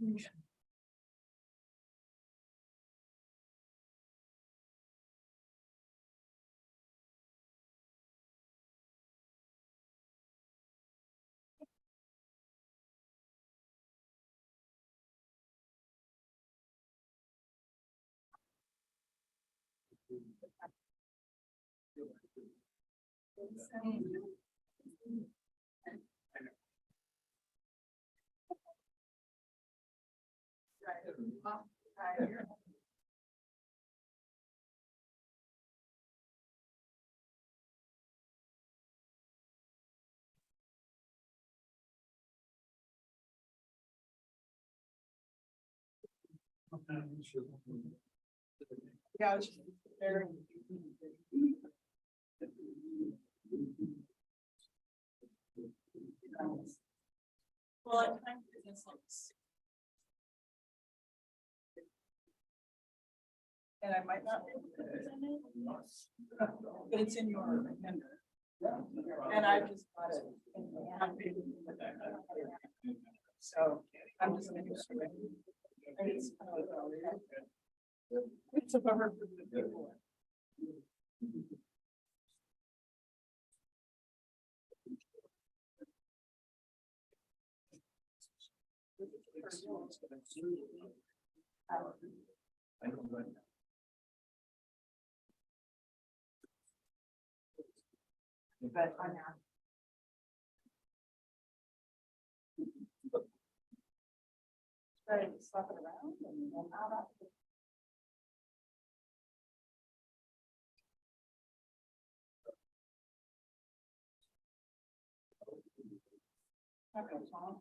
Yeah, it's very. Well, at times it's like. And I might not be able to present it, but it's in your agenda. And I just got it. So I'm just gonna do it. And it's a bummer for the people. But I'm not. Try to swap it around and then how about. Okay, Tom.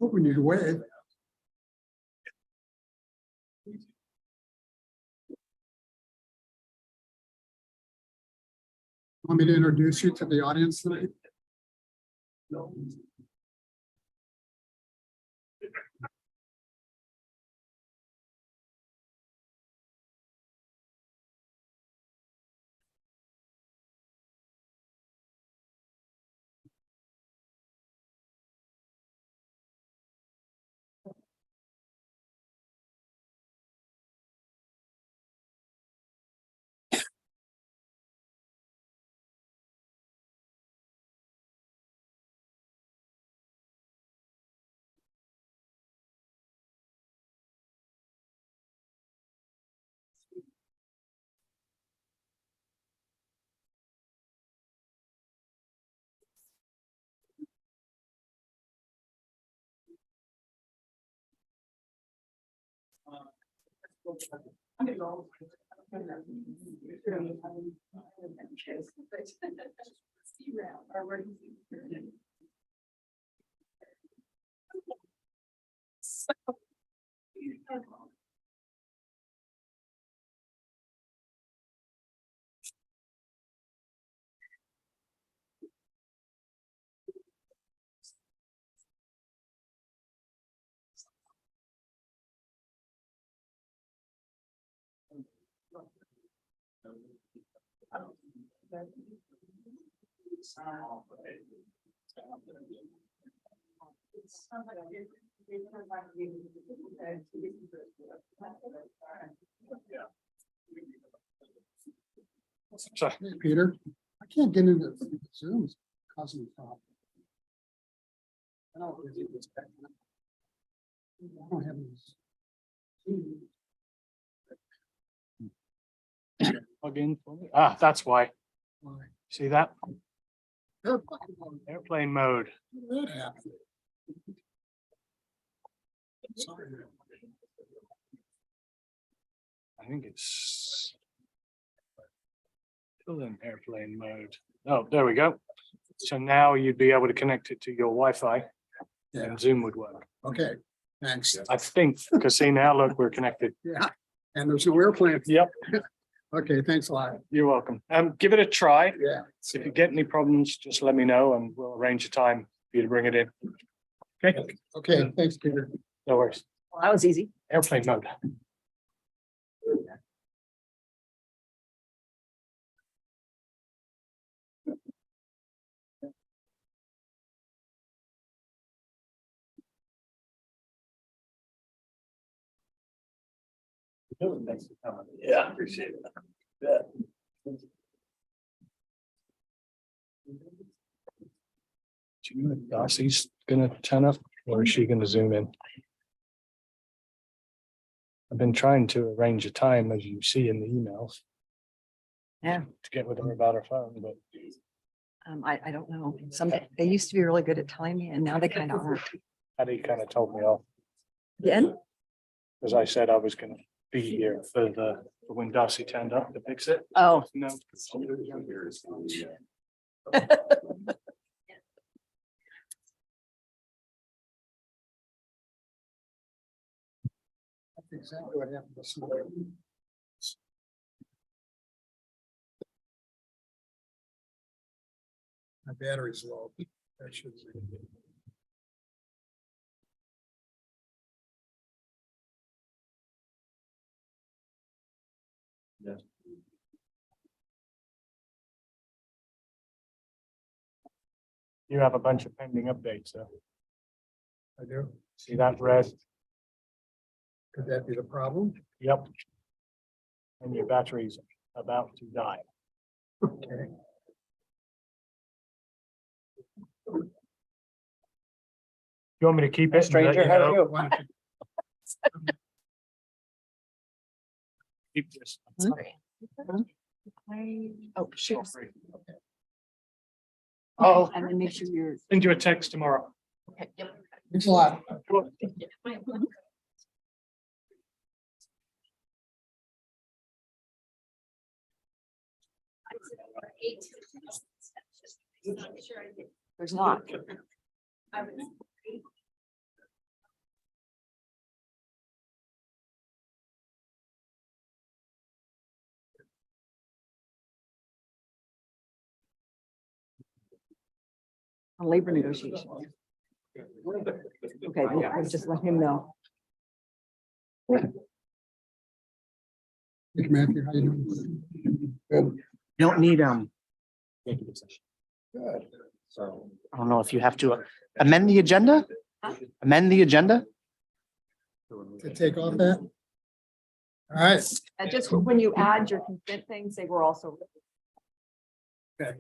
Hoping you'd wave. Want me to introduce you to the audience tonight? I'm gonna go. Hey, Peter, I can't get into Zoom. It's causing me problems. I don't really do this back then. I don't have any. Plug in. Ah, that's why. Why? See that? Airplane. Airplane mode. That happened. Sorry. I think it's still in airplane mode. Oh, there we go. So now you'd be able to connect it to your Wi-Fi Yeah, and Zoom would work. okay, thanks. I think, because see now, look, we're connected. Yeah, and there's no airplane. Yep, Okay, thanks a lot. you're welcome. Give it a try. Yeah. If you get any problems, just let me know and we'll arrange a time for you to bring it in. Okay, Okay, thanks, Peter. no worries. Well, that was easy. Airplane mode. Yeah, appreciate it. Do you know if Darcy's gonna turn up or is she gonna zoom in? I've been trying to arrange a time, as you see in the emails. Yeah. To get with her about her phone, but I don't know. They used to be really good at telling me and now they kind of aren't. Patty kind of told me off, Again? because I said I was gonna be here for when Darcy turned up to fix it. Oh, No. That's exactly what happened this morning. My battery's low. That should. You have a bunch of pending updates, so I do. see that red? Could that be the problem? Yep. And your battery's about to die. Okay. You want me to keep it? and let stranger, you how are know? you? Why don't you- Keep this. Sorry. Oh, sure. I'll And then make sure you're. send you a text tomorrow. Thanks a lot. There's not. On labor negotiations. Okay, I'll just let him know. Hey, Matthew, how you doing? Good. You don't need, executive session. Good. So I don't know if you have to amend the agenda? Amend the agenda? To take off that? All right, And just when you add your consent things, they were also. okay,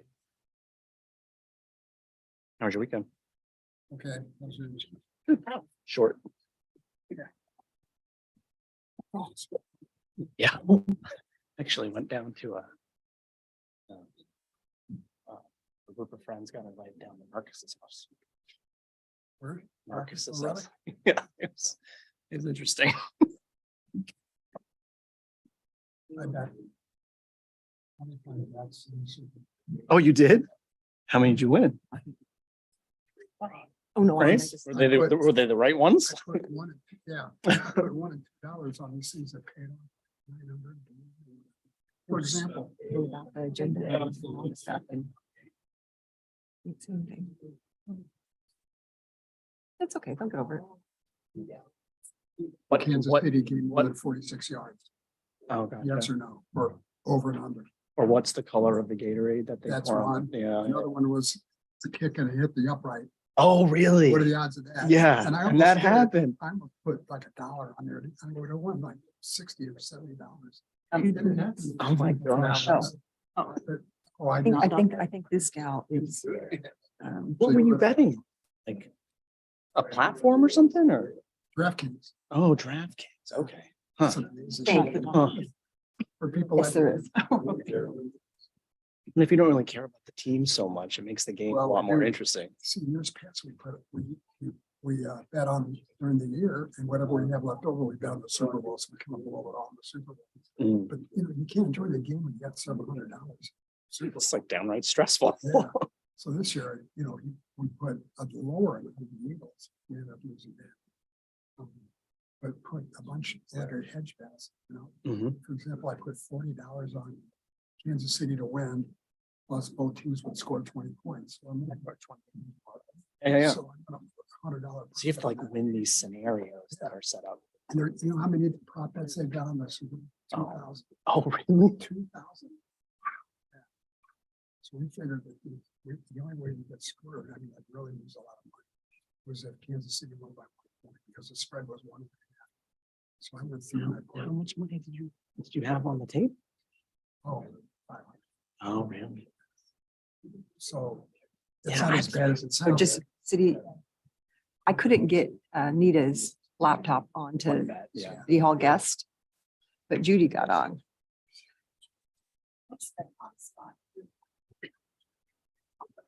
How was your weekend? okay. Those are- Short. Yeah. Actually went down to a group of friends got invited down to Marcus's house. Where? Marcus's Oh, house. Yeah, it was interesting. I bet. How many times that's in the Super Bowl? Oh, you did? How many did you win? Oh, no. Right? Were they the right ones? I put one, yeah, I put $1 and $2 on these things that paid off 900. For example, About the agenda and all the stuff and. It's same thing. That's okay, they'll get over it. What, Kansas what, City game what- won at 46 yards, oh, God. yes or no, or over and under. Or what's the color of the Gatorade that they? That's pour on? one. Yeah. Another one was a kick and it hit the upright. Oh, really? What are the odds of that? Yeah, I and almost that did it. happened. I'm gonna put like $1 on there. I would have won like $60 or $70. Oh, my gosh. Oh, I I think this gal is. What were you betting? Like a platform or something or? DraftKings. Oh, DraftKings. Okay. Huh. It's amazing. Thank you. Huh. For people. Yes, like there me. is. And if you don't really care about the team so much, it makes the game a Well, lot more we- interesting. See, years past, we bet on during the year and whatever we have left over, we bet on the Super Bowl. So we come up below it all in the Super Bowl. Mm. But you know, you can't enjoy the game when you got $700. It's like downright stressful. Yeah. So this year, we put a lower on the Eagles, we ended up losing that. But put a bunch of other hedge bets, Mhm. for example, I put $40 on Kansas City to win. Plus both teams would score 20 points. So I'm gonna put 20. Yeah. So I'm gonna put $100. So you have to like win these scenarios that are set up. And there, you know how many prop bets they've got on this? 2,000. Oh, really? 2,000. Yeah. So we figured that the only way we get screwed, I mean, I'd really lose a lot of money, was if Kansas City won by 1 point, because the spread was 1.5. So I went through and I How put, much money did you have on the tape? oh, 500. Oh, really? So it's Yeah, not as bad as it So sounds. just city, I couldn't get Nita's laptop onto Yeah. City Hall guest, but Judy got on. What's that hotspot?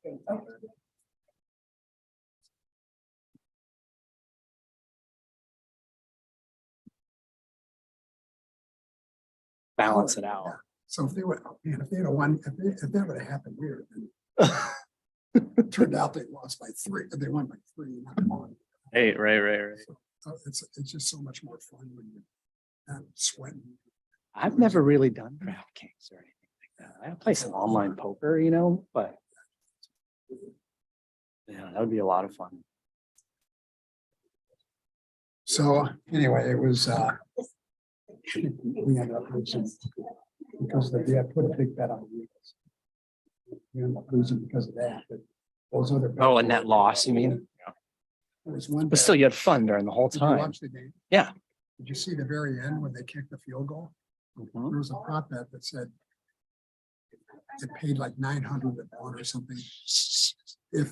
Okay. Balance it out. Yeah. So if they would, man, if they had won, if that would have happened here, then it turned out they lost by 3, they won by 3, not 1. Right. It's just so much more fun when you're not sweating. I've never really done DraftKings or anything like that. I play some online poker, but yeah, that would be a lot of fun. So anyway, it was, we ended up losing because we had put a big bet on the Eagles. We ended up losing because of that, but those other. Oh, and that loss, you mean? There was one. But still, bet. you had fun during the whole Did you time. watch the game? Yeah. Did you see the very end when they kicked the field goal? Mhm. There was a prop bet that said it paid like 900 to 1 or something. If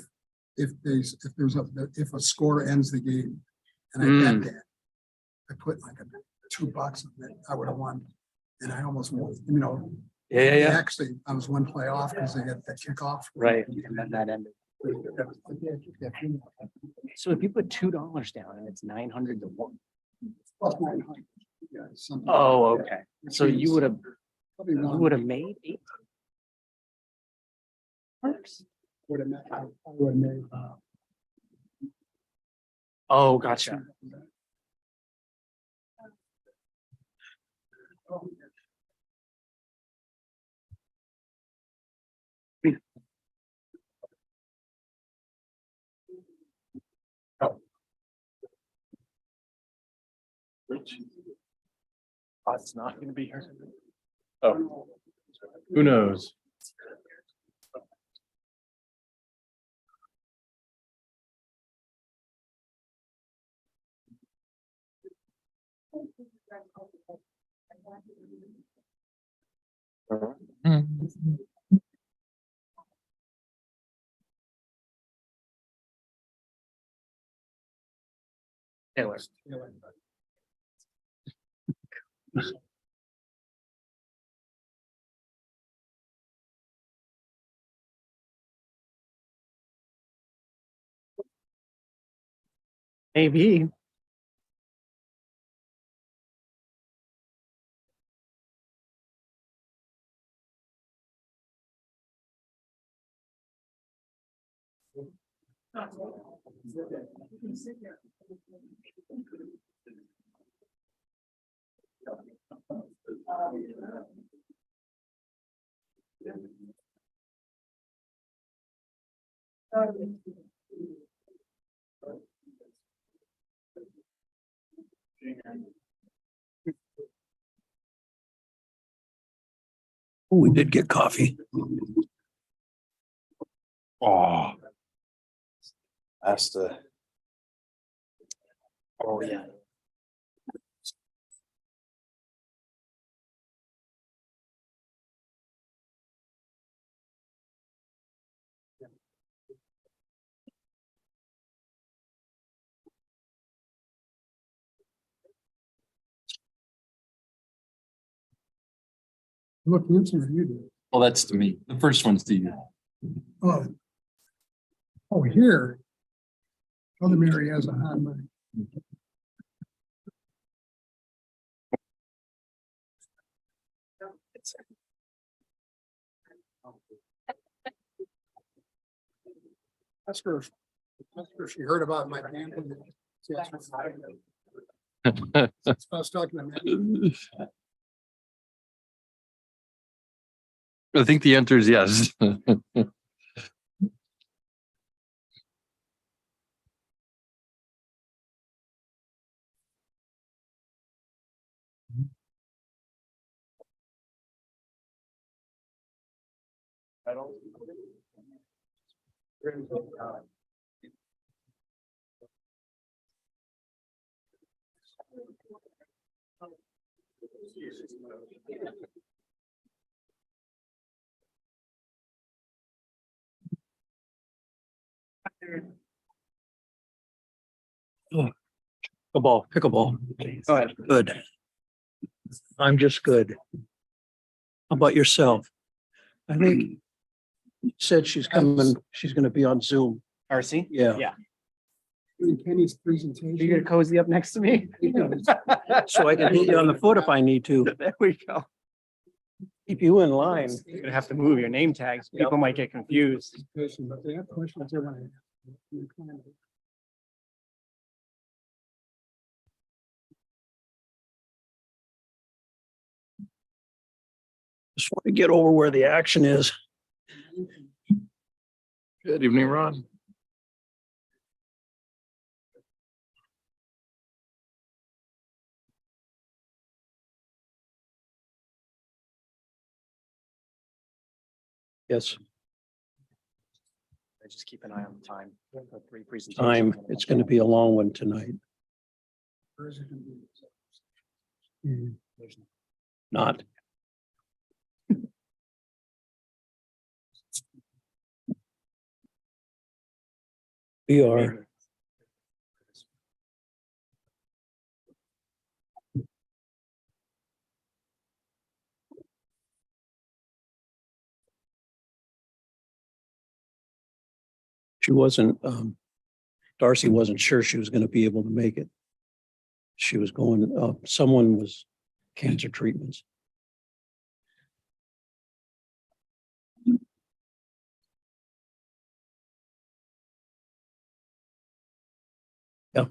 a score ends the game, and I bet that, I put like $2 on it, I would have won, and I almost won. Yeah. Actually, I was one play off because they had that kickoff. Right. And then that ended. So if you put $2 down and it's 900 to 1. Plus 900. Yeah, something. Oh, okay. So you would have Probably won. made 8. Would have made. I would have made. Oh, gotcha. It's not going to be here. Oh, who knows? Taylor. Maybe. You can sit there. We did get coffee. Oh, That's the. oh yeah. Look, the answer you do. Well, that's to me. The first one's to you. Oh, here. Mother Mary has a hot money. Ask her if she heard about my family. I was talking to Matt. I think the answer is yes. Pickleball. Go ahead. Good. I'm just good. How about yourself? I think you said she's coming, she's gonna be on Zoom. RC? Yeah. Yeah. Doing Kenny's Are you gonna presentation. cozy up next to me? So I can hit you on the foot if I need to. There we go. Keep you in line. You're gonna have to move your name tags. Yep. People might get confused. But they have questions they want to ask. Just want to get over where the action is. Good evening, Ron. Yes, Just keep an eye on the time. for 3 presentations. time. It's gonna be a long one tonight. Not. We are. She wasn't, Darcy wasn't sure she was gonna be able to make it. She was going, someone was cancer treatments. Yeah.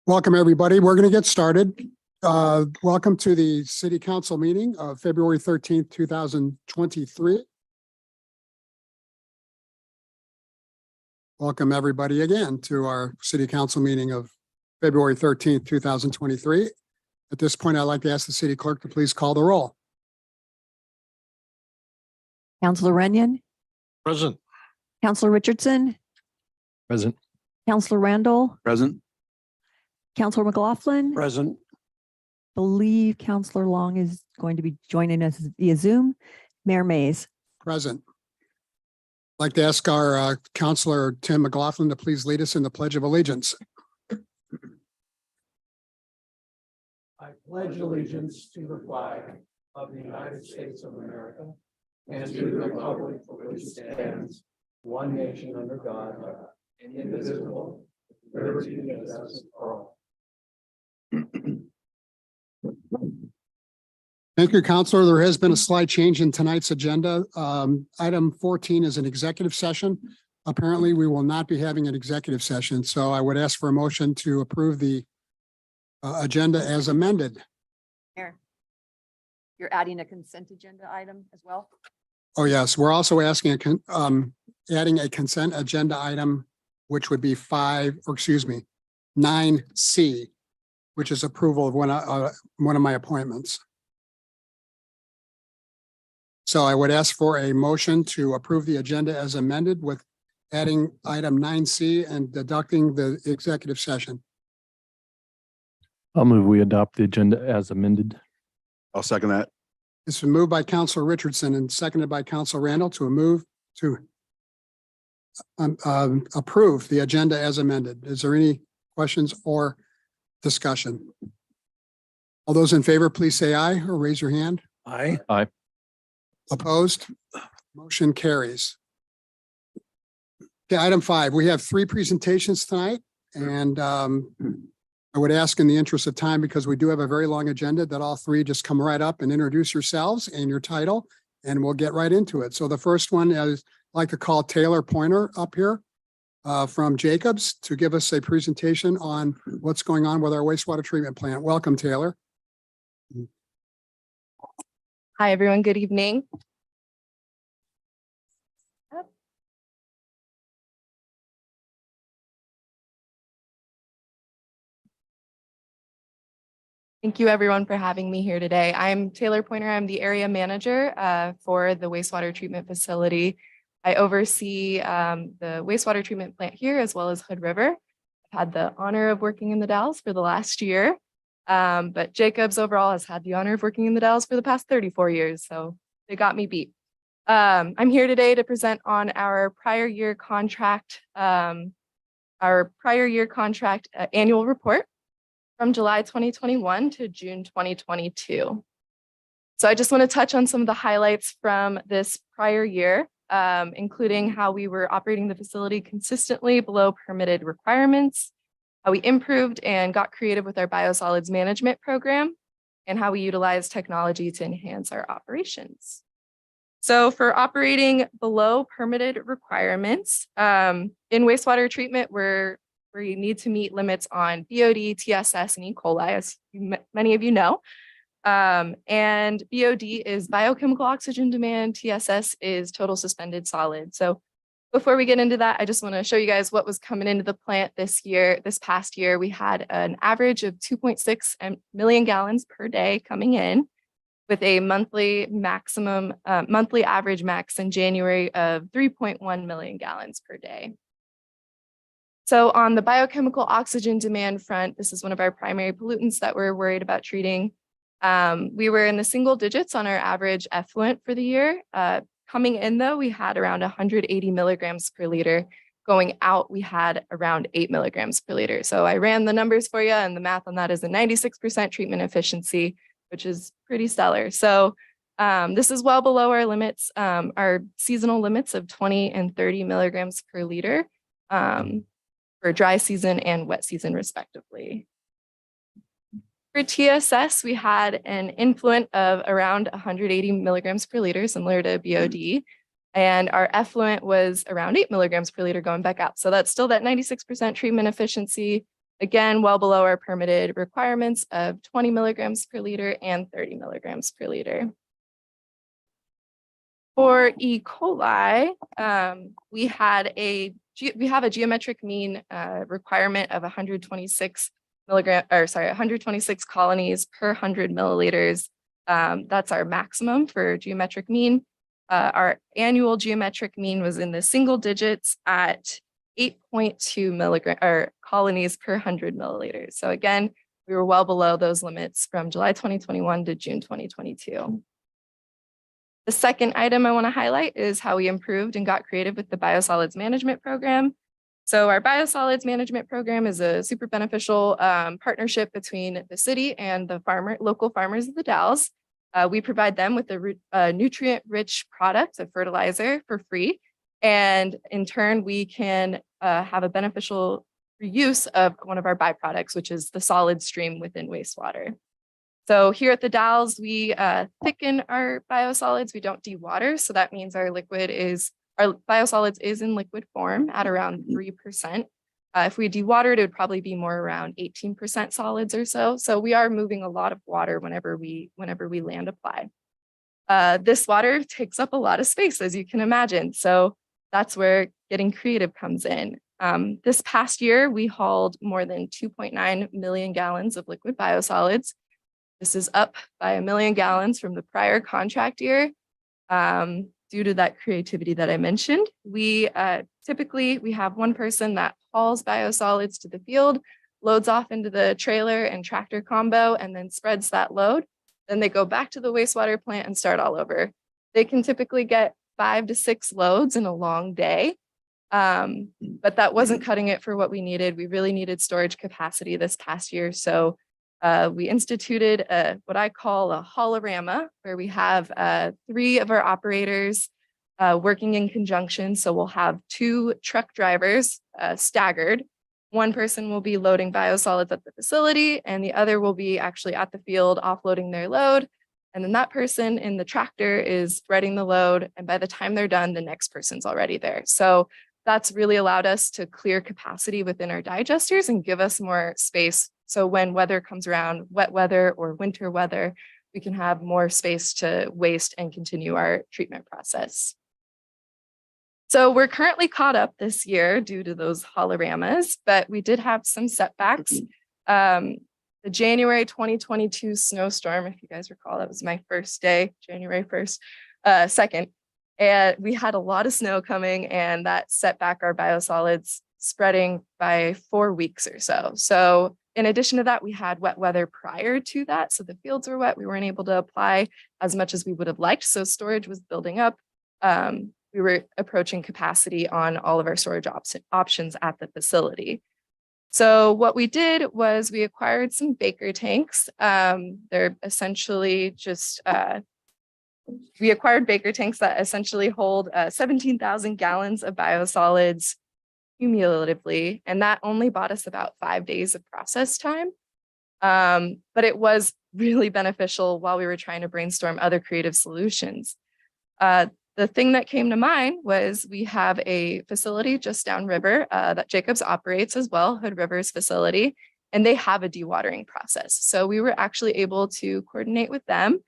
Welcome, everybody. We're going to get started. Welcome to the City Council meeting of February 13th, 2023. Welcome, everybody, again to our City Council meeting of February 13th, 2023. At this point, I'd like to ask the city clerk to please call the roll. Counselor Runyon, Present. Counselor Richardson, Present. Counselor Randall, Present. Counselor McLaughlin. Present. Believe Counselor Long is going to be joining us via Zoom. Mayor Mays. Present. I'd like to ask our Counselor Tim McLaughlin to please lead us in the Pledge of Allegiance. I pledge allegiance to the flag of the United States of America and to the republic for which it stands, one nation under God, indivisible, with liberty and justice for all. Thank you, Counselor. There has been a slight change in tonight's agenda. Item 14 is an executive session. Apparently, we will not be having an executive session, so I would ask for a motion to approve the agenda as amended. You're adding a consent agenda item as well? Oh, yes, we're also asking, adding a consent agenda item, which would be 9C, which is approval of one of my appointments. So I would ask for a motion to approve the agenda as amended with adding item 9C and deducting the executive session. I'll move we adopt the agenda as amended. I'll second that. It's been moved by Counselor Richardson and seconded by Counselor Randall to move to approve the agenda as amended. Is there any questions or discussion? All those in favor, please say aye or raise your hand. Aye. Opposed? Motion carries. Okay, item 5, we have 3 presentations tonight, and I would ask in the interest of time, because we do have a very long agenda, that all 3 just come right up and introduce yourselves and your title, and we'll get right into it. So the first one is, I'd like to call Taylor Pointer up here from Jacobs to give us a presentation on what's going on with our wastewater treatment plant. Welcome, Taylor. Hi, everyone. Good evening. Thank you, everyone, for having me here today. I'm Taylor Pointer. I'm the area manager for the wastewater treatment facility. I oversee the wastewater treatment plant here as well as Hood River. I've had the honor of working in the Dalles for the last year, but Jacobs overall has had the honor of working in the Dalles for the past 34 years, so they got me beat. I'm here today to present on our prior year contract annual report from July 2021 to June 2022. So I just want to touch on some of the highlights from this prior year, including how we were operating the facility consistently below permitted requirements, how we improved and got creative with our biosolids management program, and how we utilized technology to enhance our operations. So for operating below permitted requirements, in wastewater treatment, we need to meet limits on BOD, TSS, and E. coli, as many of you know. And BOD is biochemical oxygen demand, TSS is total suspended solid. So before we get into that, I just want to show you guys what was coming into the plant this past year. We had an average of 2.6 million gallons per day coming in, with a monthly average max in January of 3.1 million gallons per day. So on the biochemical oxygen demand front, this is one of our primary pollutants that we're worried about treating. We were in the single digits on our average effluent for the year. Coming in though, we had around 180 milligrams per liter. Going out, we had around 8 milligrams per liter. So I ran the numbers for you, and the math on that is a 96% treatment efficiency, which is pretty stellar. So this is well below our limits, our seasonal limits of 20 and 30 milligrams per liter. For dry season and wet season respectively. For TSS, we had an influent of around 180 milligrams per liter, similar to BOD, and our effluent was around 8 milligrams per liter going back out. So that's still that 96% treatment efficiency, again, well below our permitted requirements of 20 milligrams per liter and 30 milligrams per liter. For E. coli, we have a geometric mean requirement of 126 colonies per 100 milliliters. That's our maximum for geometric mean. Our annual geometric mean was in the single digits at 8.2 colonies per 100 milliliters. So again, we were well below those limits from July 2021 to June 2022. The second item I want to highlight is how we improved and got creative with the biosolids management program. So our biosolids management program is a super beneficial partnership between the city and the local farmers of the Dalles. We provide them with a nutrient-rich product, a fertilizer, for free. And in turn, we can have a beneficial reuse of one of our byproducts, which is the solid stream within wastewater. So here at the Dalles, we thicken our biosolids. We don't dewater. So that means our biosolids is in liquid form at around 3%. If we dewatered, it would probably be more around 18% solids or so. So we are moving a lot of water whenever we land apply. This water takes up a lot of space, as you can imagine. So that's where getting creative comes in. This past year, we hauled more than 2.9 million gallons of liquid biosolids. This is up by 1 million gallons from the prior contract year. Due to that creativity that I mentioned, we typically have one person that hauls biosolids to the field, loads off into the trailer and tractor combo, and then spreads that load. Then they go back to the wastewater plant and start all over. They can typically get 5 to 6 loads in a long day. But that wasn't cutting it for what we needed. We really needed storage capacity this past year. So we instituted what I call a haulorama, where we have 3 of our operators working in conjunction. So we'll have 2 truck drivers staggered. One person will be loading biosolids at the facility, and the other will be actually at the field offloading their load. And then that person in the tractor is spreading the load. And by the time they're done, the next person's already there. So that's really allowed us to clear capacity within our digesters and give us more space. So when weather comes around, wet weather or winter weather, we can have more space to waste and continue our treatment process. So we're currently caught up this year due to those hauloramas, but we did have some setbacks. The January 2022 snowstorm, if you guys recall, that was my first day, January 1st, 2nd. And we had a lot of snow coming, and that set back our biosolids spreading by 4 weeks or so. So in addition to that, we had wet weather prior to that. So the fields were wet. We weren't able to apply as much as we would have liked. So storage was building up. We were approaching capacity on all of our storage options at the facility. So what we did was we acquired some Baker tanks. They're essentially just, we acquired Baker tanks that essentially hold 17,000 gallons of biosolids cumulatively, and that only bought us about 5 days of process time. But it was really beneficial while we were trying to brainstorm other creative solutions. The thing that came to mind was we have a facility just downriver that Jacobs operates as well, Hood River's facility, and they have a dewatering process. So we were actually able to coordinate with them,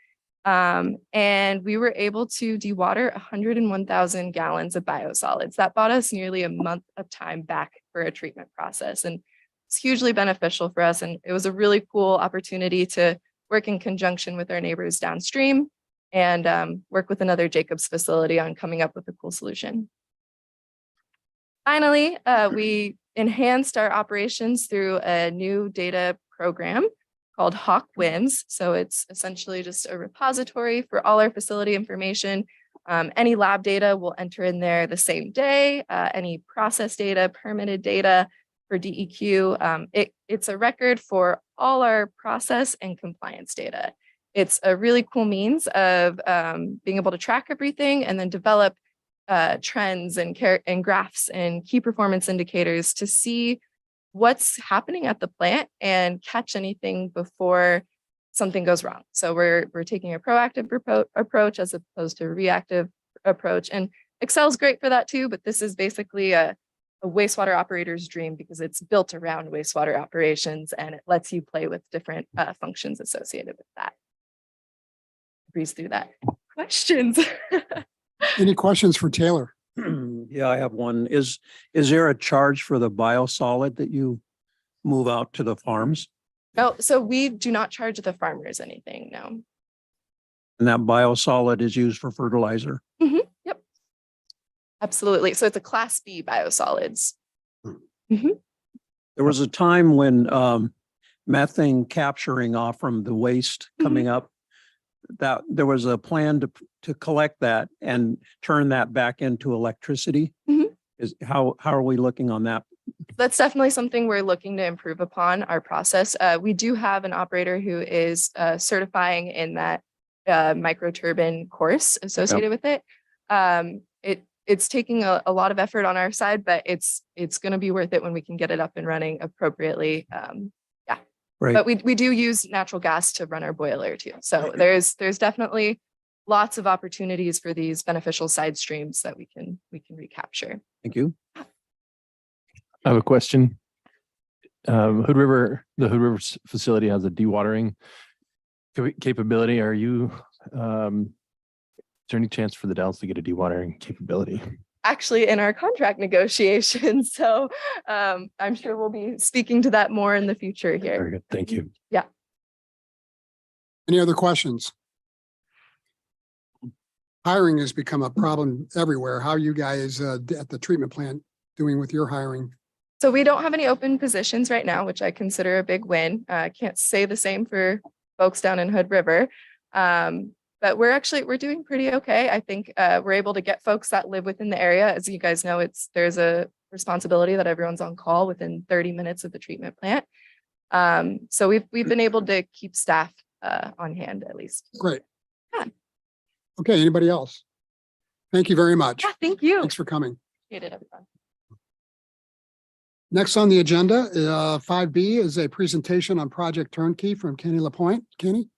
and we were able to dewater 101,000 gallons of biosolids. That bought us nearly a month of time back for a treatment process, and it's hugely beneficial for us. And it was a really cool opportunity to work in conjunction with our neighbors downstream and work with another Jacobs facility on coming up with a cool solution. Finally, we enhanced our operations through a new data program called Hawk Winds. So it's essentially just a repository for all our facility information. Any lab data will enter in there the same day, any process data, permitted data for DEQ. It's a record for all our process and compliance data. It's a really cool means of being able to track everything and then develop trends and graphs and key performance indicators to see what's happening at the plant and catch anything before something goes wrong. So we're taking a proactive approach as opposed to a reactive approach. And Excel's great for that too, but this is basically a wastewater operator's dream because it's built around wastewater operations and it lets you play with different functions associated with that. Breeze through that. Questions? Any questions for Taylor? Yeah, I have one. Is there a charge for the biosolid that you move out to the farms? No, so we do not charge the farmers anything, no. And that biosolid is used for fertilizer? Yep. Absolutely. So it's a Class B biosolids. There was a time when methane capturing off from the waste coming up, that there was a plan to collect that and turn that back into electricity. How are we looking on that? That's definitely something we're looking to improve upon our process. We do have an operator who is certifying in that microturbine course associated with it. It's taking a lot of effort on our side, but it's going to be worth it when we can get it up and running appropriately. Right. But we do use natural gas to run our boiler too. So there's definitely lots of opportunities for these beneficial side streams that we can recapture. Thank you. I have a question. Hood River, the Hood River facility has a dewatering capability. Are you, is there any chance for the Dalles to get a dewatering capability? Actually in our contract negotiations. So I'm sure we'll be speaking to that more in the future here. Very good. Thank you. Any other questions? Hiring has become a problem everywhere. How are you guys at the treatment plant doing with your hiring? So we don't have any open positions right now, which I consider a big win. I can't say the same for folks down in Hood River. But we're doing pretty okay. I think we're able to get folks that live within the area. As you guys know, there's a responsibility that everyone's on call within 30 minutes of the treatment plant. So we've been able to keep staff on hand at least. Great. Yeah. Okay, anybody else? Thank you very much. Yeah, thank you. Thanks for coming. Appreciate it, everyone. Next on the agenda, 5B is a presentation on Project Turnkey from Kenny Lapointe. Kenny?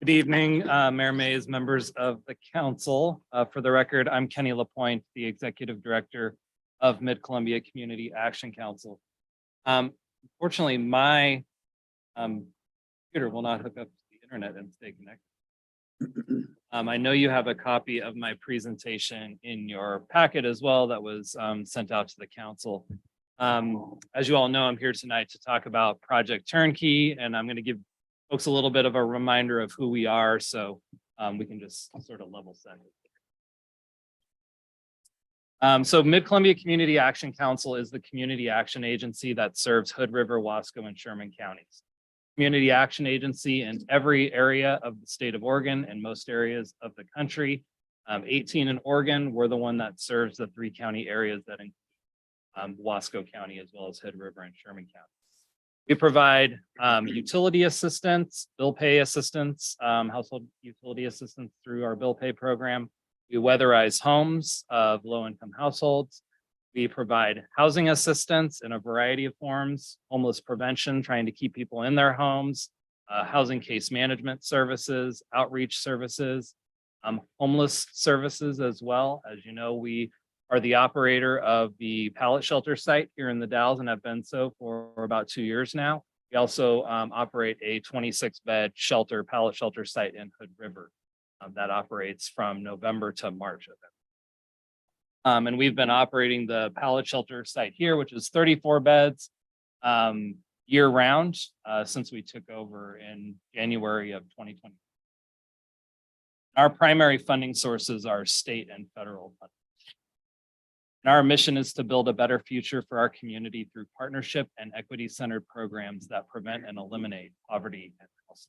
Good evening, Mayor Mays, members of the council. For the record, I'm Kenny Lapointe, the Executive Director of Mid-Columbia Community Action Council. Unfortunately, my computer will not hook up to the internet and stay connected. I know you have a copy of my presentation in your packet as well that was sent out to the council. As you all know, I'm here tonight to talk about Project Turnkey, and I'm going to give folks a little bit of a reminder of who we are, so we can just sort of level set. So Mid-Columbia Community Action Council is the community action agency that serves Hood River, Wasco, and Sherman counties. Community action agency in every area of the state of Oregon and most areas of the country. 18 in Oregon, we're the one that serves the 3 county areas that include Wasco County as well as Hood River and Sherman County. We provide utility assistance, bill pay assistance, household utility assistance through our bill pay program. We weatherize homes of low-income households. We provide housing assistance in a variety of forms, homeless prevention, trying to keep people in their homes, housing case management services, outreach services, homeless services as well. As you know, we are the operator of the pallet shelter site here in the Dalles and have been so for about 2 years now. We also operate a 26-bed shelter, pallet shelter site in Hood River that operates from November to March of it. And we've been operating the pallet shelter site here, which is 34 beds year round since we took over in January of 2020. Our primary funding sources are state and federal funding. And our mission is to build a better future for our community through partnership and equity-centered programs that prevent and eliminate poverty and homelessness.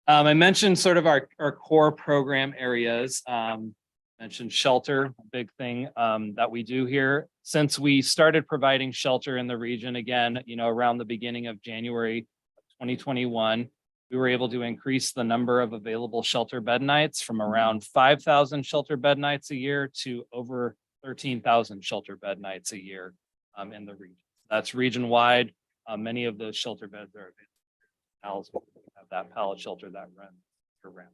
I mentioned sort of our core program areas. Mentioned shelter, a big thing that we do here. Since we started providing shelter in the region again, around the beginning of January 2021, we were able to increase the number of available shelter bed nights from around 5,000 shelter bed nights a year to over 13,000 shelter bed nights a year in the region. That's region wide. Many of those shelter beds are available. Have that pallet shelter that runs around.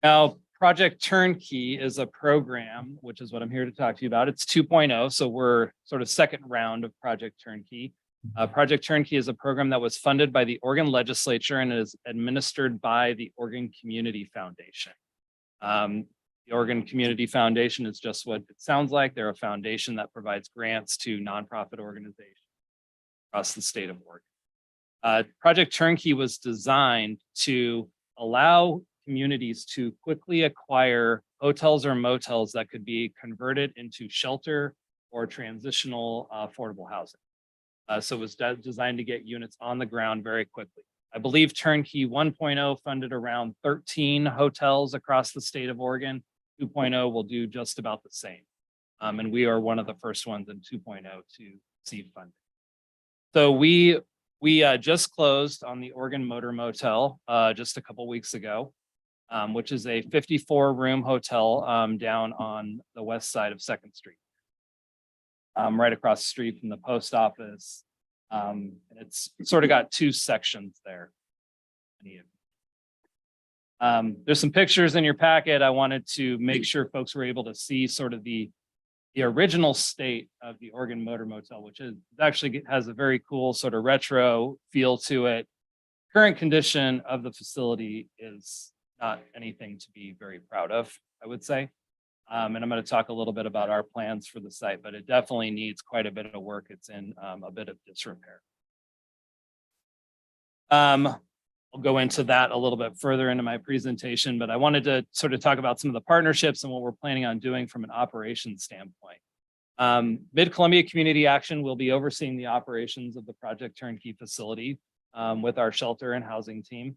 Now, Project Turnkey is a program, which is what I'm here to talk to you about. It's 2.0, so we're sort of second round of Project Turnkey. Project Turnkey is a program that was funded by the Oregon legislature and is administered by the Oregon Community Foundation. The Oregon Community Foundation is just what it sounds like. They're a foundation that provides grants to nonprofit organizations across the state of Oregon. Project Turnkey was designed to allow communities to quickly acquire hotels or motels that could be converted into shelter or transitional affordable housing. So it was designed to get units on the ground very quickly. I believe Turnkey 1.0 funded around 13 hotels across the state of Oregon. 2.0 will do just about the same. And we are one of the first ones in 2.0 to receive funding. So we just closed on the Oregon Motor Motel just a couple weeks ago. which is a 54-room hotel down on the west side of Second Street. Right across the street from the post office. It's sort of got two sections there. There's some pictures in your packet. I wanted to make sure folks were able to see sort of the original state of the Oregon Motor Motel, which is actually has a very cool sort of retro feel to it. Current condition of the facility is not anything to be very proud of, I would say. And I'm going to talk a little bit about our plans for the site, but it definitely needs quite a bit of work. It's in a bit of disrepair. I'll go into that a little bit further into my presentation, but I wanted to sort of talk about some of the partnerships and what we're planning on doing from an operations standpoint. Mid-Columbia Community Action will be overseeing the operations of the Project Turnkey facility with our shelter and housing team.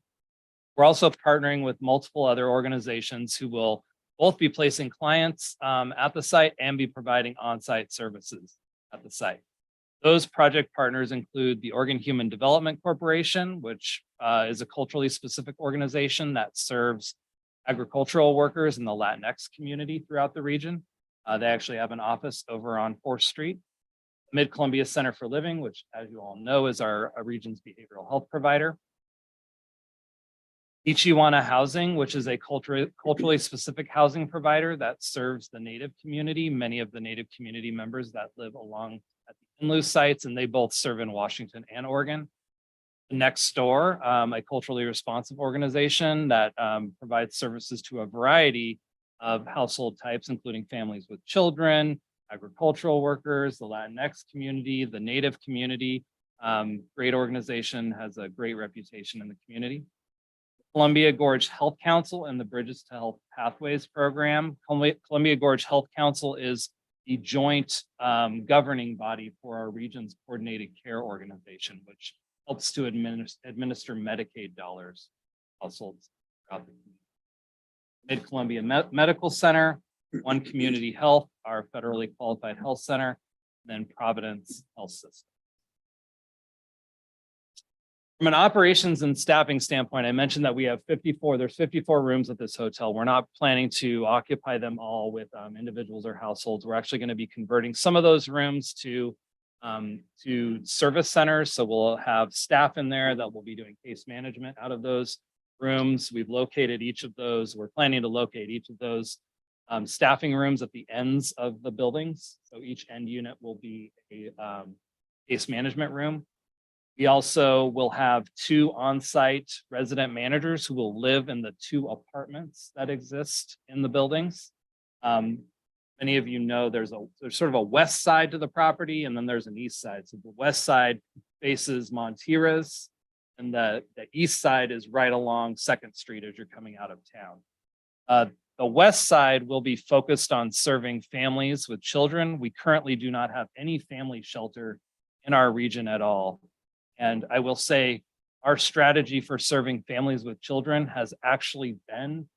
We're also partnering with multiple other organizations who will both be placing clients at the site and be providing on-site services at the site. Those project partners include the Oregon Human Development Corporation, which is a culturally specific organization that serves agricultural workers in the Latinx community throughout the region. They actually have an office over on 4th Street. Mid-Columbia Center for Living, which, as you all know, is our region's behavioral health provider. Ichiwana Housing, which is a culturally specific housing provider that serves the Native community, many of the Native community members that live along at the Inlu sites, and they both serve in Washington and Oregon. Next Door, a culturally responsive organization that provides services to a variety of household types, including families with children, agricultural workers, the Latinx community, the Native community. Great organization, has a great reputation in the community. Columbia Gorge Health Council and the Bridges to Health Pathways program. Columbia Gorge Health Council is the joint governing body for our region's coordinated care organization, which helps to administer Medicaid dollars to households throughout the community. Mid-Columbia Medical Center, One Community Health, our federally qualified health center, and then Providence Health System. From an operations and staffing standpoint, I mentioned that we have 54, there's 54 rooms at this hotel. We're not planning to occupy them all with individuals or households. We're actually going to be converting some of those rooms to service centers. So we'll have staff in there that will be doing case management out of those rooms. We've located each of those. We're planning to locate each of those staffing rooms at the ends of the buildings. So each end unit will be a case management room. We also will have 2 on-site resident managers who will live in the 2 apartments that exist in the buildings. Many of you know there's sort of a west side to the property, and then there's an east side. So the west side faces Montiras, and the east side is right along 2nd Street as you're coming out of town. The west side will be focused on serving families with children. We currently do not have any family shelter in our region at all. And I will say our strategy for serving families with children has actually been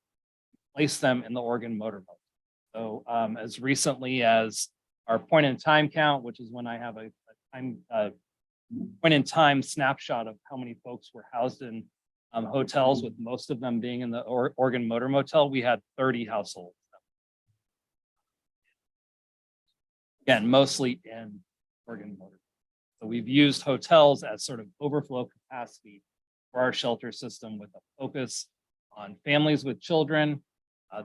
place them in the Oregon Motor Motel. So as recently as our point in time count, which is when I have a point in time snapshot of how many folks were housed in hotels, with most of them being in the Oregon Motor Motel, we had 30 households. Again, mostly in Oregon Motor. So we've used hotels as sort of overflow capacity for our shelter system, with a focus on families with children,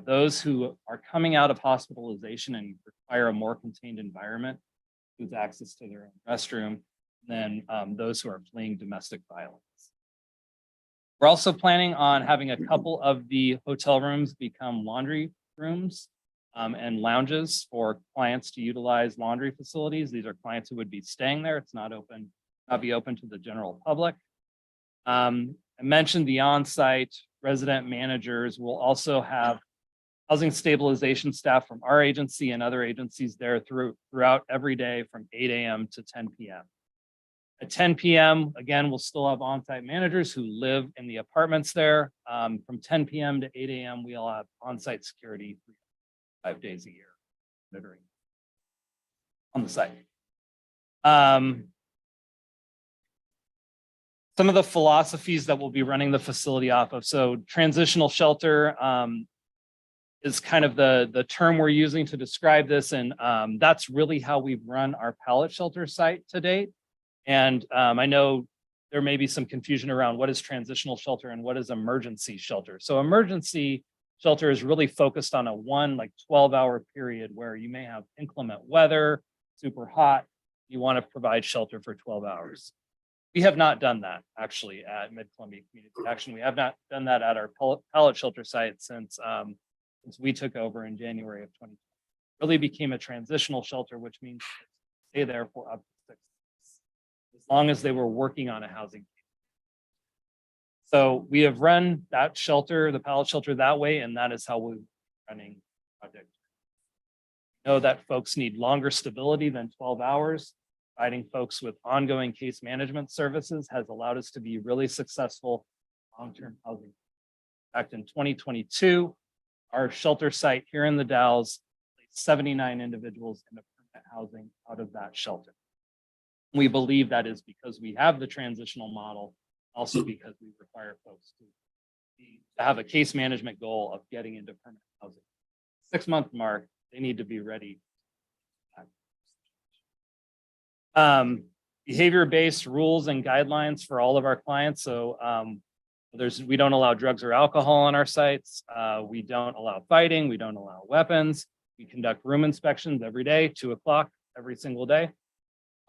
those who are coming out of hospitalization and require a more contained environment with access to their own restroom, than those who are fleeing domestic violence. We're also planning on having a couple of the hotel rooms become laundry rooms and lounges for clients to utilize laundry facilities. These are clients who would be staying there. It's not be open to the general public. I mentioned the on-site resident managers. Will also have housing stabilization staff from our agency and other agencies there throughout every day from 8 a.m. to 10 p.m. At 10 p.m., again, we'll still have on-site managers who live in the apartments there. From 10 p.m. to 8 a.m., we'll have on-site security 5 days a year monitoring on the site. some of the philosophies that we'll be running the facility off of. So transitional shelter is kind of the term we're using to describe this. And that's really how we've run our pallet shelter site to date. And I know there may be some confusion around what is transitional shelter and what is emergency shelter. So emergency shelter is really focused on a 12-hour period where you may have inclement weather, super hot. You want to provide shelter for 12 hours. We have not done that actually at Mid-Columbia Community Action. We have not done that at our pallet shelter site since we took over in January of 2020. Really became a transitional shelter, which means stay there for up to 6 months, as long as they were working on a housing. So we have run that shelter, the pallet shelter that way, and that is how we're running the project. Know that folks need longer stability than 12 hours. Providing folks with ongoing case management services has allowed us to be really successful long-term housing. In fact, in 2022, our shelter site here in the Dalles placed 79 individuals in permanent housing out of that shelter. We believe that is because we have the transitional model, also because we require folks to have a case management goal of getting into permanent housing. 6-month mark, they need to be ready. Behavior-based rules and guidelines for all of our clients. So we don't allow drugs or alcohol on our sites. We don't allow fighting. We don't allow weapons. We conduct room inspections every day, 2 o'clock every single day.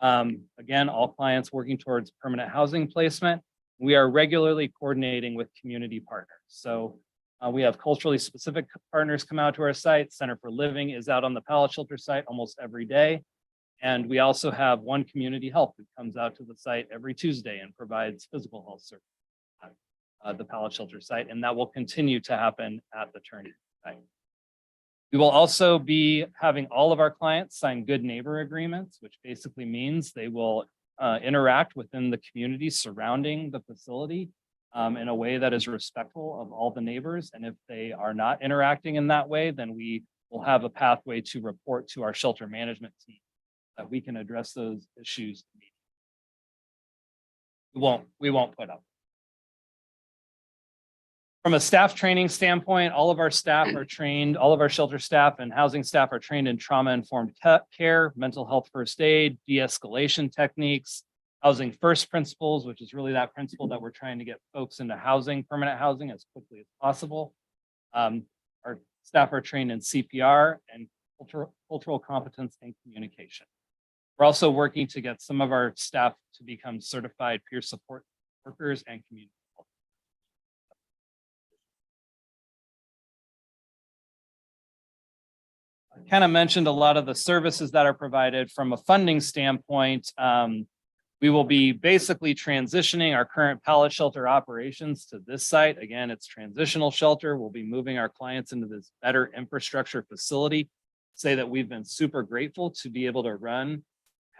Again, all clients working towards permanent housing placement. We are regularly coordinating with community partners. So we have culturally specific partners come out to our site. Center for Living is out on the pallet shelter site almost every day. And we also have One Community Health that comes out to the site every Tuesday and provides physical health services at the pallet shelter site. And that will continue to happen at the Turney site. We will also be having all of our clients sign good neighbor agreements, which basically means they will interact within the community surrounding the facility in a way that is respectful of all the neighbors. And if they are not interacting in that way, then we will have a pathway to report to our shelter management team that we can address those issues. We won't put up. From a staff training standpoint, all of our staff are trained, all of our shelter staff and housing staff are trained in trauma-informed care, mental health first aid, de-escalation techniques, housing first principles, which is really that principle that we're trying to get folks into housing, permanent housing as quickly as possible. Our staff are trained in CPR and cultural competence and communication. We're also working to get some of our staff to become certified peer support workers and community. I kind of mentioned a lot of the services that are provided from a funding standpoint. We will be basically transitioning our current pallet shelter operations to this site. Again, it's transitional shelter. We'll be moving our clients into this better infrastructure facility. Say that we've been super grateful to be able to run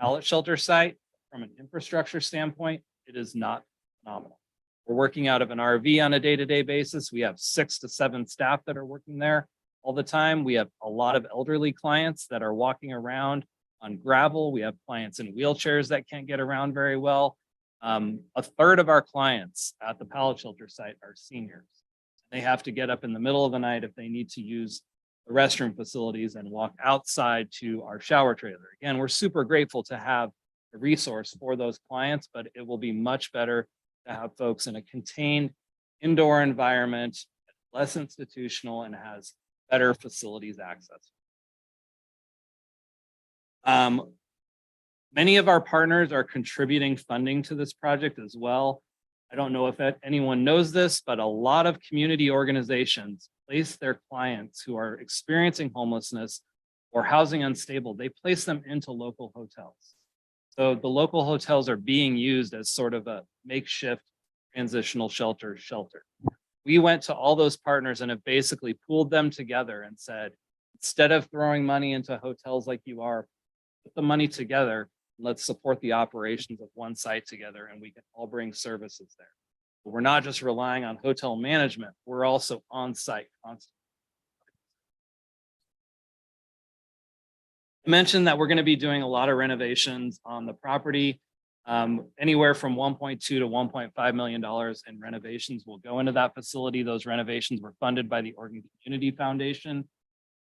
pallet shelter site from an infrastructure standpoint. It is not phenomenal. We're working out of an RV on a day-to-day basis. We have 6 to 7 staff that are working there all the time. We have a lot of elderly clients that are walking around on gravel. We have clients in wheelchairs that can't get around very well. A third of our clients at the pallet shelter site are seniors. They have to get up in the middle of the night if they need to use the restroom facilities and walk outside to our shower trailer. Again, we're super grateful to have a resource for those clients, but it will be much better to have folks in a contained indoor environment, less institutional, and has better facilities access. Many of our partners are contributing funding to this project as well. I don't know if anyone knows this, but a lot of community organizations place their clients who are experiencing homelessness or housing unstable, they place them into local hotels. So the local hotels are being used as sort of a makeshift transitional shelter. We went to all those partners and have basically pooled them together and said, instead of throwing money into hotels like you are, put the money together, let's support the operations of one site together and we can all bring services there. But we're not just relying on hotel management, we're also on site constantly. I mentioned that we're going to be doing a lot of renovations on the property. Anywhere from $1.2 to $1.5 million in renovations will go into that facility. Those renovations were funded by the Oregon Community Foundation.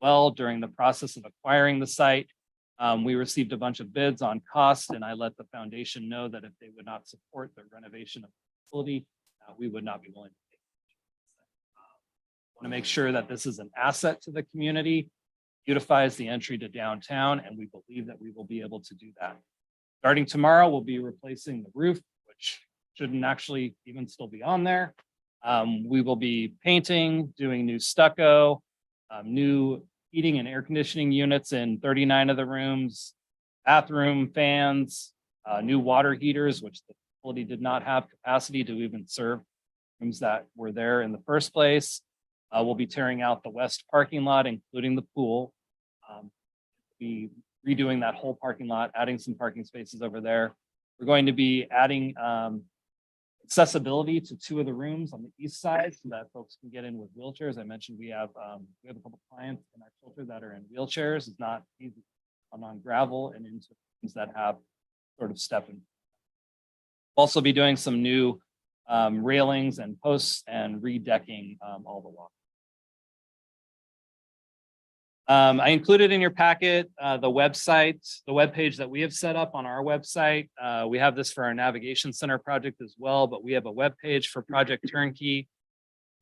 Well, during the process of acquiring the site, we received a bunch of bids on cost, and I let the foundation know that if they would not support the renovation of the facility, we would not be willing to pay. Want to make sure that this is an asset to the community, beautifies the entry to downtown, and we believe that we will be able to do that. Starting tomorrow, we'll be replacing the roof, which shouldn't actually even still be on there. We will be painting, doing new stucco, new heating and air conditioning units in 39 of the rooms, bathroom fans, new water heaters, which the facility did not have capacity to even serve rooms that were there in the first place. We'll be tearing out the west parking lot, including the pool. Be redoing that whole parking lot, adding some parking spaces over there. We're going to be adding accessibility to 2 of the rooms on the east side so that folks can get in with wheelchairs. I mentioned we have a couple clients in our shelter that are in wheelchairs. It's not easy on gravel and into rooms that have sort of stepping. Also be doing some new railings and posts and redecking all the walk. I included in your packet the webpage that we have set up on our website. We have this for our navigation center project as well, but we have a webpage for Project Turnkey.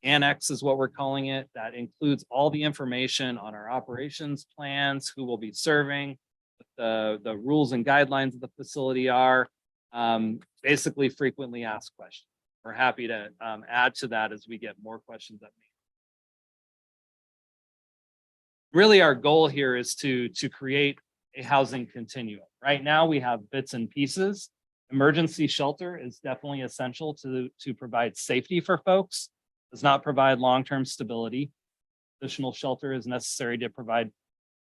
Annex is what we're calling it. That includes all the information on our operations plans, who will be serving, the rules and guidelines of the facility are, basically frequently asked questions. We're happy to add to that as we get more questions that may. Really, our goal here is to create a housing continuum. Right now, we have bits and pieces. Emergency shelter is definitely essential to provide safety for folks, does not provide long-term stability. Additional shelter is necessary to provide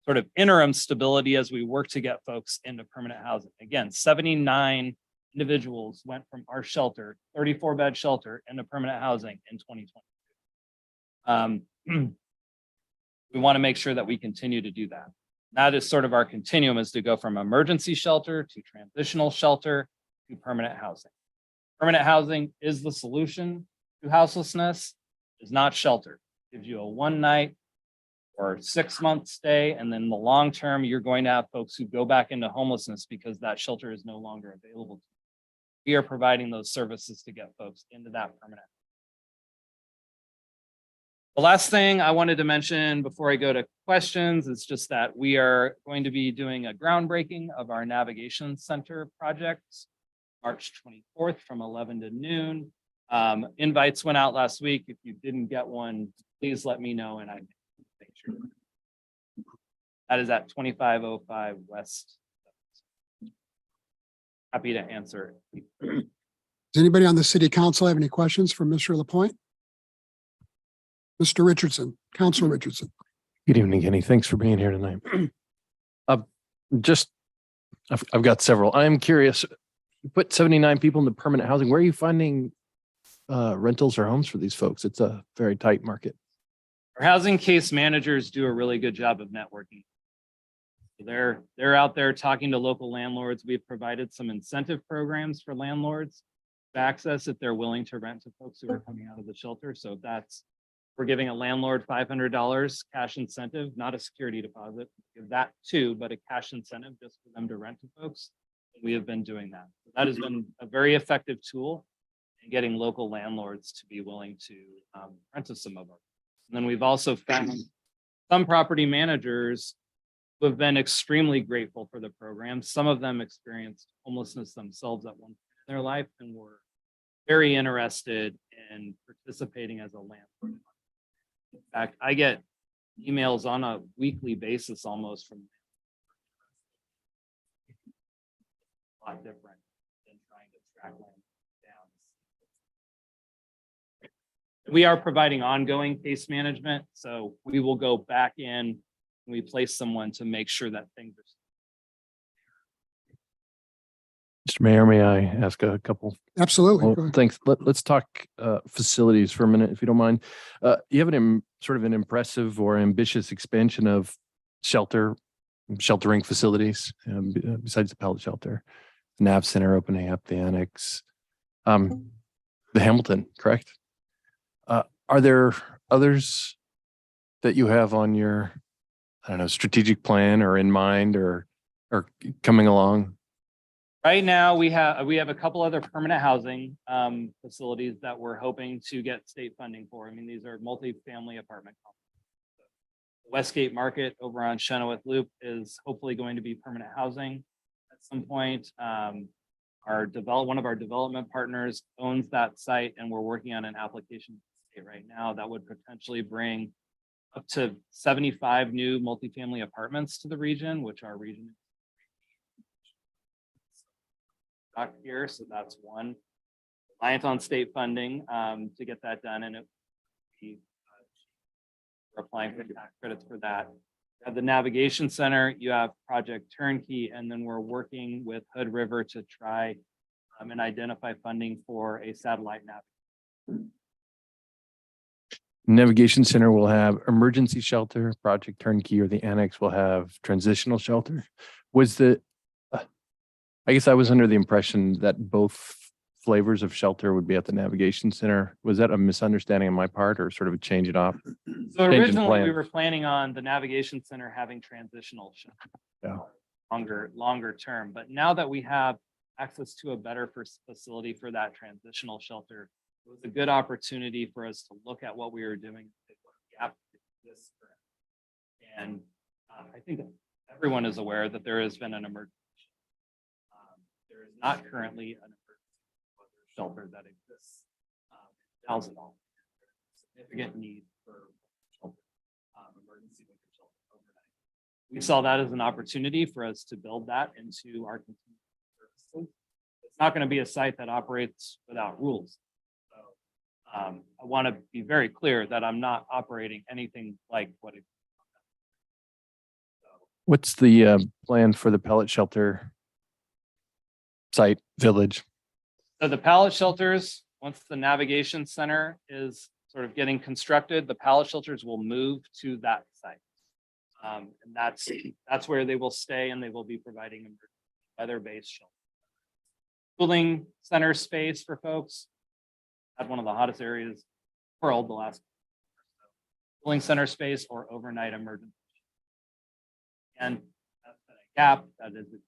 sort of interim stability as we work to get folks into permanent housing. Again, 79 individuals went from our shelter, 34-bed shelter, into permanent housing in 2022. We want to make sure that we continue to do that. That is sort of our continuum, is to go from emergency shelter to transitional shelter to permanent housing. Permanent housing is the solution to houselessness, is not shelter. It gives you a 1 night or 6-month stay, and then in the long term, you're going to have folks who go back into homelessness because that shelter is no longer available to them. We are providing those services to get folks into that permanent. The last thing I wanted to mention before I go to questions is just that we are going to be doing a groundbreaking of our navigation center projects, March 24th from 11 to noon. Invites went out last week. If you didn't get one, please let me know and I can make sure. That is at 2505 West. Happy to answer. Does anybody on the city council have any questions for Mr. Lapointe? Mr. Richardson, Councilor Richardson. Good evening, Kenny. Thanks for being here tonight. I've got several. I'm curious, you put 79 people into permanent housing. Where are you finding rentals or homes for these folks? It's a very tight market. Our housing case managers do a really good job of networking. They're out there talking to local landlords. We've provided some incentive programs for landlords to access if they're willing to rent to folks who are coming out of the shelter. So we're giving a landlord $500 cash incentive, not a security deposit. Give that too, but a cash incentive just for them to rent to folks. We have been doing that. So that has been a very effective tool in getting local landlords to be willing to rent to some of our. And then we've also found some property managers who have been extremely grateful for the program. Some of them experienced homelessness themselves at one point in their life and were very interested in participating as a landlord. In fact, I get emails on a weekly basis almost from a lot different than trying to track land down. We are providing ongoing case management, so we will go back in and we place someone to make sure that things are. Mr. Mayor, may I ask a couple? Absolutely. Go Well, ahead. thanks. Let's talk facilities for a minute, if you don't mind. You have sort of an impressive or ambitious expansion of sheltering facilities besides the pellet shelter. Nav Center opening up, the annex, the Hamilton, correct? Are there others that you have on your, I don't know, strategic plan or in mind or coming along? Right now, we have a couple other permanent housing facilities that we're hoping to get state funding for. I mean, these are multifamily apartment complexes. Westgate Market over on Chenoweth Loop is hopefully going to be permanent housing at some point. One of our development partners owns that site, and we're working on an application right now that would potentially bring up to 75 new multifamily apartments to the region, which our region not here, so that's one. Reliant on state funding to get that done, and we're applying for tax credits for that. At the Navigation Center, you have Project Turnkey, and then we're working with Hood River to try and identify funding for a satellite nav. Navigation Center will have emergency shelter, Project Turnkey, or the annex will have transitional shelter. I guess I was under the impression that both flavors of shelter would be at the Navigation Center. Was that a misunderstanding on my part or sort of a change it off? So Change in originally, we plan. were planning on the Navigation Center having transitional shelter. Yeah. Longer term, but now that we have access to a better facility for that transitional shelter, it was a good opportunity for us to look at what we were doing. And I think everyone is aware that there has been an emergency. There is not currently an emergency shelter that exists in Dalzell. Significant need for shelter, emergency winter shelter overnight. We saw that as an opportunity for us to build that into our continuing services. It's not going to be a site that operates without rules. So I want to be very clear that I'm not operating anything like what it. What's the plan for the pellet shelter site village? So the pallet shelters, once the Navigation Center is sort of getting constructed, the pallet shelters will move to that site. And that's where they will stay, and they will be providing weather-based shelter. Cooling center space for folks. Had one of the hottest areas in the world the last. Cooling center space or overnight emergency. And that's a gap that is. We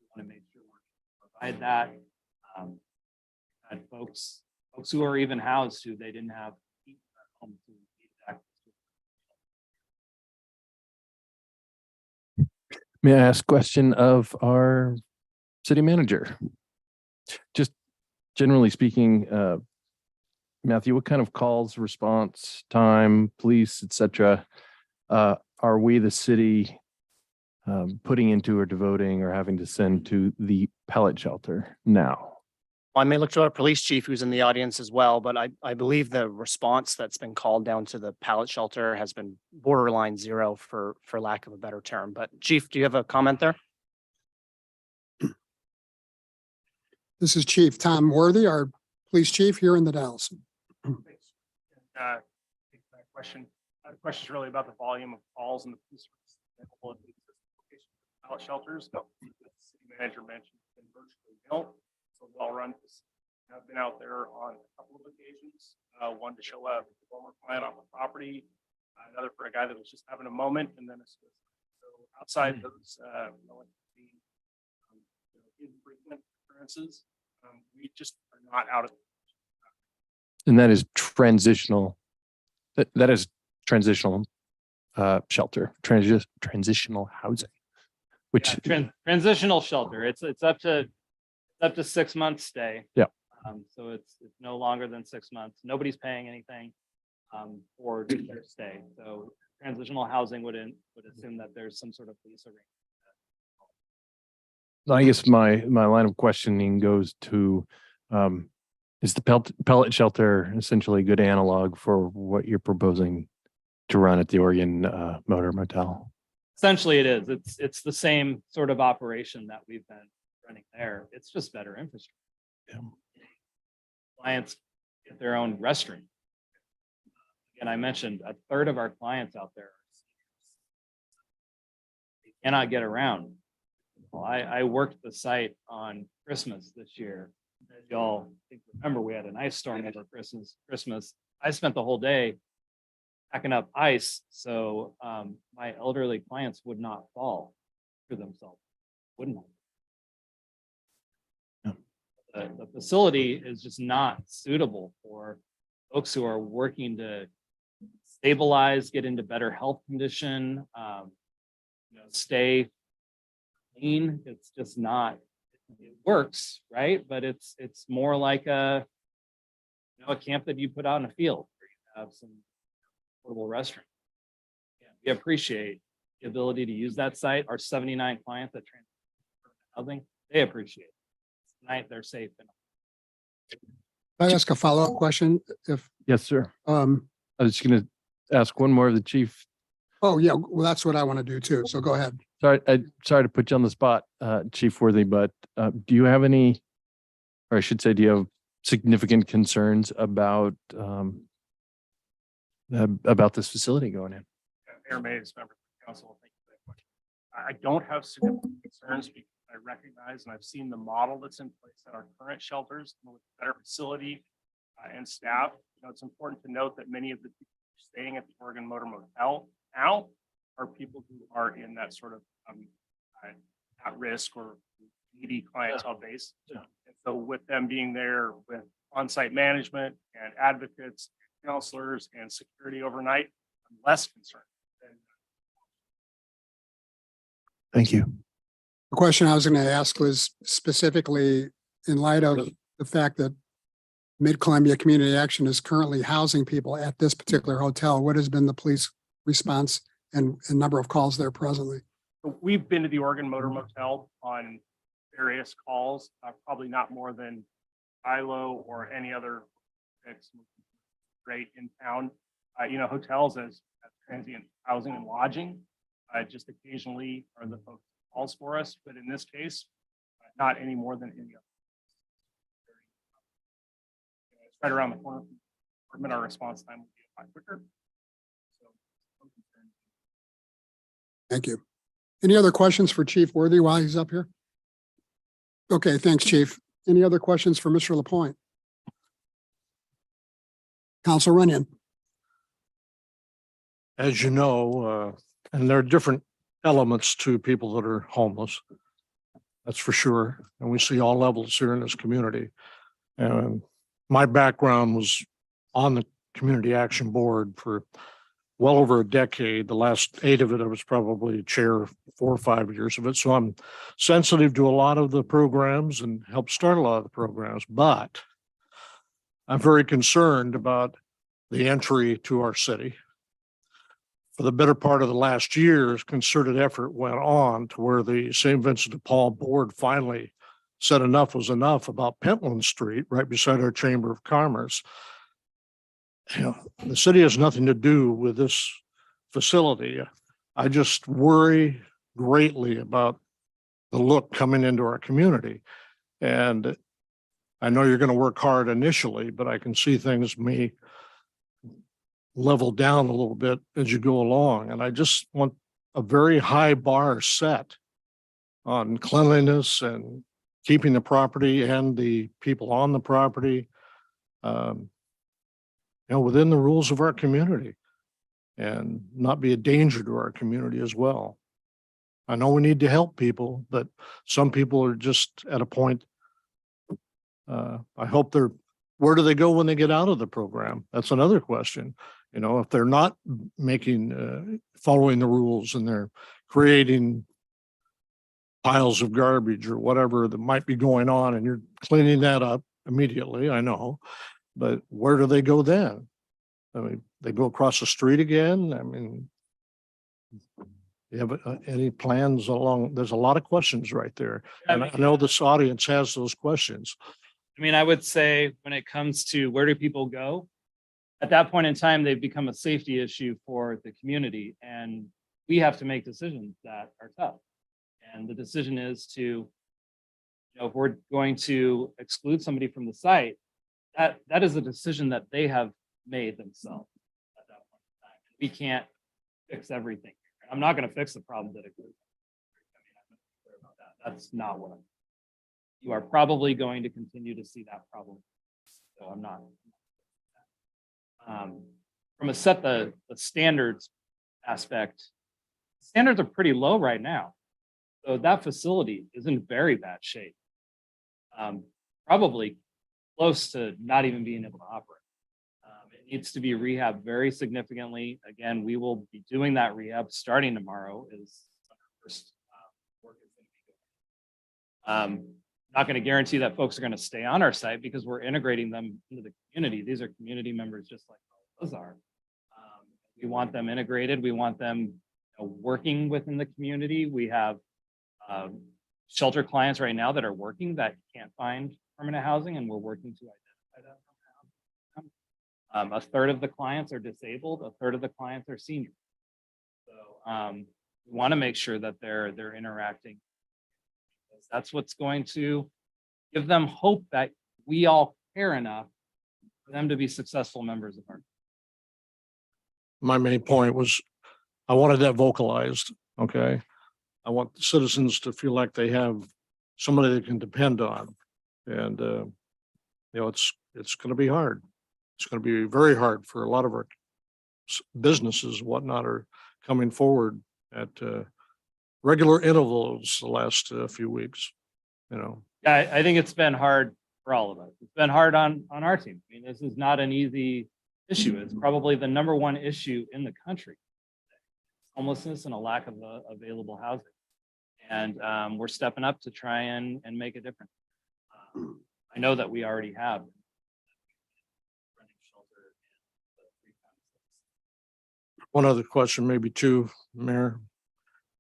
want to make sure we provide that. Had folks who are even housed who they didn't have heat at home to get access to. May I ask question of our city manager? Just generally speaking, Matthew, what kind of calls, response time, police, etc., are we, the city, putting into or devoting or having to send to the pellet shelter now? I may look to our police chief who's in the audience as well, but I believe the response that's been called down to the pallet shelter has been borderline zero for lack of a better term. But chief, do you have a comment there? This is Chief Tom Worthy, our police chief here in the Dalles. Question. The question is really about the volume of calls and the police pallet shelters. The city manager mentioned it's been virtually nil. So well run. I've been out there on a couple of occasions. One to show up a former client on the property, another for a guy that was just having a moment, and then so outside those infrequent occurrences, we just are not out of. And that is transitional. That is transitional shelter, transitional housing, which Transitional shelter. It's up to 6 months stay. Yeah. So it's no longer than 6 months. Nobody's paying anything for their stay. So transitional housing would assume that there's some sort of lease arrangement. I guess my line of questioning goes to, is the pellet shelter essentially a good analog for what you're proposing to run at the Oregon Motor Motel? Essentially it is. It's the same sort of operation that we've been running there. It's just better infrastructure. Yeah. Clients get their own restroom. And I mentioned a third of our clients out there cannot get around. Well, I worked the site on Christmas this year. As y'all remember, we had an ice storm over Christmas. I spent the whole day packing up ice, so my elderly clients would not fall for themselves. Wouldn't. The facility is just not suitable for folks who are working to stabilize, get into better health condition, stay clean. It's just not, it works, right? But it's more like a camp that you put out in a field where you have some portable restroom. Yeah, we appreciate the ability to use that site. Our 79 clients that transit housing, they appreciate it. Tonight, they're safe. Can I ask a follow-up question? If, Yes, sir. I um, was just gonna ask one more of the chief. oh, yeah, well, that's what I want to do too. So go ahead. Sorry to put you on the spot, Chief Worthy, but do you have any, or I should say, do you have significant concerns about this facility going in? Mayor Mays, members of the council, thank you for that question. I don't have significant concerns because I recognize and I've seen the model that's in place at our current shelters with better facility and staff. It's important to note that many of the people staying at the Oregon Motor Motel now are people who are in that sort of at risk or needy clientele base. And so with them being there with on-site management and advocates, counselors and security overnight, I'm less concerned. Thank you. The question I was going to ask was specifically in light of the fact that Mid-Columbia Community Action is currently housing people at this particular hotel. What has been the police response and number of calls there presently? We've been to the Oregon Motor Motel on various calls, probably not more than Ilo or any other great in town. Hotels as transient housing and lodging, just occasionally are the folks who calls for us, but in this case, not any more than any other. It's right around the corner. Our response time will be a lot quicker. Thank you. Any other questions for Chief Worthy while he's up here? Okay, thanks, Chief. Any other questions for Mr. Lapointe? Council Runyon. As you know, and there are different elements to people that are homeless. That's for sure. And we see all levels here in this community. And my background was on the Community Action Board for well over a decade. The last 8 of it, I was probably chair 4 or 5 years of it. So I'm sensitive to a lot of the programs and helped start a lot of the programs, but I'm very concerned about the entry to our city. For the better part of the last year, concerted effort went on to where the St. Vincent de Paul board finally said enough was enough about Pentland Street, right beside our Chamber of Commerce. The city has nothing to do with this facility. I just worry greatly about the look coming into our community. And I know you're going to work hard initially, but I can see things may level down a little bit as you go along. And I just want a very high bar set on cleanliness and keeping the property and the people on the property, within the rules of our community and not be a danger to our community as well. I know we need to help people, but some people are just at a point. I hope where do they go when they get out of the program? That's another question. If they're not following the rules and they're creating piles of garbage or whatever that might be going on and you're cleaning that up immediately, I know, but where do they go then? I mean, they go across the street again? I mean, you have any plans along? There's a lot of questions right there. And I know this audience has those questions. I mean, I would say when it comes to where do people go, at that point in time, they've become a safety issue for the community. And we have to make decisions that are tough. And the decision is to, if we're going to exclude somebody from the site, that is a decision that they have made themselves at that point in time. We can't fix everything. I'm not going to fix the problem that exists. I mean, I'm not clear about that. That's not what you are probably going to continue to see that problem. So I'm not. From a set the standards aspect, standards are pretty low right now. So that facility is in very bad shape. Probably close to not even being able to operate. It needs to be rehabbed very significantly. Again, we will be doing that rehab starting tomorrow is our first work is going to be going. Not going to guarantee that folks are going to stay on our site because we're integrating them into the community. These are community members just like those are. We want them integrated. We want them working within the community. We have shelter clients right now that are working that can't find permanent housing, and we're working to identify that. A third of the clients are disabled. A third of the clients are seniors. So we want to make sure that they're interacting. That's what's going to give them hope that we all care enough for them to be successful members of our. My main point was, I wanted that vocalized, okay? I want the citizens to feel like they have somebody they can depend on. And, it's gonna be hard. It's gonna be very hard for a lot of our businesses, whatnot, are coming forward at regular intervals the last few weeks, I think it's been hard for all of us. It's been hard on our team. I mean, this is not an easy issue. It's probably the number one issue in the country. Homelessness and a lack of available housing. And we're stepping up to try and make a difference. I know that we already have. One other question, maybe two, Mayor.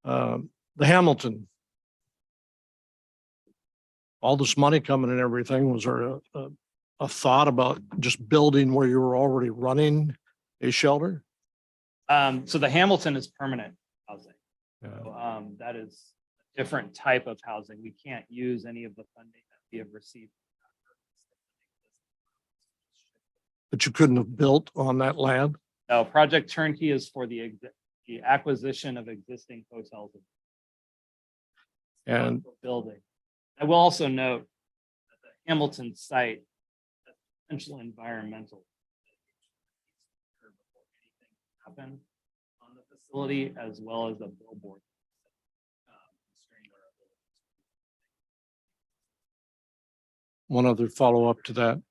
The Hamilton. All this money coming and everything, was there a thought about just building where you were already running a shelter? So the Hamilton is permanent housing. Yeah. So, that is a different type of housing. We can't use any of the funding that we have received. But you couldn't have built on that land? No, Project Turnkey is for the acquisition of existing hotels. And Building. I will also note that the Hamilton site, has potential environmental. Happen on the facility, as well as a billboard. one other follow-up to that.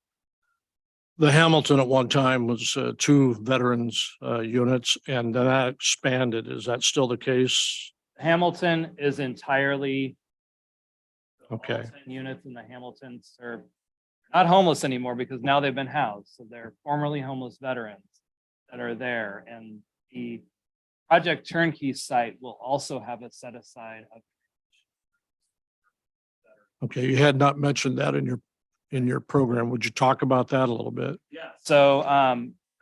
The Hamilton at one time was 2 veterans units, and then that expanded. Is that still the case? Hamilton is entirely. all Okay. 10 Units in the Hamilton serve, not homeless anymore because now they've been housed. So they're formerly homeless veterans that are there. And the Project Turnkey site will also have a set aside of. Okay, you had not mentioned that in your program. Would you talk about that a little bit? Yeah. So,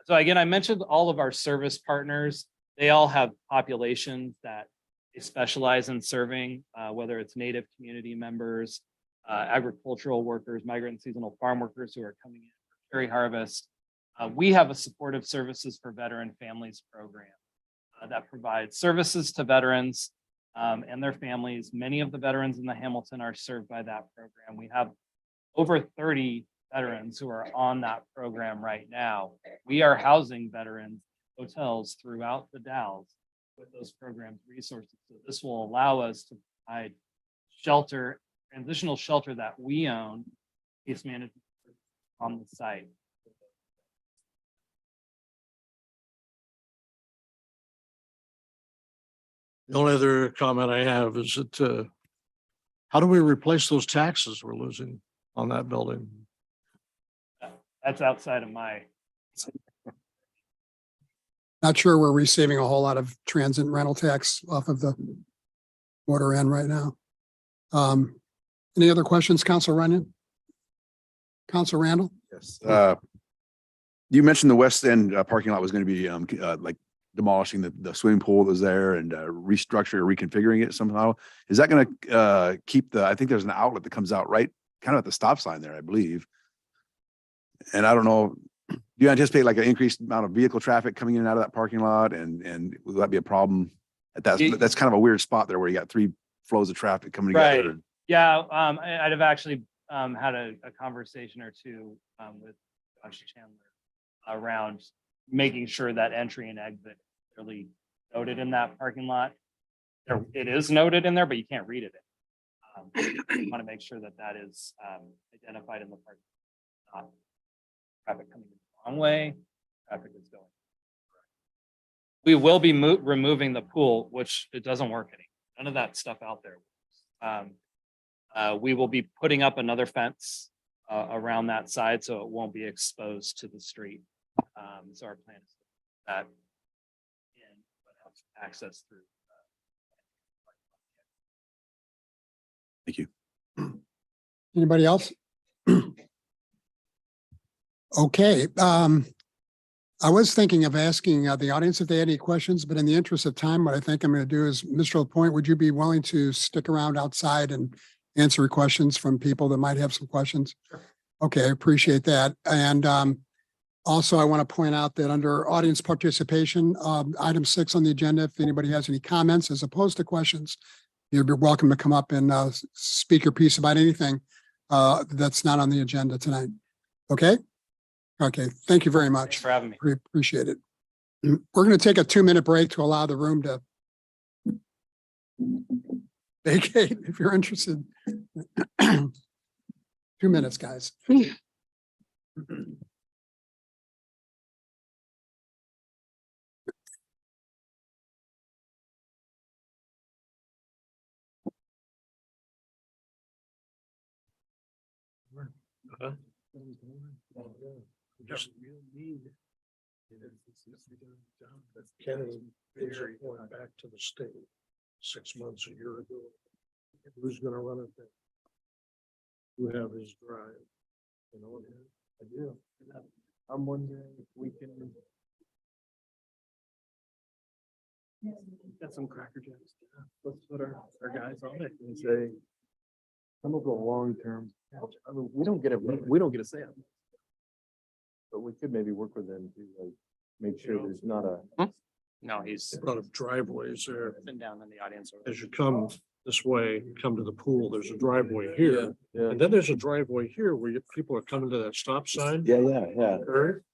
so again, I mentioned all of our service partners. They all have populations that they specialize in serving, whether it's Native community members, agricultural workers, migrant and seasonal farm workers who are coming in for cherry harvest. We have a supportive services for veteran families program that provides services to veterans and their families. Many of the veterans in the Hamilton are served by that program. We have over 30 veterans who are on that program right now. We are housing veterans in hotels throughout the Dalles with those programs resources. So this will allow us to provide shelter, transitional shelter that we own, case management on the site. The only other comment I have is that how do we replace those taxes we're losing on that building? That's outside of my. Not sure we're receiving a whole lot of transit rental tax off of the water end right now. Any other questions, Council Runyon? Council Randall? Yes. You mentioned the west end parking lot was going to be like demolishing the swimming pool that was there and restructuring or reconfiguring it somehow. Is that going to keep I think there's an outlet that comes out right kind of at the stop sign there, I believe. And I don't know, do you anticipate like an increased amount of vehicle traffic coming in and out of that parking lot? And will that be a problem at that? That's kind of a weird spot there where you got 3 flows of traffic coming Right. together. Yeah, I'd have actually had a conversation or two with Josh Chandler around making sure that entry and exit really noted in that parking lot. It is noted in there, but you can't read it. Want to make sure that that is identified in the parking lot. Traffic coming the wrong way, traffic is going. We will be removing the pool, which it doesn't work any, none of that stuff out there. We will be putting up another fence around that side, so it won't be exposed to the street. So our plan is that in, but have access through. Thank you. Anybody else? Okay, I was thinking of asking the audience if they had any questions, but in the interest of time, what I think I'm going to do is, Mr. LaPointe, would you be willing to stick around outside and answer questions from people that might have some questions? Okay, I appreciate that. And also, I want to point out that under audience participation, item 6 on the agenda, if anybody has any comments as opposed to questions, you'd be welcome to come up and speak your piece about anything that's not on the agenda tonight. Okay? Okay, thank you very Thanks much. for having me. Appreciate it. We're going to take a 2-minute break to allow the room to vacate if you're interested. 2 minutes, guys. Kennedy went back to the state 6 months, a year ago. Who's gonna run it then? Who have his drive? You know, I do. I'm wondering if we can. Got some Cracker Jacks. Let's put our guys on it and say. Some of the long-term, I mean, we don't get a say on it. But we could maybe work with them to like, make sure there's not a. No, he's A lot of driveways there. been down in the audience. As you come this way, come to the pool, there's a driveway here. And then there's a driveway here where people are coming to that stop sign. Yeah.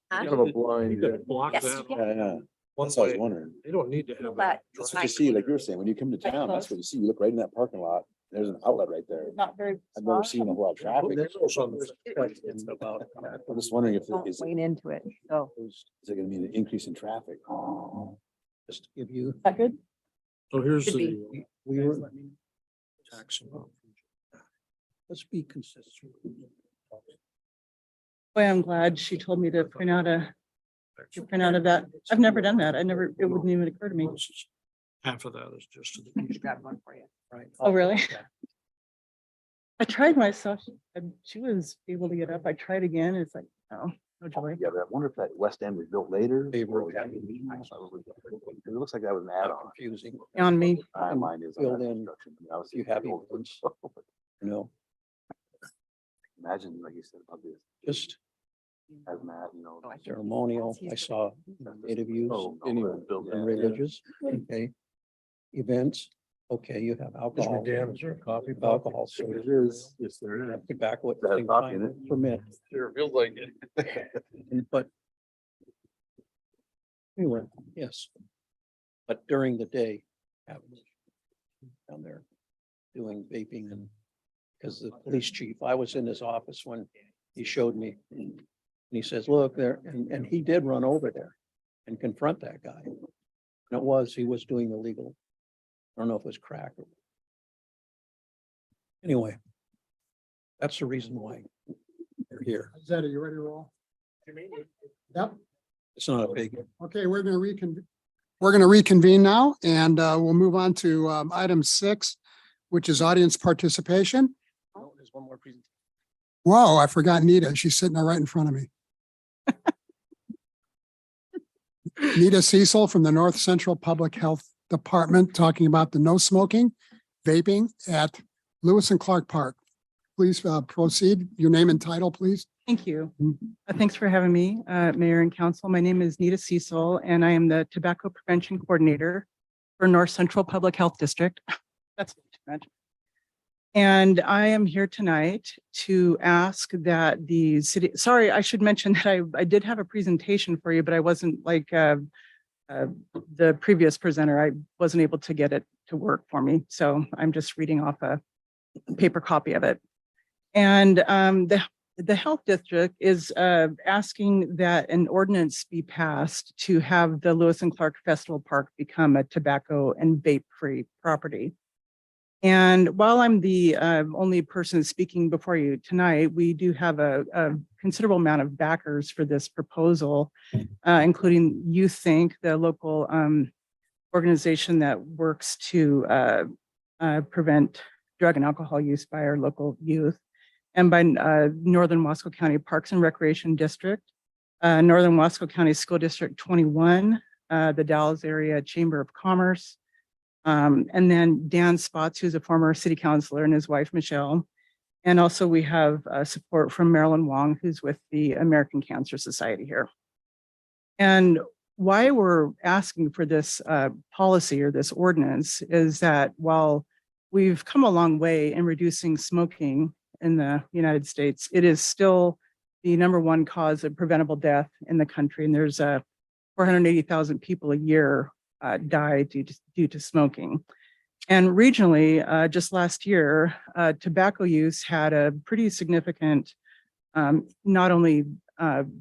Kind of a blind. You could block Yes, that. Yeah. One That's what I was way. wondering. They don't need to have. But that it's drive- You see, like you were saying, when you come to town, that's what you see. You look right in that parking lot. There's an outlet right there. Not very. I've never seen a whole lot of traffic. There's also on the questions about. I'm just wondering if Don't is lean into it. So it gonna be an increase in traffic? Just to give you, Is that good? So here's Should the. we were, Tax amount. let's be consistent. Boy, I'm glad she told me to print out of that. I've never done that. It wouldn't even occur to me. Half of that is just. to the grab one for you. Right. Oh, really? I tried myself. And she was able to get up. I tried again. It's like, oh, no joy. Yeah, but I wonder if that west end was built later. They were- It looks like that was an add-on. Confusing. On me. My mind is. Filled in You you have events. You know, Imagine, like you said about this, just hazmat, you know. ceremonial. I saw native use, Oh, no, anyway, built and in. religious, okay. Events, okay, you have alcohol. Dan, is there a coffee? Alcohol, so It is, yes, there is. tobacco at That the has same coffee in time, it. permit, Sure, feels like it. but. Anyway, yes. But during the day, have down there doing vaping and, because the police chief, I was in his office when he showed me. And he says, look there, and he did run over there and confront that guy. And he was doing illegal. I don't know if it was crack or. Anyway. That's the reason why they're here. Zed, are you ready to roll? Yep. It's not a big. Okay, we're going to reconvene. We're going to reconvene now and we'll move on to item 6, which is audience participation. Oh, there's one more presentation. Whoa, I forgot Nita. She's sitting right in front of me. Nita Cecil from the North Central Public Health Department, talking about the no smoking, vaping at Lewis and Clark Park. Please proceed. Your name and title, please. Thank you. Thanks for having me, Mayor and Council. My name is Nita Cecil, and I am the Tobacco Prevention Coordinator for North Central Public Health District. That's mentioned. And I am here tonight to ask that the city, sorry, I should mention that I did have a presentation for you, but I wasn't like the previous presenter. I wasn't able to get it to work for me. So I'm just reading off a paper copy of it. And the health district is asking that an ordinance be passed to have the Lewis and Clark Festival Park become a tobacco and vape-free property. And while I'm the only person speaking before you tonight, we do have a considerable amount of backers for this proposal, including Youth Think, the local organization that works to prevent drug and alcohol use by our local youth, and by Northern Wasco County Parks and Recreation District, Northern Wasco County School District 21, the Dallas Area Chamber of Commerce, and then Dan Spots, who's a former city councilor, and his wife, Michelle. And also we have support from Marilyn Wong, who's with the American Cancer Society here. And why we're asking for this policy or this ordinance is that while we've come a long way in reducing smoking in the United States, it is still the #1 cause of preventable death in the country. And there's 480,000 people a year die due to smoking. And regionally, just last year, tobacco use had a pretty significant, not only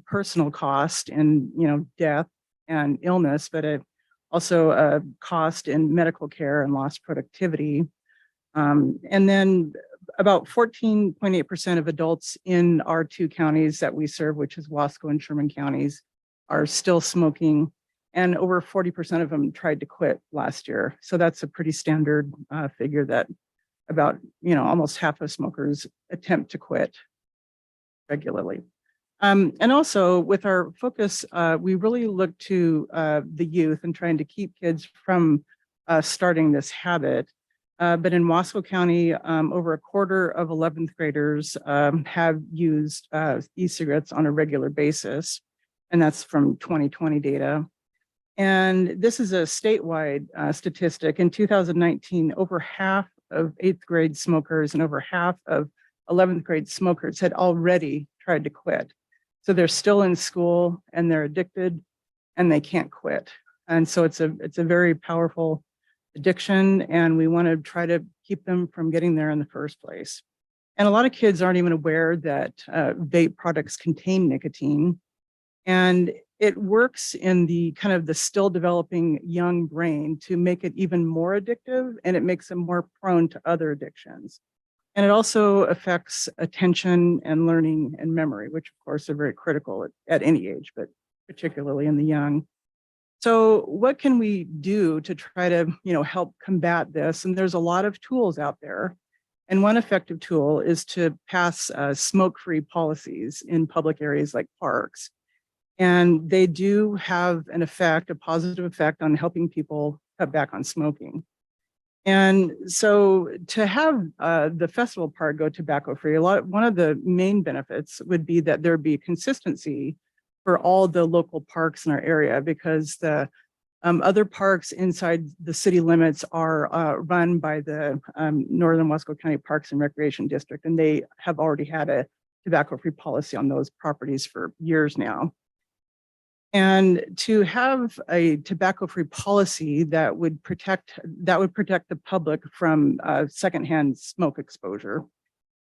personal cost and death and illness, but also a cost in medical care and lost productivity. And then about 14.8% of adults in our 2 counties that we serve, which is Wasco and Sherman counties, are still smoking. And over 40% of them tried to quit last year. So that's a pretty standard figure that about, almost half of smokers attempt to quit regularly. And also with our focus, we really look to the youth and trying to keep kids from starting this habit. But in Wasco County, over a quarter of 11th graders have used e-cigarettes on a regular basis. And that's from 2020 data. And this is a statewide statistic. In 2019, over half of 8th grade smokers and over half of 11th grade smokers had already tried to quit. So they're still in school and they're addicted and they can't quit. And so it's a very powerful addiction, and we want to try to keep them from getting there in the first place. And a lot of kids aren't even aware that vape products contain nicotine. And it works in the kind of the still developing young brain to make it even more addictive, and it makes them more prone to other addictions. And it also affects attention and learning and memory, which of course are very critical at any age, but particularly in the young. So what can we do to try to, help combat this? And there's a lot of tools out there. And one effective tool is to pass smoke-free policies in public areas like parks. And they do have an effect, a positive effect on helping people cut back on smoking. And so to have the festival park go tobacco-free, one of the main benefits would be that there'd be consistency for all the local parks in our area, because the other parks inside the city limits are run by the Northern Wasco County Parks and Recreation District, and they have already had a tobacco-free policy on those properties for years now. And to have a tobacco-free policy that would protect the public from secondhand smoke exposure.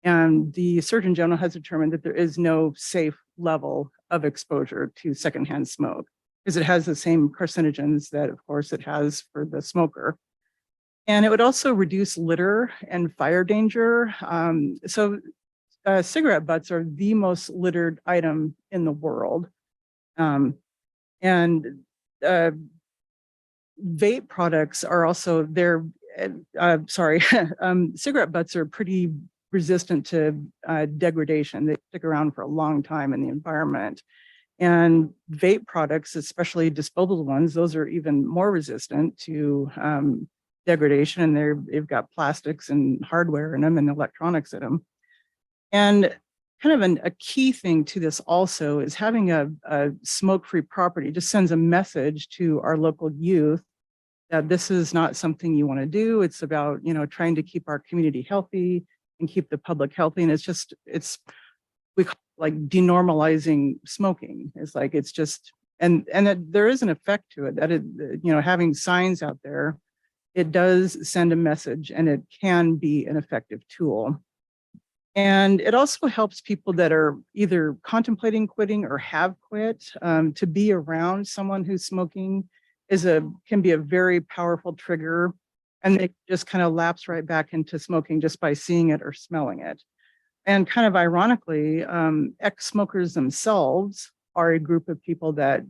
And the Surgeon General has determined that there is no safe level of exposure to secondhand smoke, because it has the same carcinogens that, of course, it has for the smoker. And it would also reduce litter and fire danger. Cigarette butts are the most littered item in the world. Vape products are also cigarette butts are pretty resistant to degradation. They stick around for a long time in the environment. And vape products, especially disposable ones, those are even more resistant to degradation, and they've got plastics and hardware in them and electronics in them. And kind of a key thing to this also is having a smoke-free property just sends a message to our local youth that this is not something you want to do. It's about, trying to keep our community healthy and keep the public healthy. And we call it like denormalizing smoking. It's like, it's just, and there is an effect to it that having signs out there, it does send a message and it can be an effective tool. And it also helps people that are either contemplating quitting or have quit, to be around someone who's smoking can be a very powerful trigger. And they just kind of lapse right back into smoking just by seeing it or smelling it. And kind of ironically, ex-smokers themselves are a group of people that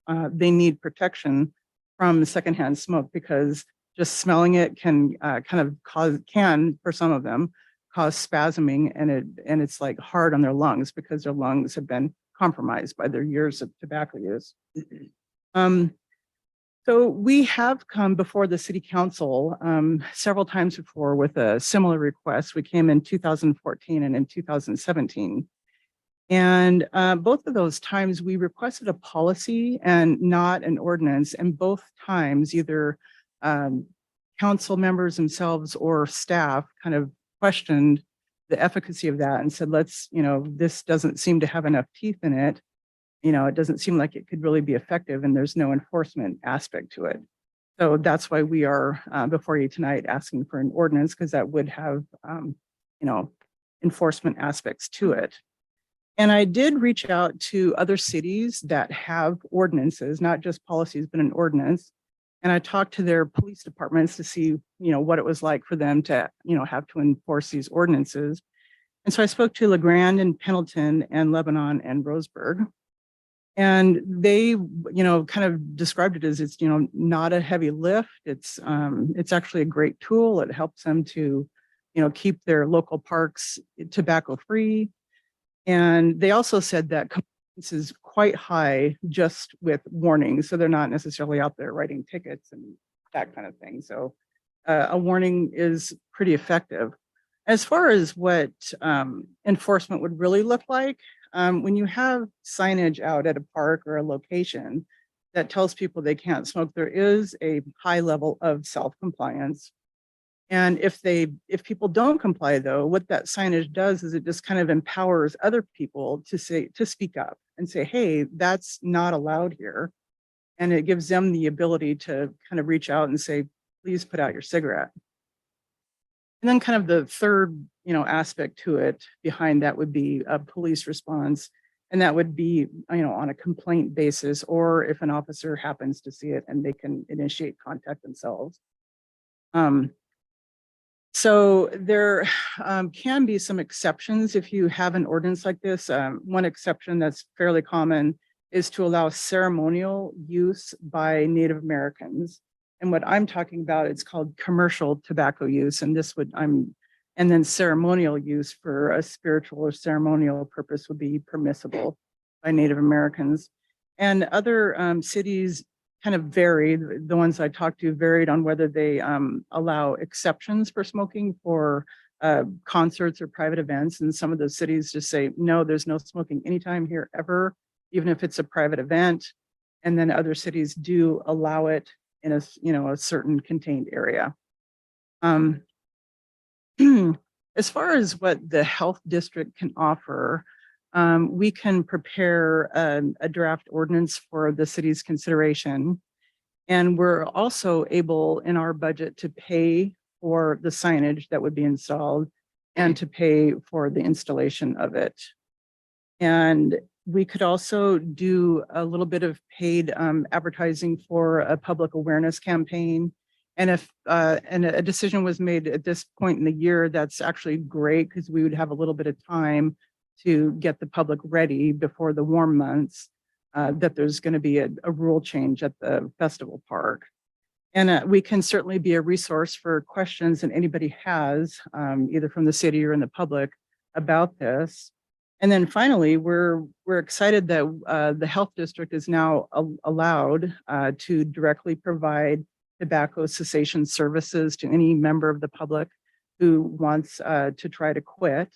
they need protection from secondhand smoke, because just smelling it can for some of them cause spasming, and it's like hard on their lungs because their lungs have been compromised by their years of tobacco use. So we have come before the city council several times before with a similar request. We came in 2014 and in 2017. And both of those times we requested a policy and not an ordinance. And both times either council members themselves or staff kind of questioned the efficacy of that and said, this doesn't seem to have enough teeth in it. It doesn't seem like it could really be effective, and there's no enforcement aspect to it. So that's why we are before you tonight asking for an ordinance, because that would have, enforcement aspects to it. And I did reach out to other cities that have ordinances, not just policies, but an ordinance. And I talked to their police departments to see, what it was like for them to, have to enforce these ordinances. And so I spoke to LeGrand and Pendleton and Lebanon and Roseburg. And they, kind of described it as it's, not a heavy lift. It's actually a great tool. It helps them to, keep their local parks tobacco free. And they also said that compliance is quite high just with warnings. So they're not necessarily out there writing tickets and that kind of thing. So a warning is pretty effective. As far as what enforcement would really look like, when you have signage out at a park or a location that tells people they can't smoke, there is a high level of self-compliance. And if people don't comply, though, what that signage does is it just kind of empowers other people to speak up and say, hey, that's not allowed here. And it gives them the ability to kind of reach out and say, please put out your cigarette. And then kind of the third, aspect to it behind that would be a police response. And that would be, on a complaint basis, or if an officer happens to see it and they can initiate contact themselves. So there can be some exceptions if you have an ordinance like this. One exception that's fairly common is to allow ceremonial use by Native Americans. And what I'm talking about, it's called commercial tobacco use. And and then ceremonial use for a spiritual or ceremonial purpose would be permissible by Native Americans. And other cities kind of varied. The ones I talked to varied on whether they allow exceptions for smoking for concerts or private events. And some of those cities just say, no, there's no smoking anytime here ever, even if it's a private event. And then other cities do allow it in a certain contained area. As far as what the health district can offer, we can prepare a draft ordinance for the city's consideration. And we're also able in our budget to pay for the signage that would be installed and to pay for the installation of it. And we could also do a little bit of paid advertising for a public awareness campaign. And if a decision was made at this point in the year, that's actually great, because we would have a little bit of time to get the public ready before the warm months, that there's going to be a rule change at the festival park. And we can certainly be a resource for questions that anybody has, either from the city or in the public about this. And then finally, we're excited that the health district is now allowed to directly provide tobacco cessation services to any member of the public who wants to try to quit.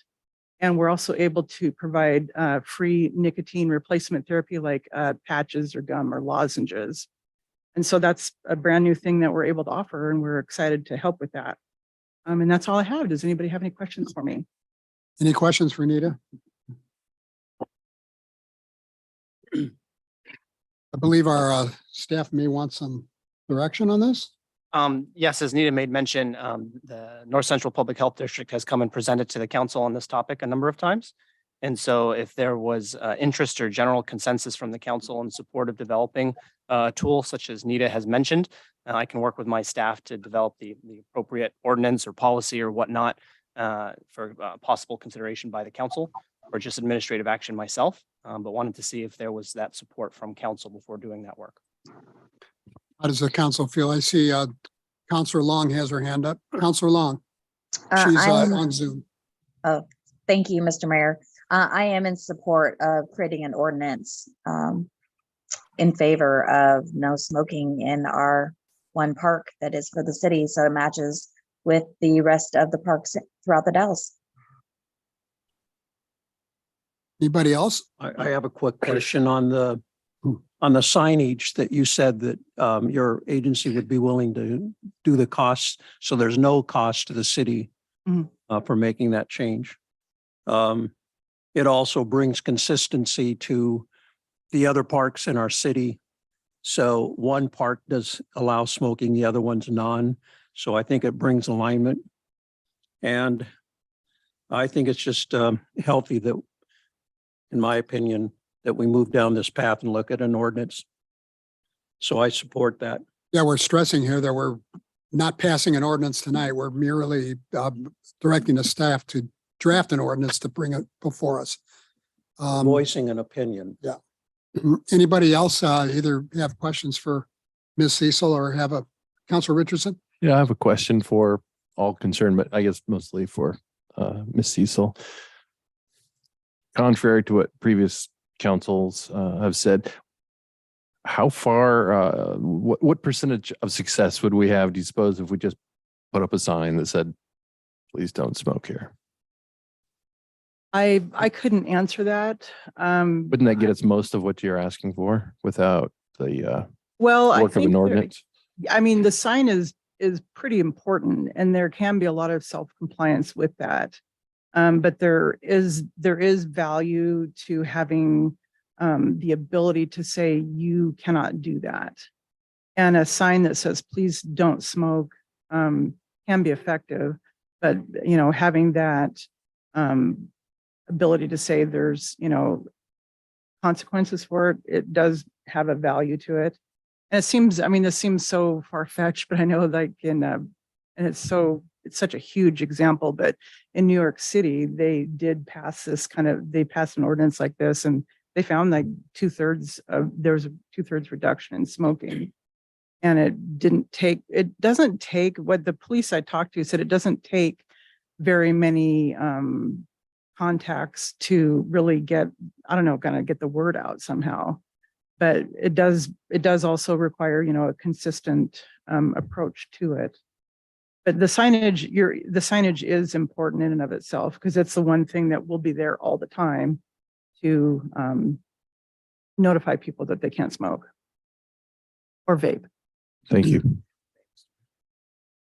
And we're also able to provide free nicotine replacement therapy like patches or gum or lozenges. And so that's a brand new thing that we're able to offer, and we're excited to help with that. And that's all I have. Does anybody have any questions for me? Any questions for Nita? I believe our staff may want some direction on this. Yes, as Nita made mention, the North Central Public Health District has come and presented to the council on this topic a number of times. And so if there was interest or general consensus from the council in support of developing a tool such as Nita has mentioned, I can work with my staff to develop the appropriate ordinance or policy or whatnot for possible consideration by the council or just administrative action myself, but wanted to see if there was that support from council before doing that work. How does the council feel? I see Counselor Long has her hand up. Counselor Long. She's I'm- on Zoom. Thank you, Mr. Mayor. I am in support of creating an ordinance in favor of no smoking in our one park that is for the city, so it matches with the rest of the parks throughout the Dalles. Anybody else? I have a quick question on the signage that you said that your agency would be willing to do the costs. So there's no cost to the city Mhm. for making that change. It also brings consistency to the other parks in our city. So one park does allow smoking, the other one's none. So I think it brings alignment. And I think it's just healthy that, in my opinion, that we move down this path and look at an ordinance. So I support that. Yeah, we're stressing here that we're not passing an ordinance tonight. We're merely directing the staff to draft an ordinance to bring it before us. Voicing an opinion. Anybody else either have questions for Ms. Cecil or have a Counselor Richardson? Yeah, I have a question for all concerned, but I guess mostly for Ms. Cecil. Contrary to what previous councils have said, how far, what percentage of success would we have, do you suppose, if we just put up a sign that said, please don't smoke here? I couldn't answer that. Wouldn't that get us most of what you're asking for without the Well, I work of think an there- ordinance? I mean, the sign is pretty important, and there can be a lot of self-compliance with that. But there is value to having the ability to say you cannot do that. And a sign that says, please don't smoke, can be effective. But, having that ability to say there's, consequences for it, it does have a value to it. And this seems so far-fetched, but I know and it's such a huge example, but in New York City, they passed an ordinance like this, and they found there was a 2/3 reduction in smoking. And it doesn't take, what the police I talked to said, it doesn't take very many contacts to really get the word out somehow. But it does also require, a consistent approach to it. But the signage is important in and of itself, because it's the one thing that will be there all the time to notify people that they can't smoke or vape. Thank you.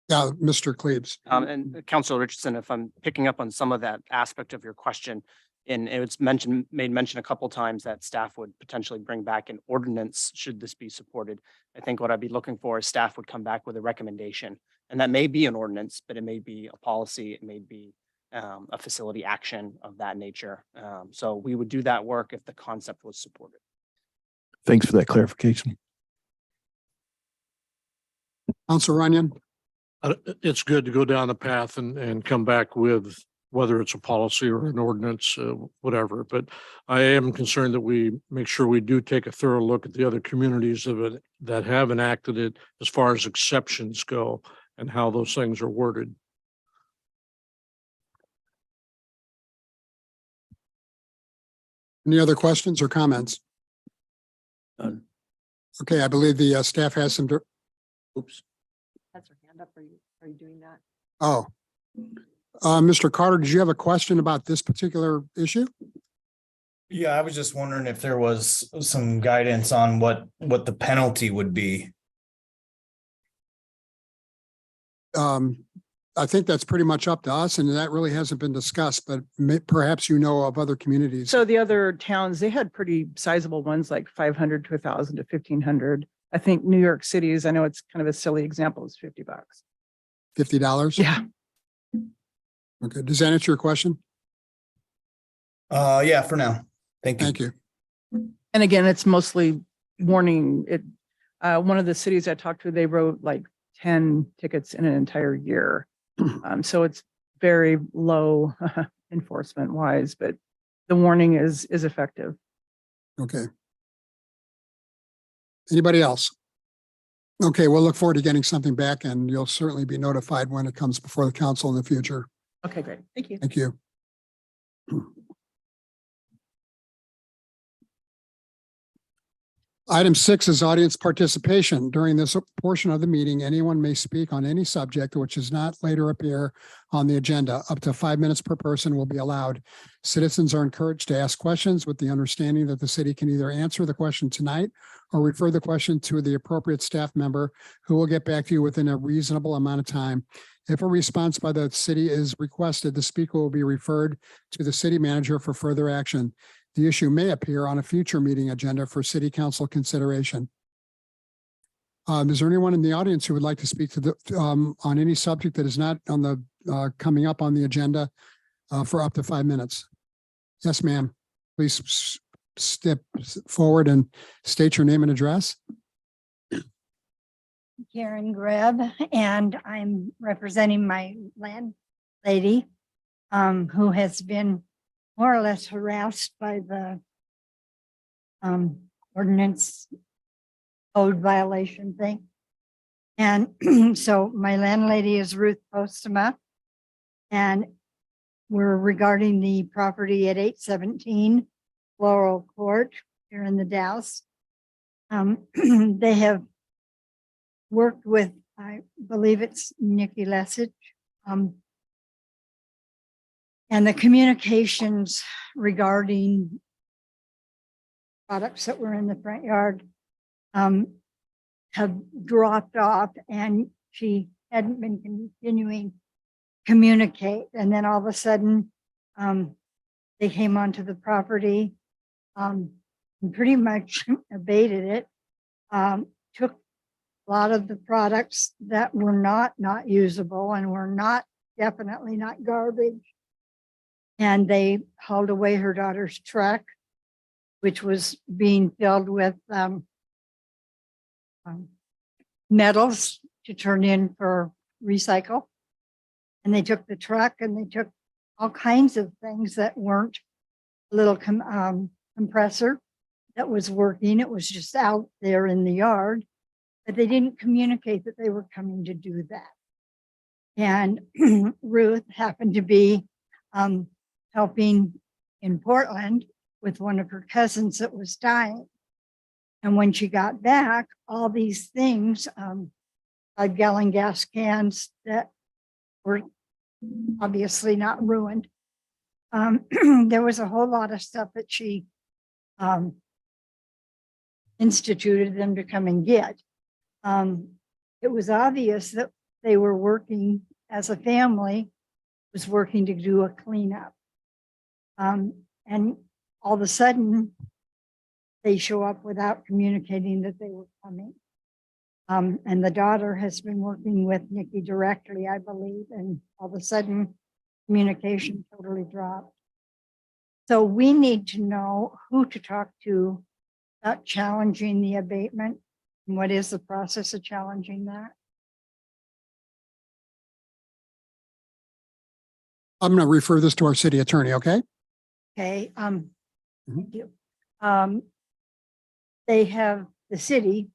Yeah, Mr. Cleaves. And Councilor Richardson, if I'm picking up on some of that aspect of your question, and it was made mention a couple times that staff would potentially bring back an ordinance should this be supported. I think what I'd be looking for is staff would come back with a recommendation, and that may be an ordinance, but it may be a policy, it may be a facility action of that nature. So we would do that work if the concept was supported. Thanks for that clarification. Counselor Runyon? It's good to go down the path and come back with whether it's a policy or an ordinance, whatever. But I am concerned that we make sure we do take a thorough look at the other communities that have enacted it as far as exceptions go and how those things are worded. Any other questions or comments? None. Okay, I believe the staff has some. Oops. That's her hand up. Are you doing that? Oh. Mr. Carter, did you have a question about this particular issue? Yeah, I was just wondering if there was some guidance on what the penalty would be I think that's pretty much up to us, and that really hasn't been discussed, but perhaps you know of other communities. So the other towns, they had pretty sizable ones, like 500 to 1,000 to 1,500. I think New York City's, I know it's kind of a silly example, is $50. $50? Yeah. Okay, does that answer your question? Yeah, for now. Thank you. Thank you. And again, it's mostly warning. One of the cities I talked to, they wrote like 10 tickets in an entire year. So it's very low enforcement wise, but the warning is effective. Okay. Anybody else? Okay, we'll look forward to getting something back, and you'll certainly be notified when it comes before the council in the future. Okay, great. Thank you. Thank you. Item 6 is audience participation. During this portion of the meeting, anyone may speak on any subject which does not later appear on the agenda. Up to 5 minutes per person will be allowed. Citizens are encouraged to ask questions with the understanding that the city can either answer the question tonight or refer the question to the appropriate staff member who will get back to you within a reasonable amount of time. If a response by the city is requested, the speaker will be referred to the city manager for further action. The issue may appear on a future meeting agenda for city council consideration. Is there anyone in the audience who would like to speak to the on any subject that is not on the coming up on the agenda for up to 5 minutes? Yes, ma'am. Please step forward and state your name and address. Karen Greb, and I'm representing my landlady who has been more or less harassed by the ordinance code violation thing. And so my landlady is Ruth Postema, and we're regarding the property at 817 Floral Court here in the Dalles. They have worked with, I believe it's Nikki Lessig, and the communications regarding products that were in the front yard have dropped off, and she hadn't been continuing to communicate. And then all of a sudden, they came onto the property and pretty much abated it, took a lot of the products that were not usable and were definitely not garbage. And they hauled away her daughter's truck, which was being filled with metals to turn in for recycle. And they took the truck and they took all kinds of things that weren't a little compressor that was working. It was just out there in the yard, but they didn't communicate that they were coming to do that. And Ruth happened to be helping in Portland with one of her cousins that was dying. And when she got back, all these things, 5-gallon gas cans that were obviously not ruined. There was a whole lot of stuff that she instituted them to come and get. It was obvious that they were working as a family, was working to do a cleanup. And all of a sudden, they show up without communicating that they were coming. And the daughter has been working with Nikki directly, I believe, and all of a sudden, communication totally dropped. So we need to know who to talk to about challenging the abatement, and what is the process of challenging that. I'm going to refer this to our city attorney, okay? Okay, thank you. The city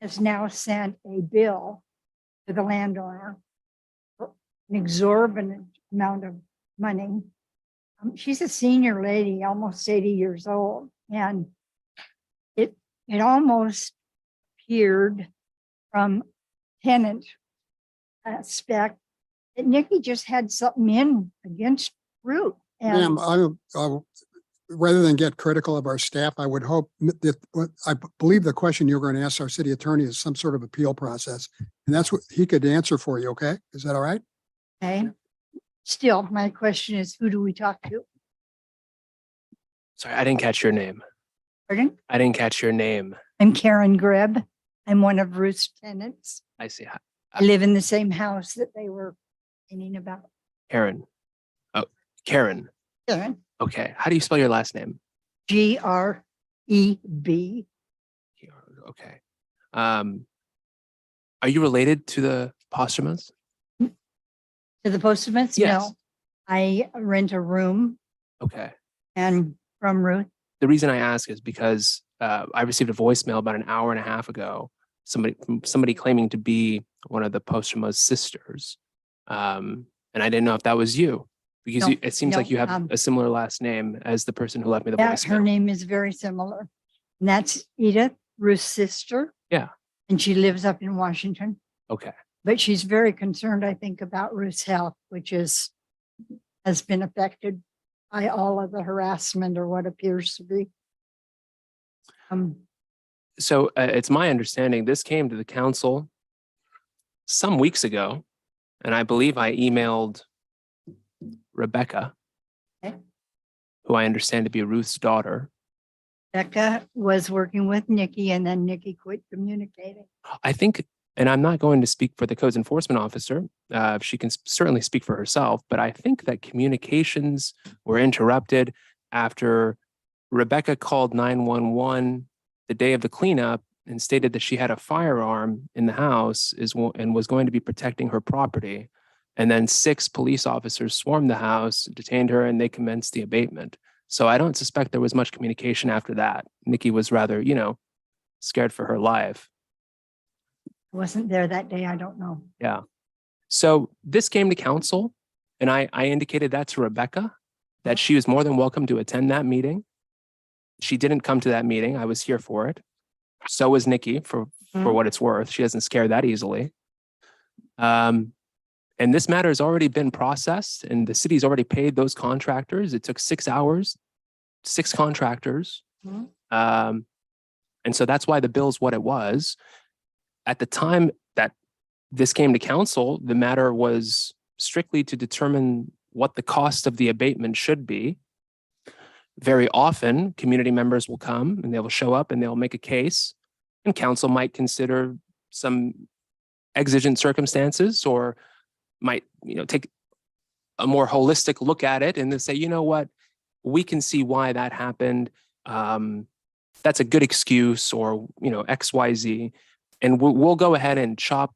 has now sent a bill to the landowner for an exorbitant amount of money. She's a senior lady, almost 80 years old, and it almost appeared from tenant aspect that Nikki just had something in against Ruth. And Ma'am, rather than get critical of our staff, I would hope that, I believe the question you're going to ask our city attorney is some sort of appeal process. And that's what he could answer for you. Okay? Is that all right? Okay. Still, my question is, who do we talk to? Sorry, I didn't catch your name. Pardon? I didn't catch your name. I'm Karen Greb. I'm one of Ruth's tenants. I see. I live in the same house that they were thinking about. Karen. Oh, Karen. Karen, Okay. How do you spell your last name? Greb. Okay. Are you related to the Posthumas? To the Postmates? Yes. No. I rent a room Okay. and from Ruth. The reason I ask is because I received a voicemail about an hour and a half ago. Somebody claiming to be one of the Posthumas sisters. And I didn't know if that was you. Because No, it seems like no, you have a similar last name as the person who left me the That her voicemail. name is very similar. And that's Edith, Ruth's sister. Yeah. And she lives up in Washington. Okay. But she's very concerned, I think, about Ruth's health, which has been affected by all of the harassment or what appears to be. So it's my understanding this came to the council some weeks ago, and I believe I emailed Rebecca, Okay. who I understand to be Ruth's daughter. Becca was working with Nikki and then Nikki quit communicating. I think, and I'm not going to speak for the codes enforcement officer. She can certainly speak for herself, but I think that communications were interrupted after Rebecca called 911 the day of the cleanup and stated that she had a firearm in the house and was going to be protecting her property. And then 6 police officers swarmed the house, detained her, and they commenced the abatement. So I don't suspect there was much communication after that. Nikki was rather, scared for her life. I wasn't there that day. I don't know. Yeah. So this came to council, and I indicated that to Rebecca, that she was more than welcome to attend that meeting. She didn't come to that meeting. I was here for it. So was Nikki, for what it's worth. She doesn't scare that easily. And this matter has already been processed, and the city's already paid those contractors. It took 6 hours, 6 contractors. And so that's why the bill's what it was. At the time that this came to council, the matter was strictly to determine what the cost of the abatement should be. Very often, community members will come and they will show up and they'll make a case, and council might consider some exigent circumstances, or might, take a more holistic look at it and then say, you know what, we can see why that happened. That's a good excuse, or, X, Y, Z. And we'll go ahead and chop,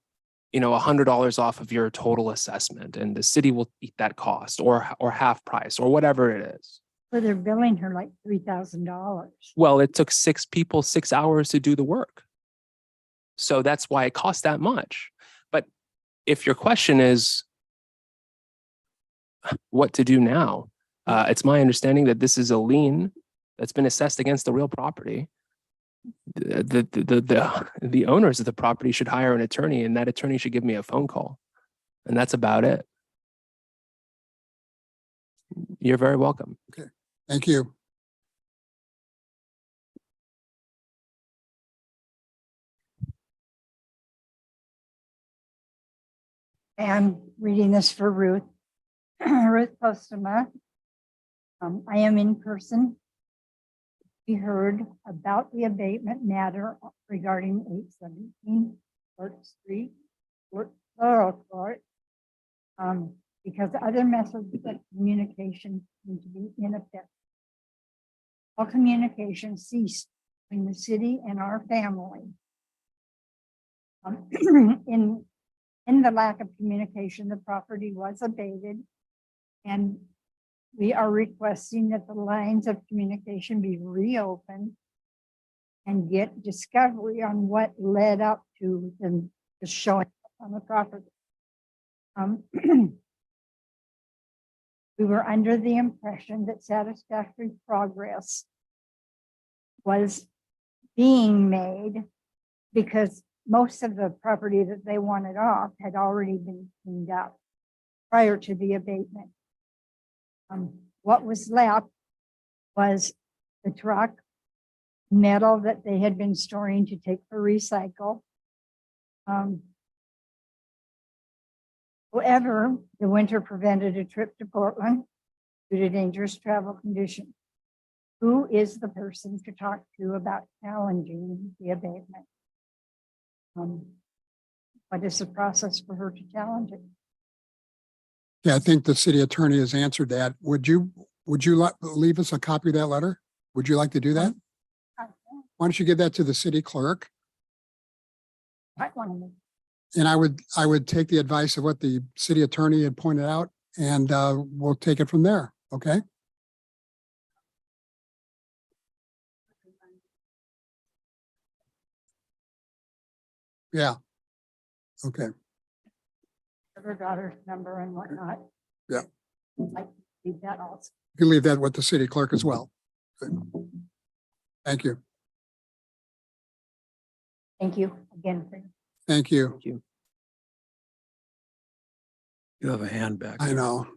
$100 off of your total assessment, and the city will eat that cost, or half price, or whatever it is. But they're billing her like $3,000. Well, it took 6 people 6 hours to do the work. So that's why it cost that much. But if your question is what to do now, it's my understanding that this is a lien that's been assessed against the real property. The owners of the property should hire an attorney, and that attorney should give me a phone call. And that's about it. You're very welcome. Thank you. I'm reading this for Ruth. Ruth Postuma. I am in person. We heard about the abatement matter regarding 817 Court Street, Borough Court, because other methods of communication seem to be ineffective. All communication ceased between the city and our family. In the lack of communication, the property was abated, and we are requesting that the lines of communication be reopened and get discovery on what led up to them just showing up on the property. We were under the impression that satisfactory progress was being made because most of the property that they wanted off had already been cleaned up prior to the abatement. What was left was the truck, metal that they had been storing to take for recycle. However, the winter prevented a trip to Portland due to dangerous travel conditions. Who is the person to talk to about challenging the abatement? What is the process for her to challenge it? Yeah, I think the city attorney has answered that. Would you leave us a copy of that letter? Would you like to do that? Why don't you give that to the city clerk? Might want to. And I would take the advice of what the city attorney had pointed out, and we'll take it from there, okay? Yeah. Okay, Her daughter's number and whatnot. Yeah. Like, leave that also. you can leave that with the city clerk as well. Good. Thank you. Thank you again. Thank you. You have a hand back. I know.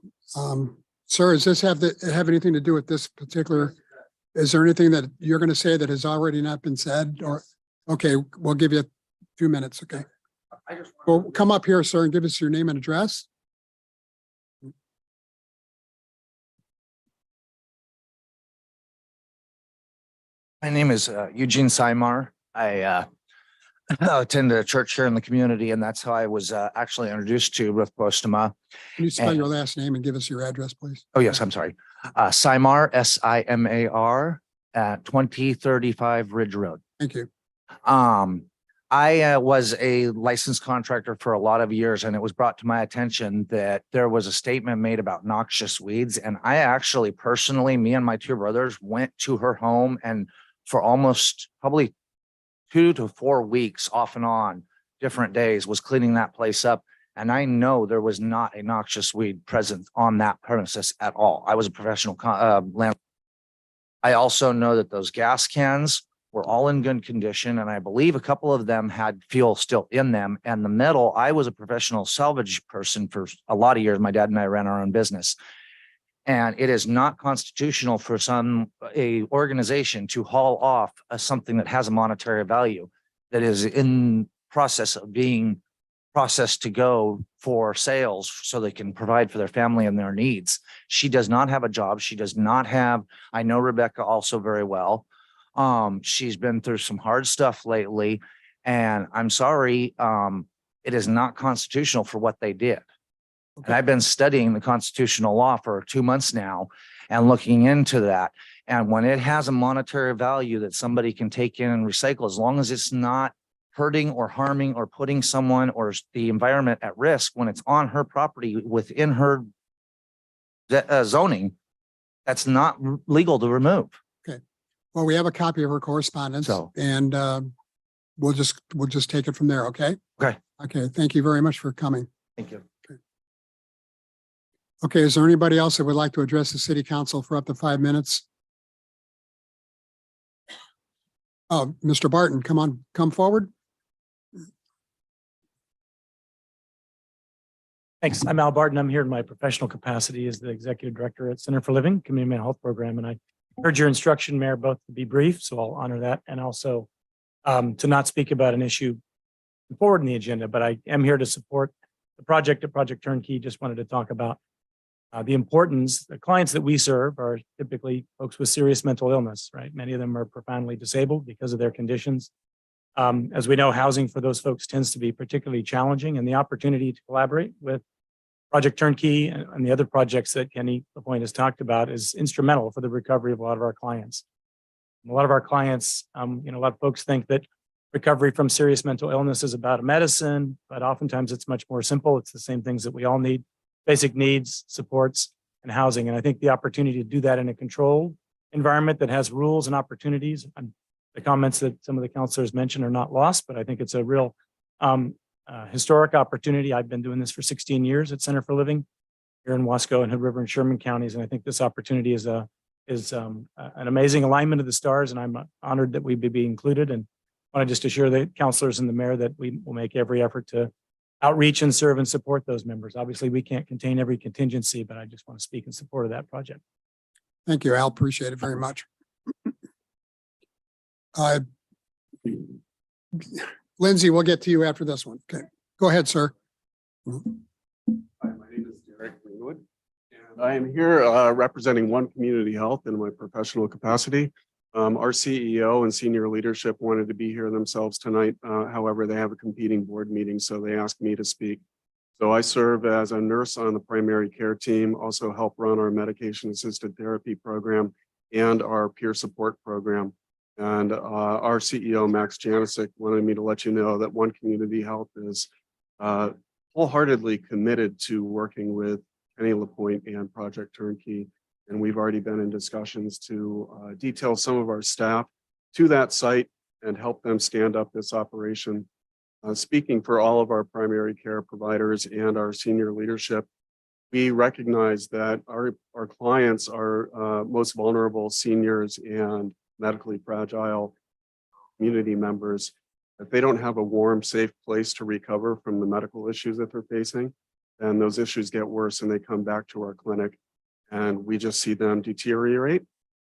Sir, does this have anything to do with this particular? Is there anything that you're going to say that has already not been said or? Okay, we'll give you 2 minutes, okay? Well, come up here, sir, and give us your name and address. My name is Eugene Simar. I attend a church here in the community, and that's how I was actually introduced to Ruth Postema. Can you spell And- your last name and give us your address, please? Oh, yes, I'm sorry. Simar, Simar, at 2035 Ridge Road. Thank you. I was a licensed contractor for a lot of years, and it was brought to my attention that there was a statement made about noxious weeds. And I actually personally, me and my two brothers went to her home and for almost probably 2 to 4 weeks off and on different days was cleaning that place up. And I know there was not a noxious weed present on that premises at all. I was a professional landlord. I also know that those gas cans were all in good condition, and I believe a couple of them had fuel still in them. And the metal, I was a professional salvage person for a lot of years. My dad and I ran our own business. And it is not constitutional for a organization to haul off something that has a monetary value that is in process of being processed to go for sales so they can provide for their family and their needs. She does not have a job. She does not have, I know Rebecca also very well. She's been through some hard stuff lately, and I'm sorry, it is not constitutional for what they did. And I've been studying the constitutional law for 2 months now and looking into that. And when it has a monetary value that somebody can take in and recycle, as long as it's not hurting or harming or putting someone or the environment at risk when it's on her property within her zoning, that's not legal to remove. Well, we have a copy of her correspondence So- and we'll just take it from there, okay? Okay. Okay, thank you very much for coming. Thank you. Okay, is there anybody else that would like to address the city council for up to 5 minutes? Oh, Mr. Barton, come forward. Thanks. I'm Al Barton. I'm here in my professional capacity as the executive director at Center for Living Community Mental Health Program. And I heard your instruction, Mayor, both to be brief, so I'll honor that, and also to not speak about an issue forward in the agenda, but I am here to support the project at Project Turnkey. Just wanted to talk about the importance. The clients that we serve are typically folks with serious mental illness, right? Many of them are profoundly disabled because of their conditions. As we know, housing for those folks tends to be particularly challenging, and the opportunity to collaborate with Project Turnkey and the other projects that Kenny LaPointe has talked about is instrumental for the recovery of a lot of our clients. And a lot of our clients, a lot of folks think that recovery from serious mental illness is about a medicine, but oftentimes it's much more simple. It's the same things that we all need: basic needs, supports, and housing. And I think the opportunity to do that in a controlled environment that has rules and opportunities, and the comments that some of the counselors mentioned are not lost, but I think it's a real historic opportunity. I've been doing this for 16 years at Center for Living here in Wasco and Hood River and Sherman counties. And I think this opportunity is an amazing alignment of the stars, and I'm honored that we be included. And I want to just assure the counselors and the mayor that we will make every effort to outreach and serve and support those members. Obviously, we can't contain every contingency, but I just want to speak in support of that project. Thank you, Al. Appreciate it very much. Lindsay, we'll get to you after this one. Okay, go ahead, sir. Hi, my name is Derek Greenwood, and I am here representing One Community Health in my professional capacity. Our CEO and senior leadership wanted to be here themselves tonight. However, they have a competing board meeting, so they asked me to speak. So I serve as a nurse on the primary care team, also help run our medication-assisted therapy program and our peer support program. And our CEO, Max Janisic, wanted me to let you know that One Community Health is wholeheartedly committed to working with Kenny LaPointe and Project Turnkey. And we've already been in discussions to detail some of our staff to that site and help them stand up this operation. Speaking for all of our primary care providers and our senior leadership, we recognize that our clients are most vulnerable seniors and medically fragile community members. If they don't have a warm, safe place to recover from the medical issues that they're facing, then those issues get worse and they come back to our clinic and we just see them deteriorate,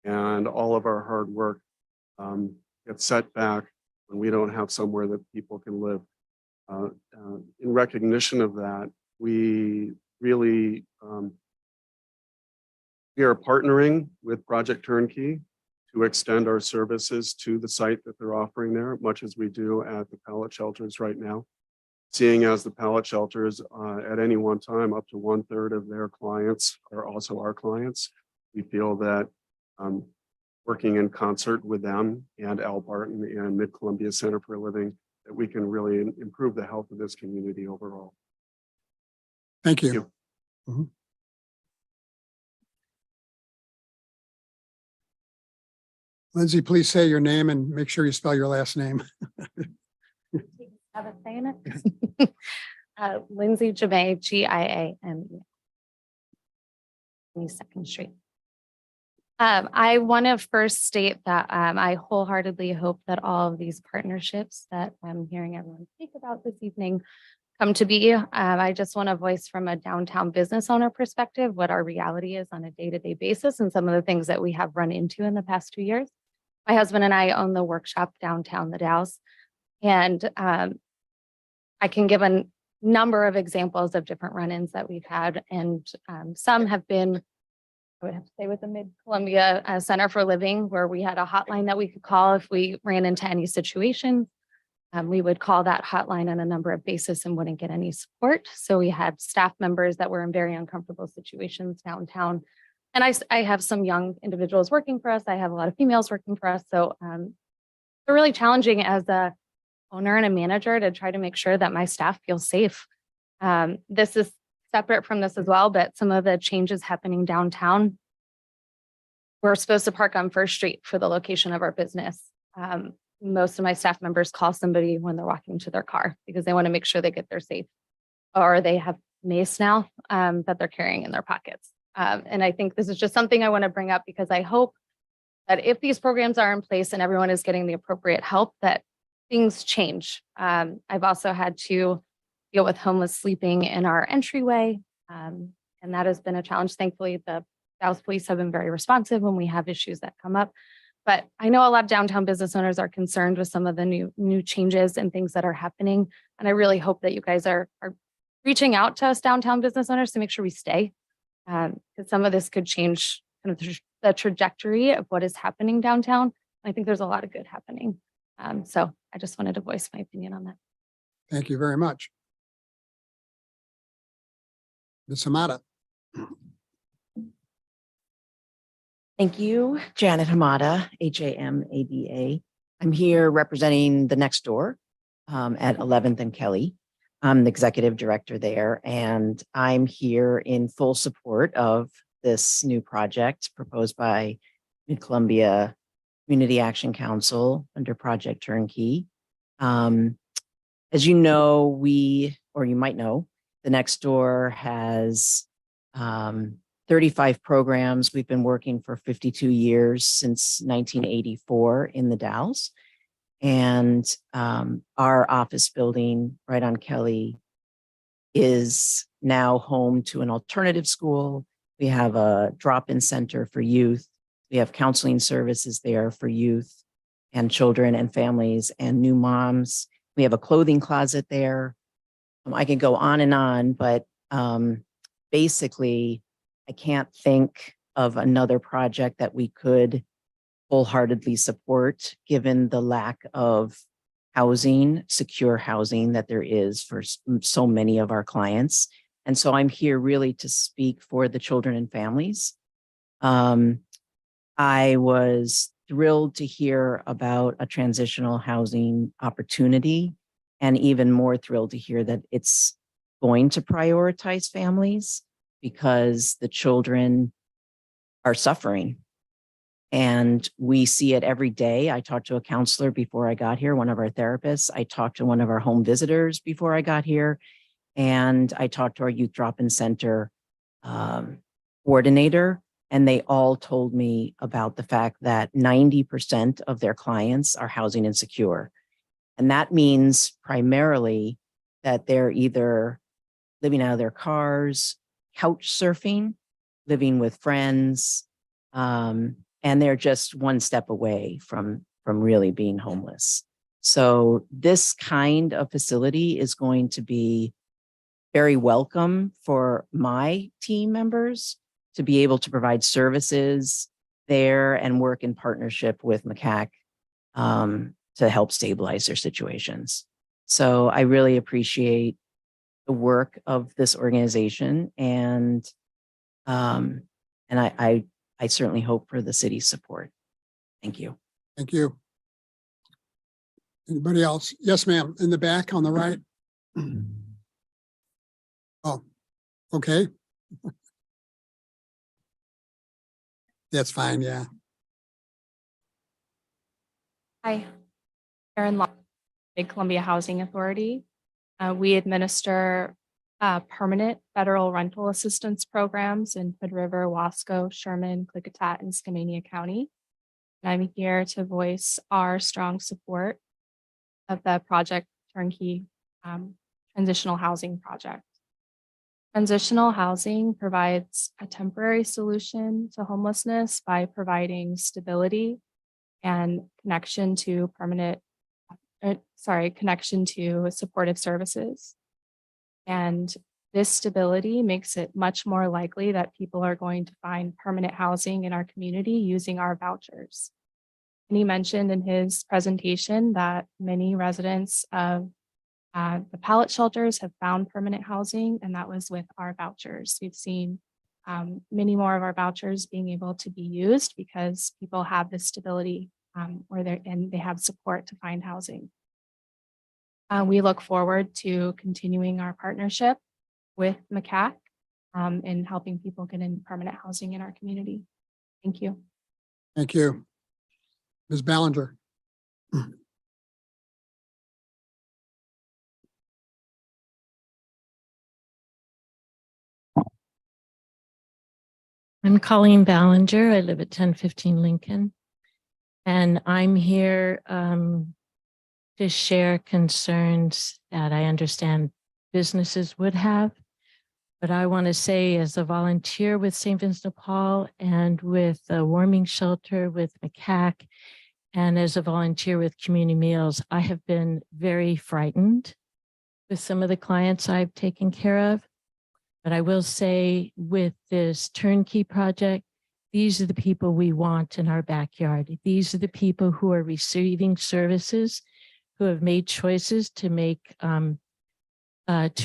and all of our hard work gets set back when we don't have somewhere that people can live. In recognition of that, we really we are partnering with Project Turnkey to extend our services to the site that they're offering there, much as we do at the pallet shelters right now. Seeing as the pallet shelters at any one time, up to 1/3 of their clients are also our clients, we feel that working in concert with them and Al Barton and Mid-Columbia Center for Living, that we can really improve the health of this community overall. Thank you. Mhm. Lindsay, please say your name and make sure you spell your last name. Have a say in it. Lindsay Jamay, Giame. 22nd Street. I want to first state that I wholeheartedly hope that all of these partnerships that I'm hearing everyone speak about this evening come to be. I just want to voice from a downtown business owner perspective what our reality is on a day-to-day basis and some of the things that we have run into in the past 2 years. My husband and I own the workshop downtown the Dalles, and I can give a number of examples of different run-ins that we've had, and some have been, I would have to say, with the Mid-Columbia Center for Living, where we had a hotline that we could call if we ran into any situation. We would call that hotline on a number of basis and wouldn't get any support. So we had staff members that were in very uncomfortable situations downtown. And I have some young individuals working for us. I have a lot of females working for us. So they're really challenging as a owner and a manager to try to make sure that my staff feel safe. This is separate from this as well, but some of the changes happening downtown. We're supposed to park on First Street for the location of our business. Most of my staff members call somebody when they're walking to their car because they want to make sure they get there safe, or they have mace now that they're carrying in their pockets. And I think this is just something I want to bring up because I hope that if these programs are in place and everyone is getting the appropriate help, that things change. I've also had to deal with homeless sleeping in our entryway, and that has been a challenge. Thankfully, the Dallas Police have been very responsive when we have issues that come up. But I know a lot of downtown business owners are concerned with some of the new changes and things that are happening. And I really hope that you guys are reaching out to us downtown business owners to make sure we stay. Because some of this could change kind of the trajectory of what is happening downtown. I think there's a lot of good happening. So I just wanted to voice my opinion on that. Thank you very much. Ms. Hamada. Thank you, Janet Hamada, Hamada. I'm here representing the Next Door at 11th and Kelly. I'm the executive director there, and I'm here in full support of this new project proposed by Mid-Columbia Community Action Council under Project Turnkey. As you know, or you might know, the Next Door has 35 programs. We've been working for 52 years, since 1984 in the Dalles. And our office building right on Kelly is now home to an alternative school. We have a drop-in center for youth. We have counseling services there for youth and children and families and new moms. We have a clothing closet there. I can go on, but basically, I can't think of another project that we could wholeheartedly support, given the lack of housing, secure housing that there is for so many of our clients. And so I'm here really to speak for the children and families. I was thrilled to hear about a transitional housing opportunity, and even more thrilled to hear that it's going to prioritize families because the children are suffering. And we see it every day. I talked to a counselor before I got here, one of our therapists. I talked to one of our home visitors before I got here. And I talked to our youth drop-in center coordinator. And they all told me about the fact that 90% of their clients are housing insecure. And that means primarily that they're either living out of their cars, couch surfing, living with friends, and they're just one step away from really being homeless. So this kind of facility is going to be very welcome for my team members to be able to provide services there and work in partnership with MCAC to help stabilize their situations. So I really appreciate the work of this organization, and I certainly hope for the city's support. Thank you. Thank you. Anybody else? Yes, ma'am. In the back on the right. Oh, okay. That's fine. Yeah. Hi, Erin Long, Big Columbia Housing Authority. We administer permanent federal rental assistance programs in Hood River, Wasco, Sherman, Klickitat, and Skamania County. And I'm here to voice our strong support of the Project Turnkey Transitional Housing Project. Transitional housing provides a temporary solution to homelessness by providing stability and connection to supportive services. And this stability makes it much more likely that people are going to find permanent housing in our community using our vouchers. And he mentioned in his presentation that many residents of the pallet shelters have found permanent housing, and that was with our vouchers. We've seen many more of our vouchers being able to be used because people have this stability and they have support to find housing. We look forward to continuing our partnership with MCAC in helping people get in permanent housing in our community. Thank you. Thank you. Ms. Ballinger. I'm Colleen Ballinger. I live at 1015 Lincoln. And I'm here to share concerns that I understand businesses would have. But I want to say, as a volunteer with St. Vincent de Paul and with the warming shelter with MCAC, and as a volunteer with Community Meals, I have been very frightened with some of the clients I've taken care of. But I will say, with this turnkey project, these are the people we want in our backyard. These are the people who are receiving services, who have made choices to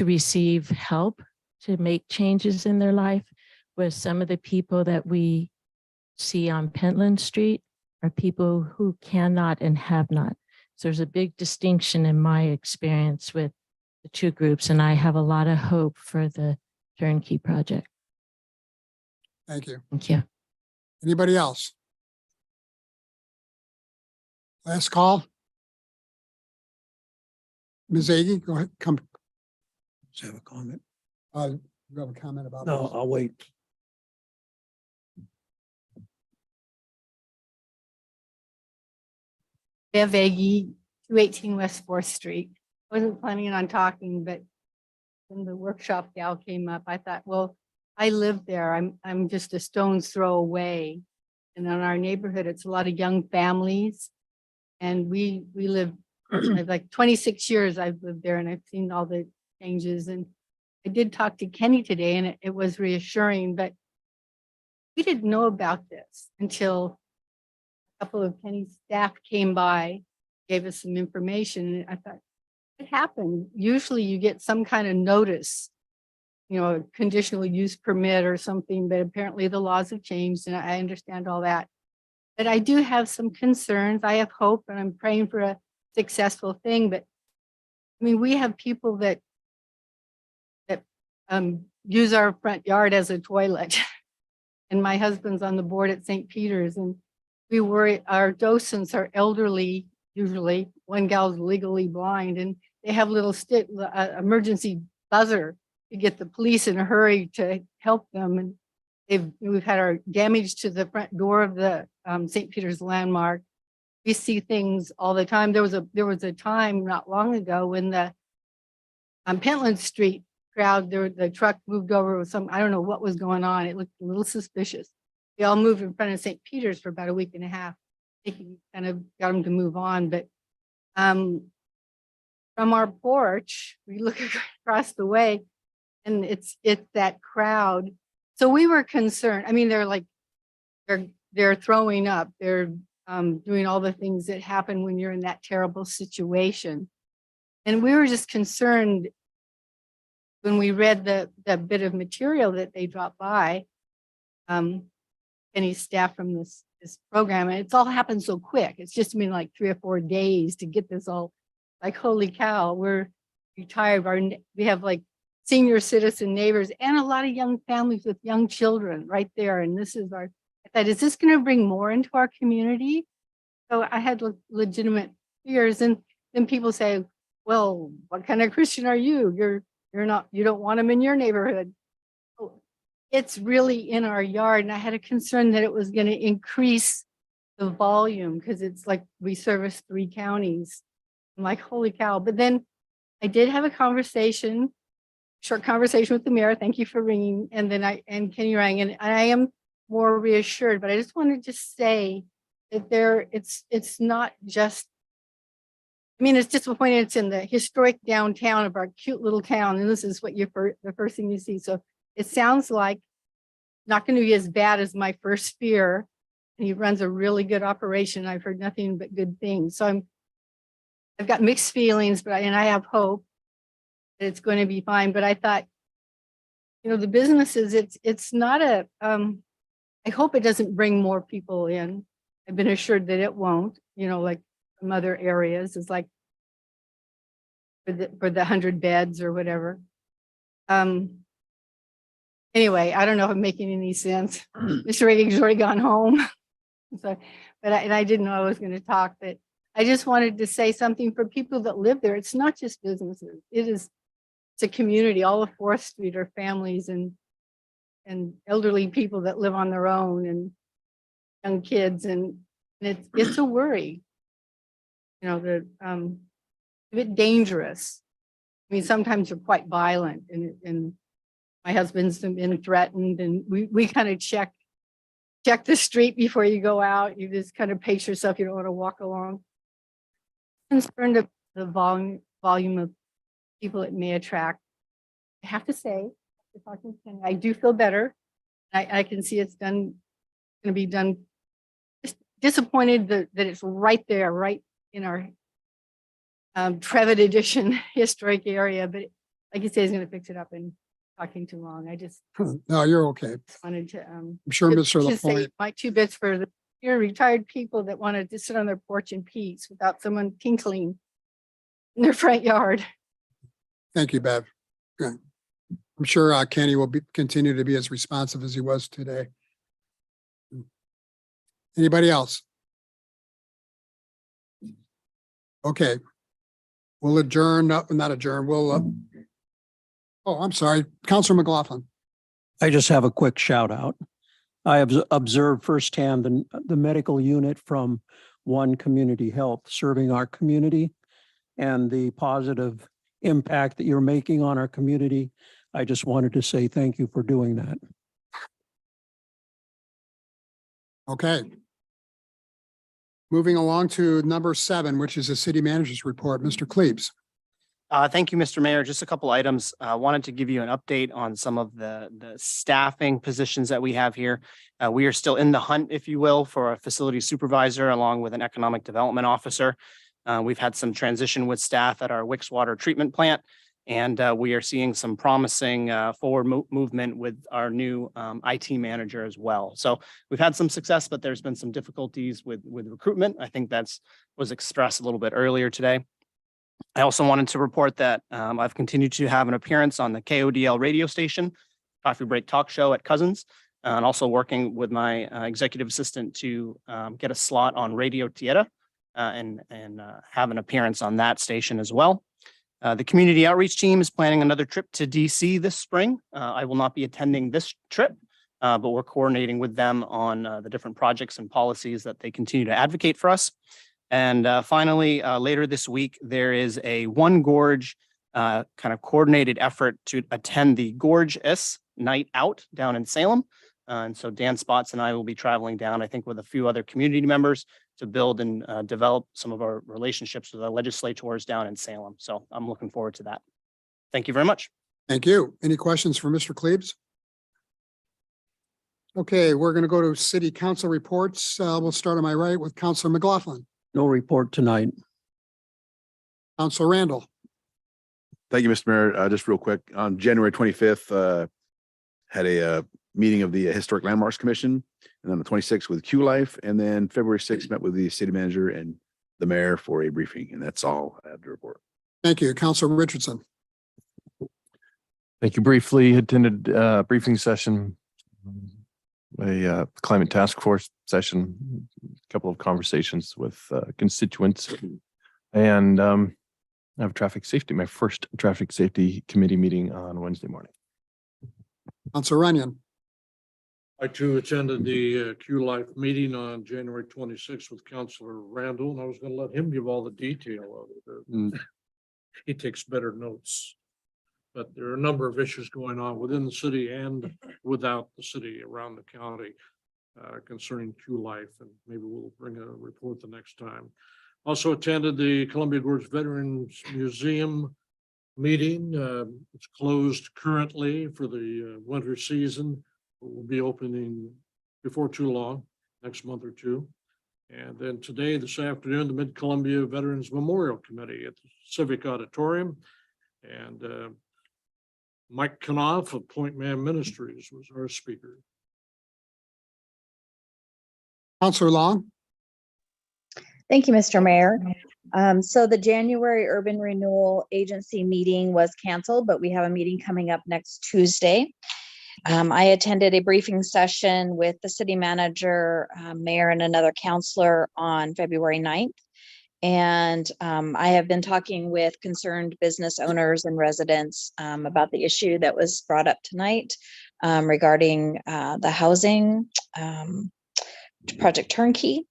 receive help, to make changes in their life. Where some of the people that we see on Pentland Street are people who cannot and have not. So there's a big distinction in my experience with the two groups, and I have a lot of hope for the turnkey project. Thank you. Thank you. Anybody else? Last call. Ms. Agee, go ahead. Come. Just have a comment. You have a comment about? No, this? I'll wait. Bev Agee, 218 West 4th Street. I wasn't planning on talking, but when the workshop gal came up, I thought, well, I live there. I'm just a stone's throw away. And in our neighborhood, it's a lot of young families. And we live, I've like 26 years I've lived there and I've seen all the changes. And I did talk to Kenny today and it was reassuring, but we didn't know about this until a couple of Kenny's staff came by, gave us some information. And I thought, it happened. Usually you get some kind of notice, you know, a conditional use permit or something, but apparently the laws have changed and I understand all that. But I do have some concerns. I have hope and I'm praying for a successful thing. But I mean, we have people that use our front yard as a toilet. And my husband's on the board at St. Peter's and we worry, our docents are elderly, usually one gal's legally blind and they have little emergency buzzer to get the police in a hurry to help them. And we've had our damage to the front door of the St. Peter's landmark. We see things all the time. There was a time not long ago when the Pentland Street crowd, the truck moved over with some, I don't know what was going on. It looked a little suspicious. They all moved in front of St. Peter's for about a week and a half. I think we kind of got them to move on, but from our porch, we look across the way and it's that crowd. So we were concerned. I mean, they're throwing up. They're doing all the things that happen when you're in that terrible situation. And we were just concerned when we read the bit of material that they dropped by, any staff from this program, and it's all happened so quick. It's just been like 3 or 4 days to get this all, like, holy cow, we're retired. We have like senior citizen neighbors and a lot of young families with young children right there. And this is I thought, is this going to bring more into our community? So I had legitimate fears. And then people say, well, what kind of Christian are you? You don't want them in your neighborhood. It's really in our yard. And I had a concern that it was going to increase the volume because it's like we service 3 counties. I'm like, holy cow. But then I did have a short conversation with the mayor. Thank you for ringing. And then Kenny rang, and I am more reassured, but I just wanted to say that it's not just, I mean, it's disappointing. It's in the historic downtown of our cute little town. And this is what the first thing you see. So it sounds like not going to be as bad as my first fear. And he runs a really good operation. I've heard nothing but good things. So I've got mixed feelings, but I have hope that it's going to be fine. But I thought, you know, the businesses, it's not I hope it doesn't bring more people in. I've been assured that it won't, you know, like some other areas is like for the 100 beds or whatever. Anyway, I don't know if I'm making any sense. Mr. Reagan's already gone home. So, I didn't know I was going to talk, but I just wanted to say something for people that live there. It's not just businesses. It's a community. All of 4th Street are families and elderly people that live on their own and young kids. And it's a worry. You know, they're a bit dangerous. I mean, sometimes they're quite violent and my husband's been threatened and we kind of check the street before you go out. You just kind of pace yourself. You don't want to walk along. Concerned of the volume of people it may attract. I have to say, I do feel better. I can see it's going to be done. Just disappointed that it's right there, right in our Trevitt Edition historic area. But like you say, he's going to fix it up. And talking too long. I just No, you're okay. wanted to. I'm sure Mr. to say LaPointe, my 2 bits for the retired people that wanted to sit on their porch in peace without someone tinkling in their front yard. thank you, Bev. Good. I'm sure Kenny will continue to be as responsive as he was today. Anybody else? Okay. We'll adjourn, not adjourn, we'll, oh, I'm sorry, Counselor McLaughlin. I just have a quick shout out. I have observed firsthand the medical unit from One Community Health serving our community and the positive impact that you're making on our community. I just wanted to say thank you for doing that. Okay. Moving along to number 7, which is the city manager's report. Mr. Cleaves. Thank you, Mr. Mayor. Just a couple items. Wanted to give you an update on some of the staffing positions that we have here. We are still in the hunt, if you will, for a facility supervisor along with an economic development officer. We've had some transition with staff at our Wicks Water Treatment Plant, and we are seeing some promising forward movement with our new IT manager as well. So we've had some success, but there's been some difficulties with recruitment. I think was expressed a little bit earlier today. I also wanted to report that I've continued to have an appearance on the KODL radio station, Coffee Break Talk Show at Cousins, and also working with my executive assistant to get a slot on Radio Tierra and have an appearance on that station as well. The community outreach team is planning another trip to DC this spring. I will not be attending this trip, but we're coordinating with them on the different projects and policies that they continue to advocate for us. And finally, later this week, there is a One Gorge kind of coordinated effort to attend the Gorge-S Night Out down in Salem. And so Dan Spots and I will be traveling down, I think, with a few other community members to build and develop some of our relationships with the legislators down in Salem. So I'm looking forward to that. Thank you very much. Thank you. Any questions for Mr. Cleaves? Okay, we're going to go to city council reports. We'll start on my right with Councilor McLaughlin. No report tonight. Councilor Randall. Thank you, Mr. Mayor. Just real quick, on January 25th, had a meeting of the Historic Landmarks Commission, and then the 26th with Q Life, and then February 6th met with the city manager and the mayor for a briefing, and that's all I have to report. Thank you. Councilor Richardson. Thank you. Briefly attended a briefing session, a climate task force session, a couple of conversations with constituents, and I have my first traffic safety committee meeting on Wednesday morning. Councilor Runyon. I too attended the Q Life meeting on January 26th with Councilor Randall, and I was going to let him give all the detail of it. He takes better notes. But there are a number of issues going on within the city and without the city around the county concerning Q Life, and maybe we'll bring a report the next time. Also attended the Columbia Gorge Veterans Museum meeting. It's closed currently for the winter season. It will be opening before too long, next month or two. And then today, this afternoon, the Mid-Columbia Veterans Memorial Committee at the Civic Auditorium. And Mike Knopf of Point Man Ministries was our speaker. Councilor Long. Thank you, Mr. Mayor. So the January Urban Renewal Agency meeting was canceled, but we have a meeting coming up next Tuesday. I attended a briefing session with the city manager, mayor, and another counselor on February 9th. And I have been talking with concerned business owners and residents about the issue that was brought up tonight regarding the housing project turnkey.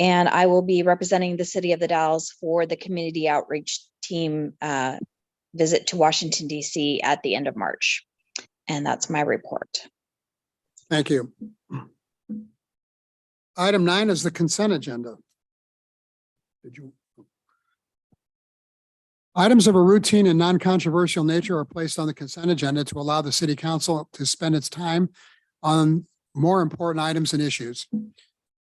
And I will be representing the city of the Dalles for the community outreach team visit to Washington, D.C. at the end of March. And that's my report. Thank you. Item 9 is the consent agenda. Items of a routine and non-controversial nature are placed on the consent agenda to allow the city council to spend its time on more important items and issues.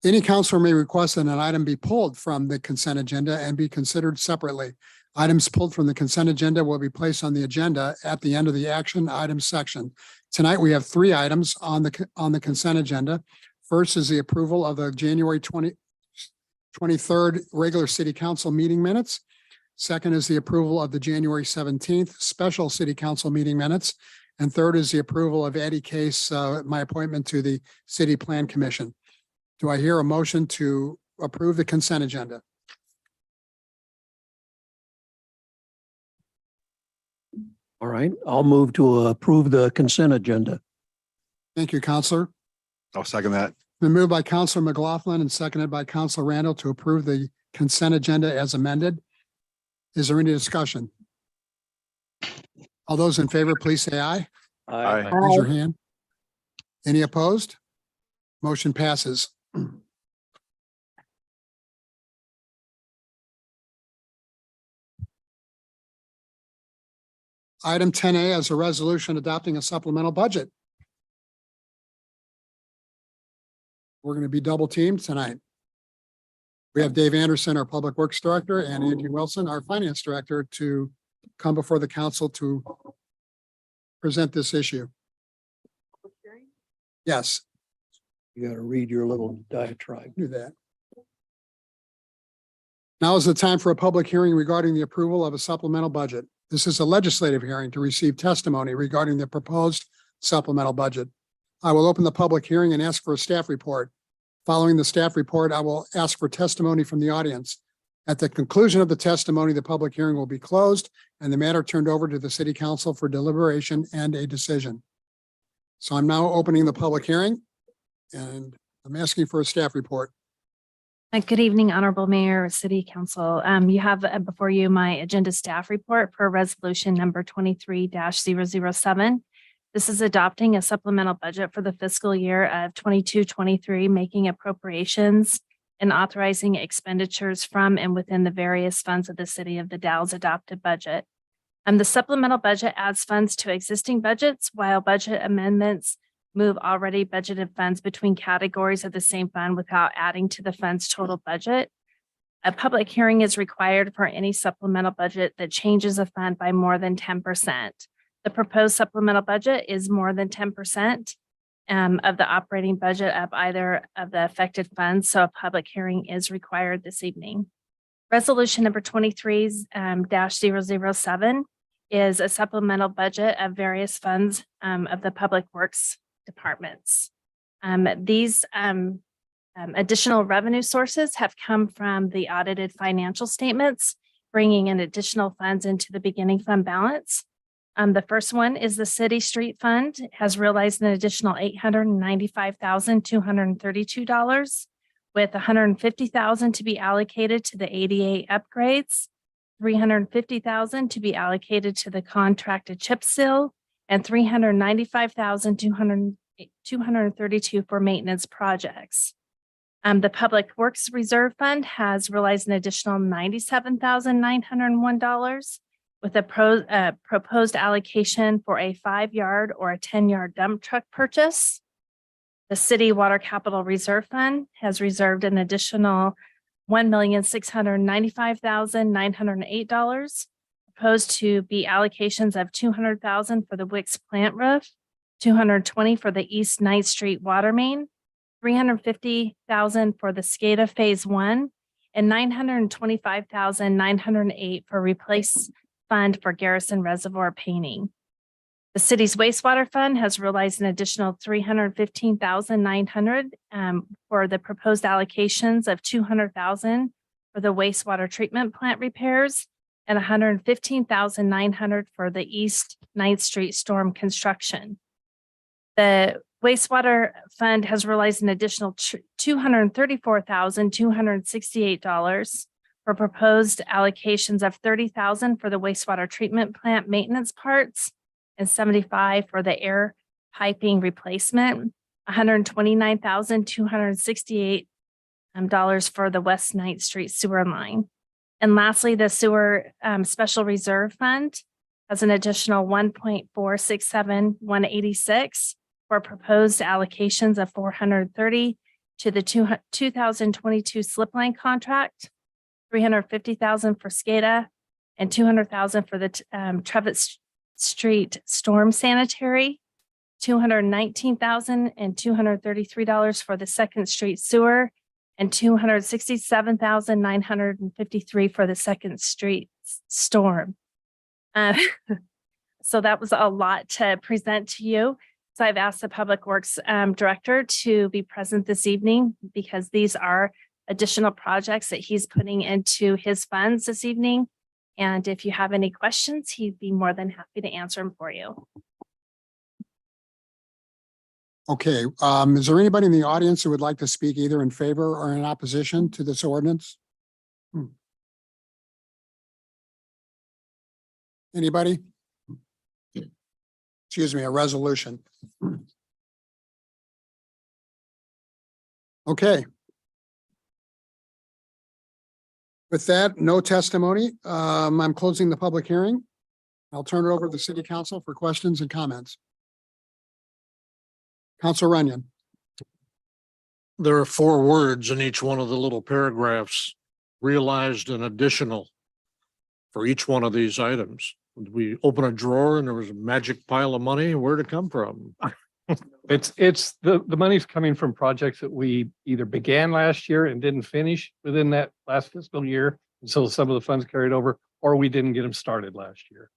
Any counselor may request that an item be pulled from the consent agenda and be considered separately. Items pulled from the consent agenda will be placed on the agenda at the end of the action items section. Tonight, we have 3 items on the consent agenda. First is the approval of the January 23rd regular city council meeting minutes. Second is the approval of the January 17th special city council meeting minutes. And third is the approval of Eddie Case, my appointment to the City Plan Commission. Do I hear a motion to approve the consent agenda? All right, I'll move to approve the consent agenda. Thank you, Counselor. I'll second that. Been moved by Counselor McLaughlin and seconded by Counselor Randall to approve the consent agenda as amended. Is there any discussion? All those in favor, please say aye. Aye. Raise your hand. Any opposed? Motion passes. Item 10A is a resolution adopting a supplemental budget. We're going to be double teamed tonight. We have Dave Anderson, our Public Works Director, and Angie Wilson, our Finance Director, to come before the council to present this issue. Yes. You got to read your little diatribe. Do that. Now is the time for a public hearing regarding the approval of a supplemental budget. This is a legislative hearing to receive testimony regarding the proposed supplemental budget. I will open the public hearing and ask for a staff report. Following the staff report, I will ask for testimony from the audience. At the conclusion of the testimony, the public hearing will be closed and the matter turned over to the city council for deliberation and a decision. So I'm now opening the public hearing and I'm asking for a staff report. Good evening, Honorable Mayor, City Council. You have before you my agenda staff report for resolution number 23-007. This is adopting a supplemental budget for the fiscal year of 22-23, making appropriations and authorizing expenditures from and within the various funds of the City of the Dalles adopted budget. The supplemental budget adds funds to existing budgets, while budget amendments move already budgeted funds between categories of the same fund without adding to the fund's total budget. A public hearing is required for any supplemental budget that changes a fund by more than 10%. The proposed supplemental budget is more than 10% of the operating budget of either of the affected funds, so a public hearing is required this evening. Resolution number 23-007 is a supplemental budget of various funds of the Public Works departments. These additional revenue sources have come from the audited financial statements, bringing in additional funds into the beginning fund balance. The first one is the City Street Fund has realized an additional $895,232, with $150,000 to be allocated to the ADA upgrades, $350,000 to be allocated to the contracted chip seal, and $395,232 for maintenance projects. The Public Works Reserve Fund has realized an additional $97,901 with a proposed allocation for a 5-yard or a 10-yard dump truck purchase. The City Water Capital Reserve Fund has reserved an additional $1,695,908, proposed to be allocations of $200,000 for the Wicks plant roof, $220,000 for the East Ninth Street water main, $350,000 for the SCADA Phase 1, and $925,908 for replace fund for Garrison Reservoir painting. The city's wastewater fund has realized an additional $315,900 for the proposed allocations of $200,000 for the wastewater treatment plant repairs and $115,900 for the East Ninth Street storm construction. The wastewater fund has realized an additional $234,268 for proposed allocations of $30,000 for the wastewater treatment plant maintenance parts and $75,000 for the air piping replacement, $129,268 for the West Ninth Street sewer line. And lastly, the sewer special reserve fund has an additional $1.467186 for proposed allocations of $430,000 to the 2022 slip line contract, $350,000 for SCADA, and $200,000 for the Trevitt Street storm sanitary, $219,233 for the Second Street sewer, and $267,953 for the Second Street storm. So that was a lot to present to you. So I've asked the Public Works Director to be present this evening because these are additional projects that he's putting into his funds this evening. And if you have any questions, he'd be more than happy to answer them for you. Okay, is there anybody in the audience who would like to speak either in favor or in opposition to this ordinance? Anybody? excuse me, a resolution. Okay. With that, no testimony. I'm closing the public hearing. I'll turn it over to the city council for questions and comments. Council Runyon. There are 4 words in each one of the little paragraphs, realized and additional for each one of these items. We open a drawer and there was a magic pile of money. Where'd it come from? It's the money's coming from projects that we either began last year and didn't finish within that last fiscal year. And so some of the funds carried over, or we didn't get them started last year.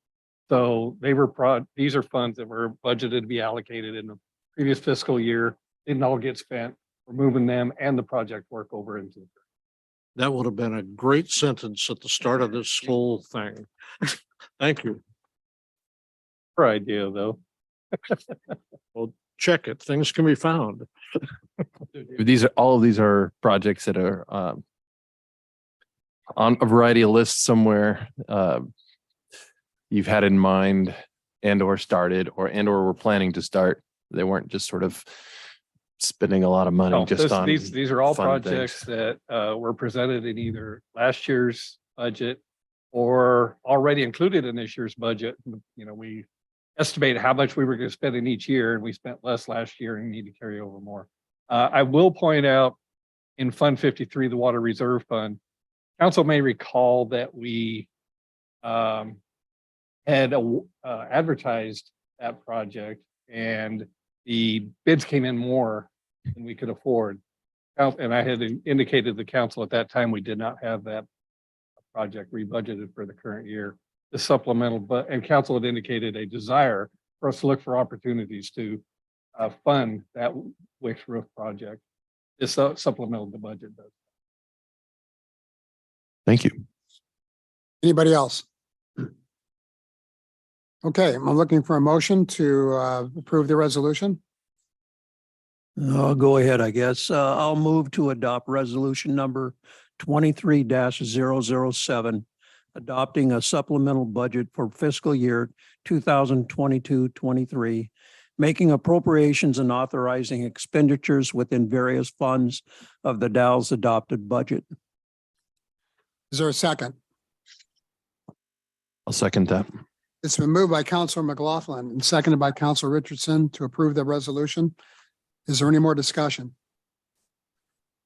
So these are funds that were budgeted to be allocated in the previous fiscal year, didn't all get spent. We're moving them and the project work over into it. That would have been a great sentence at the start of this whole thing. Thank you. Her idea, though. Well, check it. Things can be found. All of these are projects that are on a variety of lists somewhere. You've had in mind and or started or were planning to start. They weren't just sort of spending a lot of money No, just on. these are all fun projects things. that were presented in either last year's budget or already included in this year's budget. You know, we estimate how much we were going to spend in each year, and we spent less last year and need to carry over more. I will point out in Fund 53, the Water Reserve Fund, council may recall that we had advertised that project, and the bids came in more than we could afford. And I had indicated to the council at that time, we did not have that project rebudgeted for the current year. The supplemental, and council had indicated a desire for us to look for opportunities to fund that Wicks roof project. This supplemental the budget does. Thank you. Anybody else? Okay, I'm looking for a motion to approve the resolution. I'll go ahead, I guess. I'll move to adopt resolution number 23-007, adopting a supplemental budget for fiscal year 2022-23, making appropriations and authorizing expenditures within various funds of the Dalles adopted budget. Is there a second? I'll second that. It's been moved by Councilor McLaughlin and seconded by Councilor Richardson to approve the resolution. Is there any more discussion?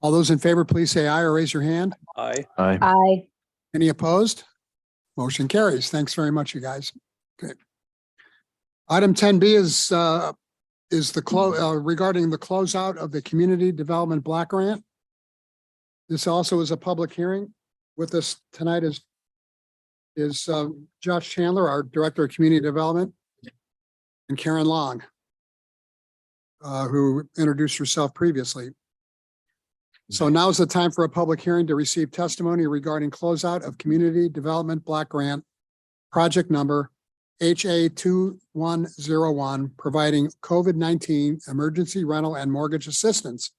All those in favor, please say aye or raise your hand. Aye. Aye. Aye. Any opposed? Motion carries. Thanks very much, you guys. Okay. Item 10B is the regarding the closeout of the Community Development Block Grant. This also is a public hearing. With us tonight is Josh Chandler, our Director of Community Development, and Karen Long, who introduced herself previously. So now is the time for a public hearing to receive testimony regarding closeout of Community Development Block Grant, project number HA 2101, providing COVID-19 emergency rental and mortgage assistance.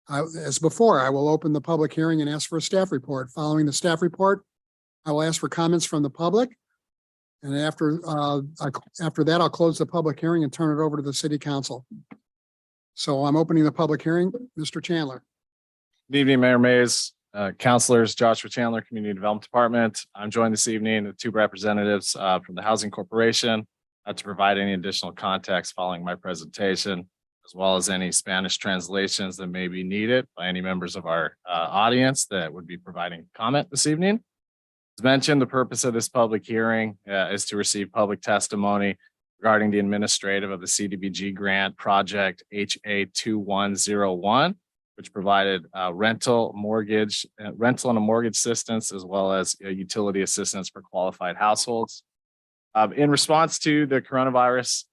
As before, I will open the public hearing and ask for a staff report. Following the staff report, I will ask for comments from the public. And after that, I'll close the public hearing and turn it over to the city council. So I'm opening the public hearing. Mr. Chandler. Good evening, Mayor Mays, councilors, Joshua Chandler, Community Development Department. I'm joined this evening with 2 representatives from the Housing Corporation to provide any additional context following my presentation, as well as any Spanish translations that may be needed by any members of our audience that would be providing comment this evening. As mentioned, the purpose of this public hearing is to receive public testimony regarding the administrative of the CDBG grant project HA 2101, which provided rental and a mortgage assistance, as well as utility assistance for qualified households. In response to the coronavirus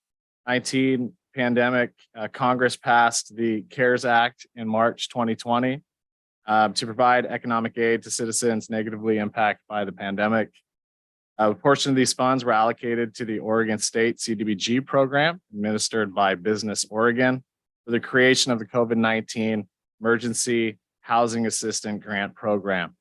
19 pandemic, Congress passed the CARES Act in March 2020 to provide economic aid to citizens negatively impacted by the pandemic. A portion of these funds were allocated to the Oregon State CDBG program administered by Business Oregon for the creation of the COVID-19 Emergency Housing Assistance Grant Program.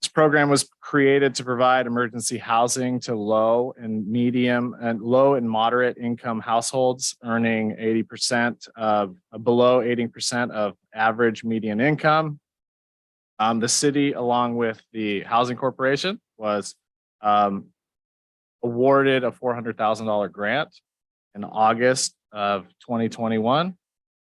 This program was created to provide emergency housing to low and moderate income households earning 80% of below 80% of average median income. The city, along with the Housing Corporation, was awarded a $400,000 grant in August of 2021.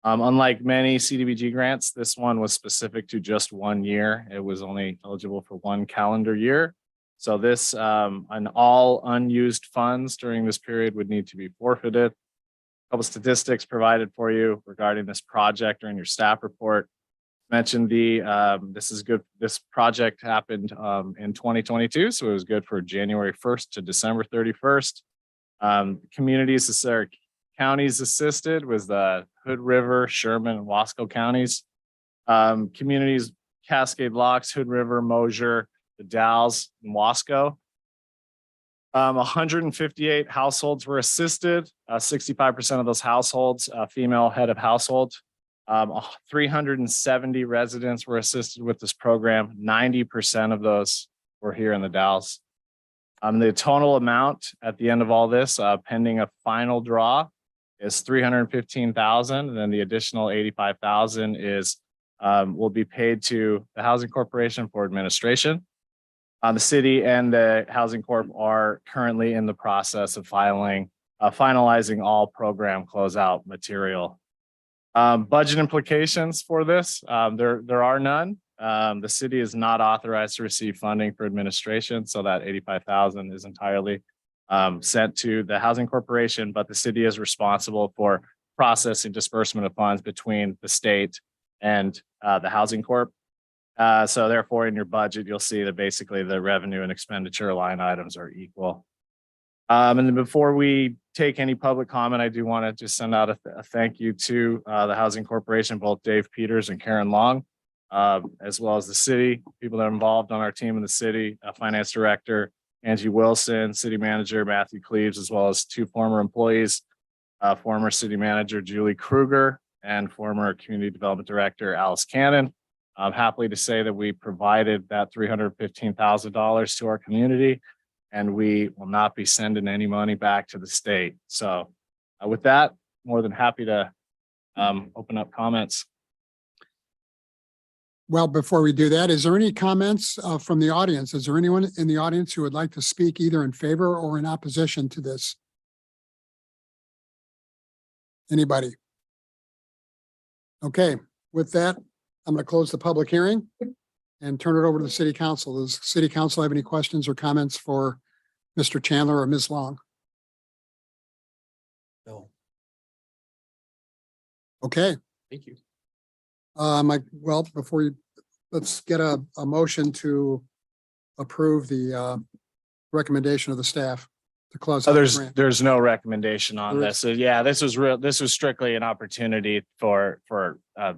Unlike many CDBG grants, this one was specific to just 1 year. It was only eligible for 1 calendar year. So this, and all unused funds during this period would need to be forfeited. A couple statistics provided for you regarding this project or in your staff report. Mentioned this is good. This project happened in 2022, so it was good for January 1st to December 31st. Communities or counties assisted was the Hood River, Sherman, and Wasco counties. Communities Cascade Locks, Hood River, Mosier, the Dalles, and Wasco. 158 households were assisted. 65% of those households, female head of household. 370 residents were assisted with this program. 90% of those were here in the Dalles. The total amount at the end of all this, pending a final draw, is $315,000, and then the additional $85,000 is will be paid to the Housing Corporation for administration. The city and the Housing Corp are currently in the process of finalizing all program closeout material. Budget implications for this, there are none. The city is not authorized to receive funding for administration, so that $85,000 is entirely sent to the Housing Corporation, but the city is responsible for processing disbursement of funds between the state and the Housing Corp. So therefore, in your budget, you'll see that basically the revenue and expenditure line items are equal. And then before we take any public comment, I do want to just send out a thank you to the Housing Corporation, both Dave Peters and Karen Long, as well as the city, people that are involved on our team in the city, finance director, Angie Wilson, city manager, Matthew Cleaves, as well as 2 former employees, former city manager, Julie Kruger, and former community development director, Alice Cannon. I'm happy to say that we provided that $315,000 to our community, and we will not be sending any money back to the state. So with that, more than happy to open up comments. Well, before we do that, is there any comments from the audience? Is there anyone in the audience who would like to speak either in favor or in opposition to this? Anybody? Okay, with that, I'm going to close the public hearing and turn it over to the city council. Does city council have any questions or comments for Mr. Chandler or Ms. Long? No. Okay. Thank you. Well, before you, let's get a motion to approve the recommendation of the staff to close. So out the grant. there's no recommendation on There this. So yeah, this was strictly an opportunity for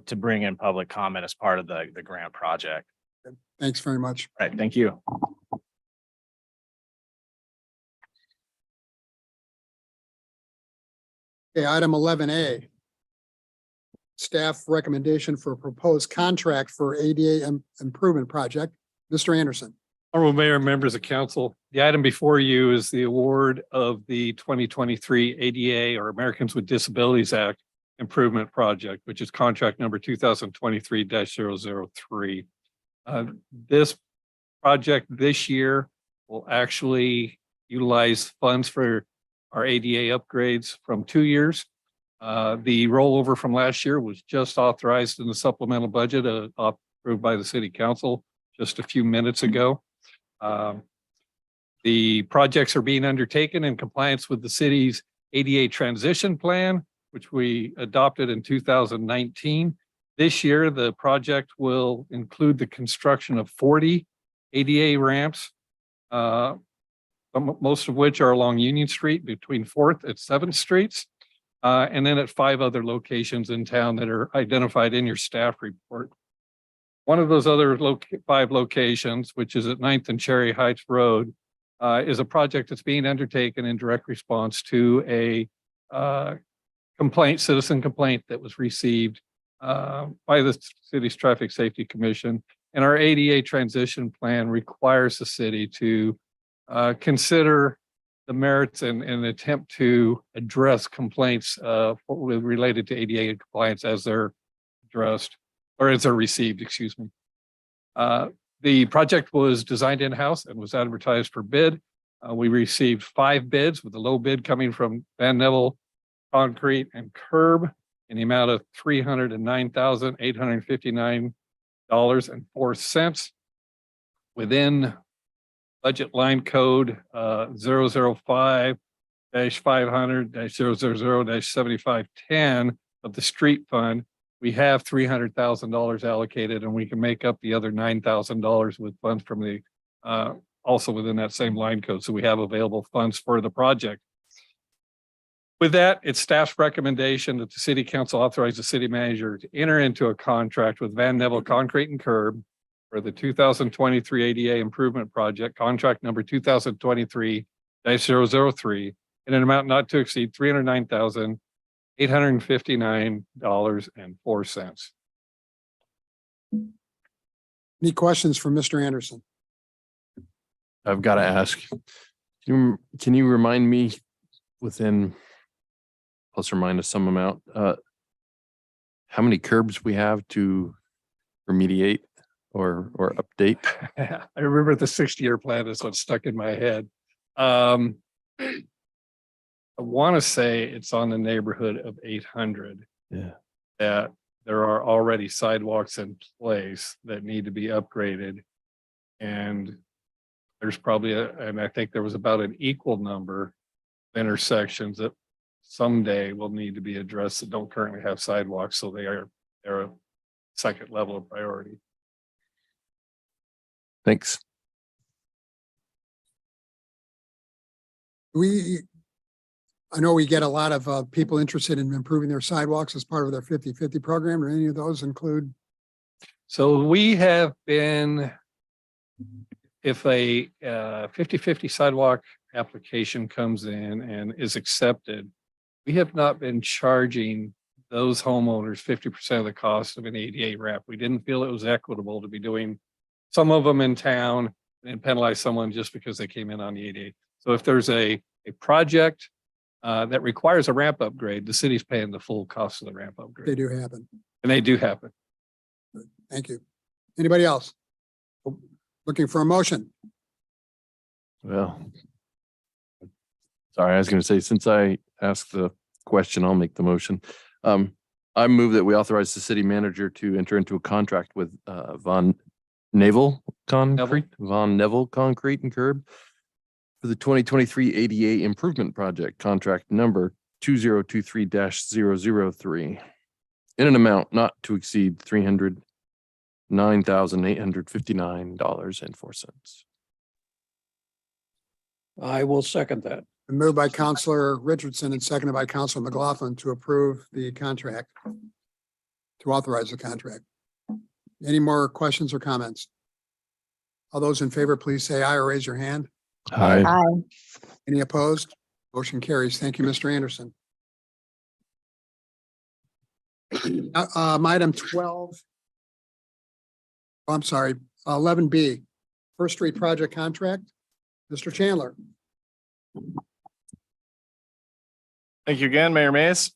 to bring in public comment as part of the grant project. Thanks very much. All right, thank you. Okay, item 11A. Staff recommendation for a proposed contract for ADA improvement project. Mr. Anderson. Honorable Mayor, members of council, the item before you is the award of the 2023 ADA or Americans with Disabilities Act Improvement Project, which is contract number 2023-003. This project this year will actually utilize funds for our ADA upgrades from 2 years. The rollover from last year was just authorized in the supplemental budget approved by the city council just a few minutes ago. The projects are being undertaken in compliance with the city's ADA transition plan, which we adopted in 2019. This year, the project will include the construction of 40 ADA ramps, most of which are along Union Street between 4th and 7th Streets, and then at 5 other locations in town that are identified in your staff report. One of those other 5 locations, which is at 9th and Cherry Heights Road, is a project that's being undertaken in direct response to a citizen complaint that was received by the city's Traffic Safety Commission And our ADA transition plan requires the city to consider the merits and attempt to address complaints related to ADA compliance as they're addressed or as they're received, excuse me. The project was designed in-house and was advertised for bid. We received 5 bids, with the low bid coming from Van Neville Concrete and Curb in the amount of $309,859.04 within budget line code 005-500-000-7510 of the street fund. We have $300,000 allocated, and we can make up the other $9,000 with funds from the also within that same line code. So we have available funds for the project. With that, it's staff's recommendation that the city council authorize the city manager to enter into a contract with Van Neville Concrete and Curb for the 2023 ADA improvement project, contract number 2023-003, in an amount not to exceed $309,859.04. Any questions for Mr. Anderson? I've got to ask, can you remind me within plus or minus some amount, how many curbs we have to remediate or update? I remember the 60-year plan is what's stuck in my head. I want to say it's on the neighborhood of 800. Yeah. That there are already sidewalks in place that need to be upgraded. And there's probably and I think there was about an equal number of intersections that someday will need to be addressed that don't currently have sidewalks. So they're a second level of priority. Thanks. I know we get a lot of people interested in improving their sidewalks as part of their 50/50 program. Or any of those include? So we have been, if a 50/50 sidewalk application comes in and is accepted, we have not been charging those homeowners 50% of the cost of an ADA ramp. We didn't feel it was equitable to be doing some of them in town and penalize someone just because they came in on the ADA. So if there's a project that requires a ramp upgrade, the city's paying the full cost of the ramp upgrade. They do happen. And they do happen. Thank you. Anybody else? Looking for a motion? Well, sorry, I was going to say, since I asked the question, I'll make the motion. I move that we authorize the city manager to enter into a contract with Von Neville Concrete and Curb for the 2023 ADA improvement project, contract number 2023-003, in an amount not to exceed $309,859.04. I will second that. Moved by Counselor Richardson and seconded by Counselor McLaughlin to approve the contract, to authorize the contract. Any more questions or comments? All those in favor, please say aye or raise your hand. Aye. Aye. Any opposed? Motion carries. Thank you, Mr. Anderson. Item 12. I'm sorry, 11B, First Street project contract. Mr. Chandler. Thank you again, Mayor Mays.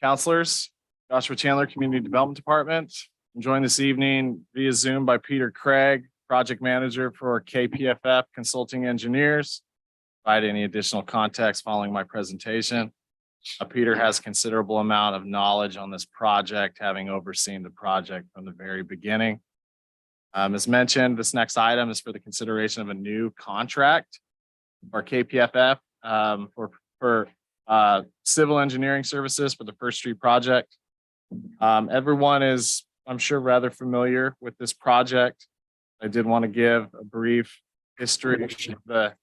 Counselors, Joshua Chandler, Community Development Department. I'm joined this evening via Zoom by Peter Craig, Project Manager for KPFF Consulting Engineers. Provide any additional context following my presentation. Peter has considerable amount of knowledge on this project, having overseen the project from the very beginning. As mentioned, this next item is for the consideration of a new contract for KPFF for civil engineering services for the First Street project. Everyone is, I'm sure, rather familiar with this project. I did want to give a brief history of the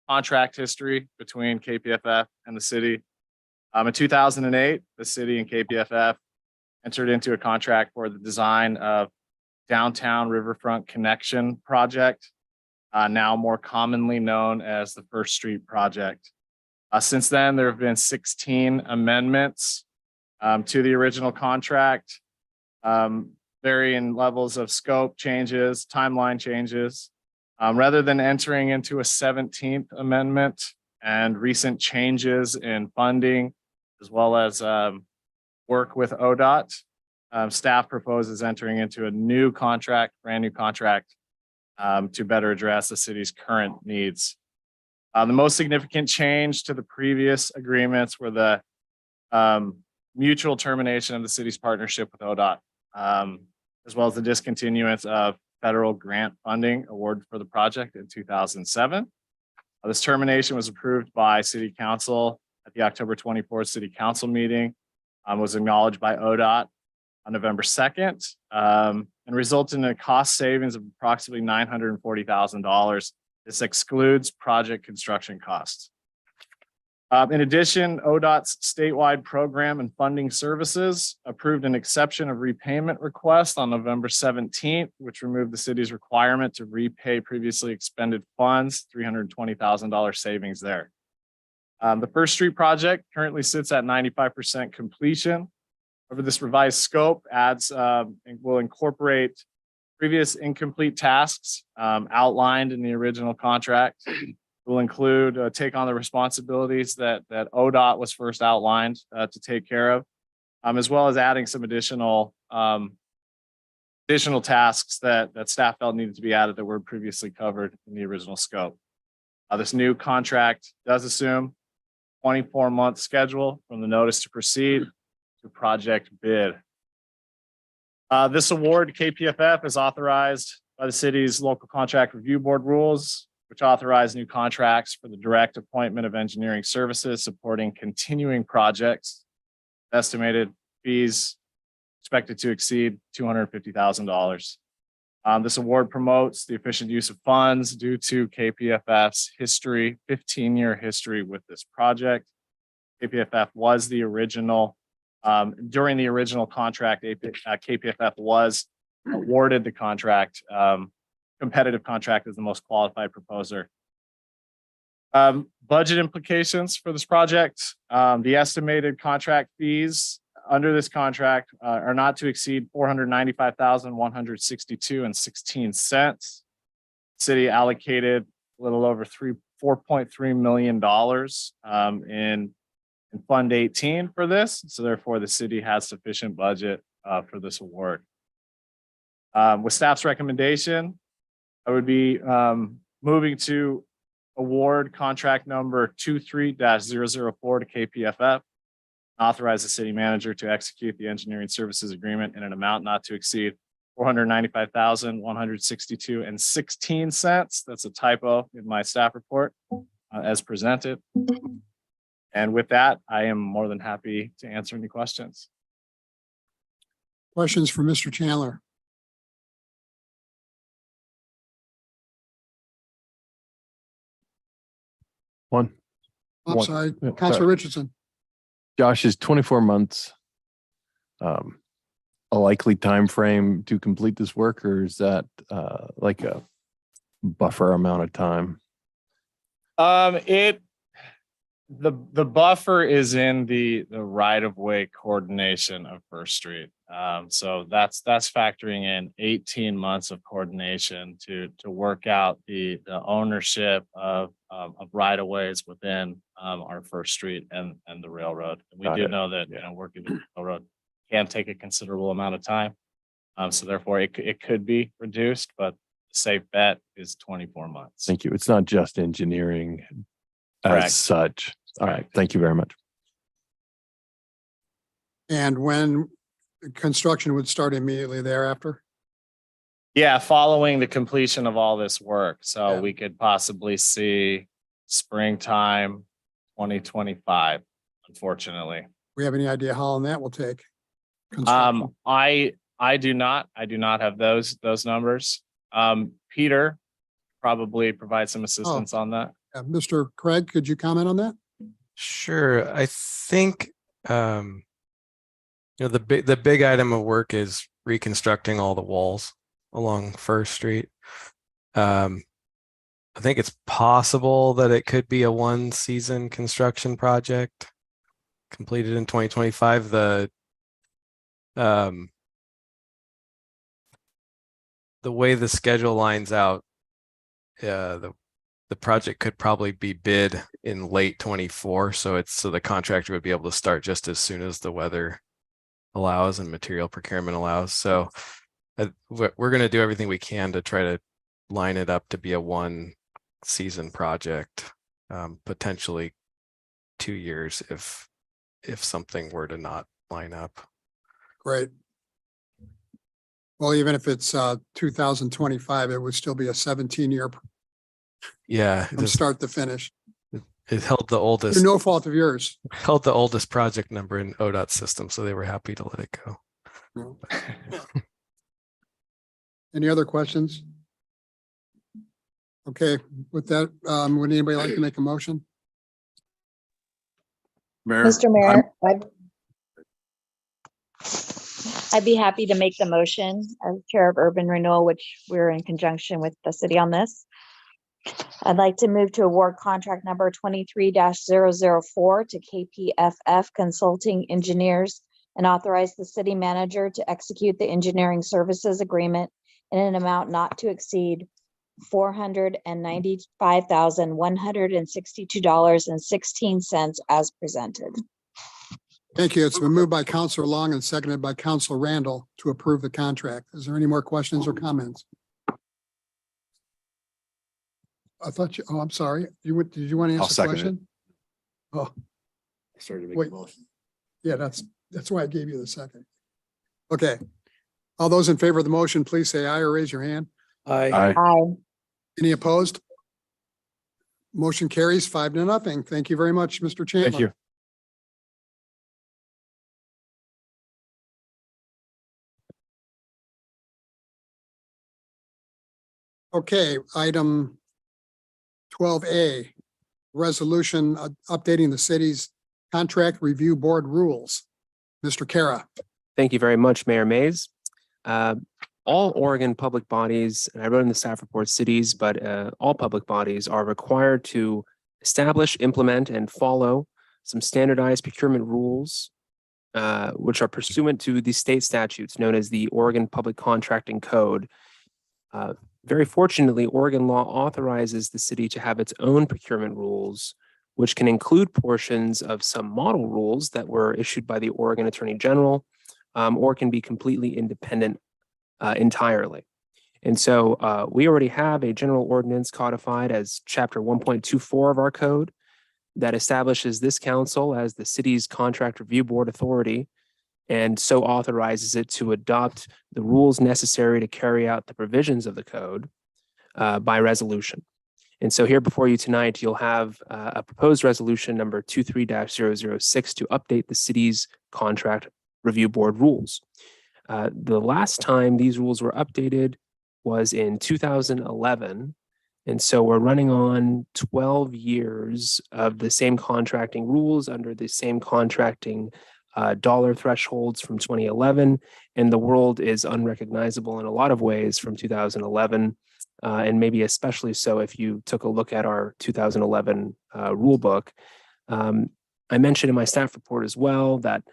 contract history between KPFF and the city. In 2008, the city and KPFF entered into a contract for the design of Downtown Riverfront Connection project, now more commonly known as the First Street project. Since then, there have been 16 amendments to the original contract. varying levels of scope changes, timeline changes. Rather than entering into a 17th amendment and recent changes in funding, as well as work with ODOT, staff proposes entering into a new contract, brand new contract, to better address the city's current needs. The most significant change to the previous agreements were the mutual termination of the city's partnership with ODOT, as well as the discontinuance of federal grant funding award for the project in 2007. This termination was approved by City Council at the October 24th City Council meeting, was acknowledged by ODOT on November 2nd, and resulted in a cost savings of approximately $940,000. This excludes project construction costs. In addition, ODOT's statewide program and funding services approved an exception of repayment request on November 17th, which removed the city's requirement to repay previously expended funds, $320,000 savings there. The First Street project currently sits at 95% completion. However, this revised scope will incorporate previous incomplete tasks outlined in the original contract. Will include take on the responsibilities that ODOT was first outlined to take care of, as well as adding some additional tasks that staff felt needed to be added that were previously covered in the original scope. This new contract does assume 24-month schedule from the notice to proceed to project bid. This award, KPFF, is authorized by the city's local contract review board rules, which authorize new contracts for the direct appointment of engineering services supporting continuing projects. Estimated fees expected to exceed $250,000. This award promotes the efficient use of funds due to KPFF's history, 15-year history with this project. KPFF was the original, during the original contract, KPFF was awarded the contract, competitive contract as the most qualified proposer. Budget implications for this project. The estimated contract fees under this contract are not to exceed $495,162.16. City allocated a little over $4.3 million in Fund 18 for this. So therefore, the city has sufficient budget for this award. With staff's recommendation, I would be moving to award contract number 23-004 to KPFF. Authorize the city manager to execute the engineering services agreement in an amount not to exceed $495,162.16. That's a typo in my staff report as presented. And with that, I am more than happy to answer any questions. Questions for Mr. Chandler? One. I'm One. sorry, Yeah, Counselor sorry. Richardson. Josh, is 24 months a likely time frame to complete this work, or is that like a buffer amount of time? The buffer is in the right of way coordination of First Street. So that's factoring in 18 months of coordination to work out the ownership of right of ways within our First Street and the railroad. We Got do it. know that working with the railroad can take a considerable amount of time. So therefore it could be reduced, but the safe bet is 24 months. Thank you. It's not just engineering Correct. as such. All right. Thank you very much. And when construction would start immediately thereafter? Yeah, following the completion of all this work. So Yeah. we could possibly see springtime 2025, unfortunately. We have any idea how long that will take? Construction? I do not have those numbers. Peter probably provide some assistance on that. Mr. Craig, could you comment on that? Sure. I think, the big item of work is reconstructing all the walls along First Street. I think it's possible that it could be a one season construction project completed in 2025. the way the schedule lines out, the project could probably be bid in late 24. So the contractor would be able to start just as soon as the weather allows and material procurement allows. So we're going to do everything we can to try to line it up to be a 1 season project, potentially 2 years if something were to not line up. Great. Well, even if it's 2025, it would still be a 17-year Yeah, from start to finish. it held the oldest. Through no fault of yours. Held the oldest project number in ODOT system, so they were happy to let it go. No. Any other questions? Okay, with that, would anybody like to make a motion? Mayor, Mr. Mayor, I'd be happy to make the motion as Chair of Urban Renewal, which we're in conjunction with the city on this. I'd like to move to award contract number 23-004 to KPFF Consulting Engineers and authorize the city manager to execute the engineering services agreement in an amount not to exceed $495,162.16 as presented. Thank you. It's been moved by Councilor Long and seconded by Councilor Randall to approve the contract. Is there any more questions or comments? I thought oh, I'm sorry. Did you want to I'll answer the second it. question? Oh, I started to Wait. make a motion. yeah, that's why I gave you the second. Okay. All those in favor of the motion, please say aye or raise your hand. Aye. Aye. Any opposed? Motion carries 5-0. Thank you very much, Mr. Chandler. Thank you. Okay, item 12A, resolution updating the city's contract review board rules. Mr. Kara. Thank you very much, Mayor Mays. All Oregon public bodies, and I wrote in the staff report cities, but all public bodies are required to establish, implement, and follow some standardized procurement rules, which are pursuant to the state statutes known as the Oregon Public Contracting Code. Very fortunately, Oregon law authorizes the city to have its own procurement rules, which can include portions of some model rules that were issued by the Oregon Attorney General, or can be completely independent entirely. And so we already have a general ordinance codified as Chapter 1.24 of our code that establishes this council as the city's contract review board authority, and so authorizes it to adopt the rules necessary to carry out the provisions of the code by resolution. And so here before you tonight, you'll have a proposed resolution number 23-006 to update the city's contract review board rules. The last time these rules were updated was in 2011. And so we're running on 12 years of the same contracting rules under the same contracting dollar thresholds from 2011. And the world is unrecognizable in a lot of ways from 2011. And maybe especially so if you took a look at our 2011 rule book. I mentioned in my staff report as well that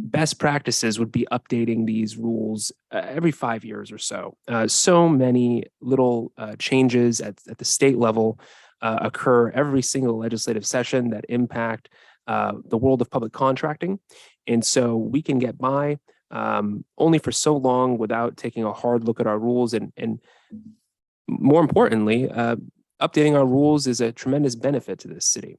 best practices would be updating these rules every 5 years or so. So many little changes at the state level occur every single legislative session that impact the world of public contracting. And so we can get by only for so long without taking a hard look at our rules. And more importantly, updating our rules is a tremendous benefit to this city.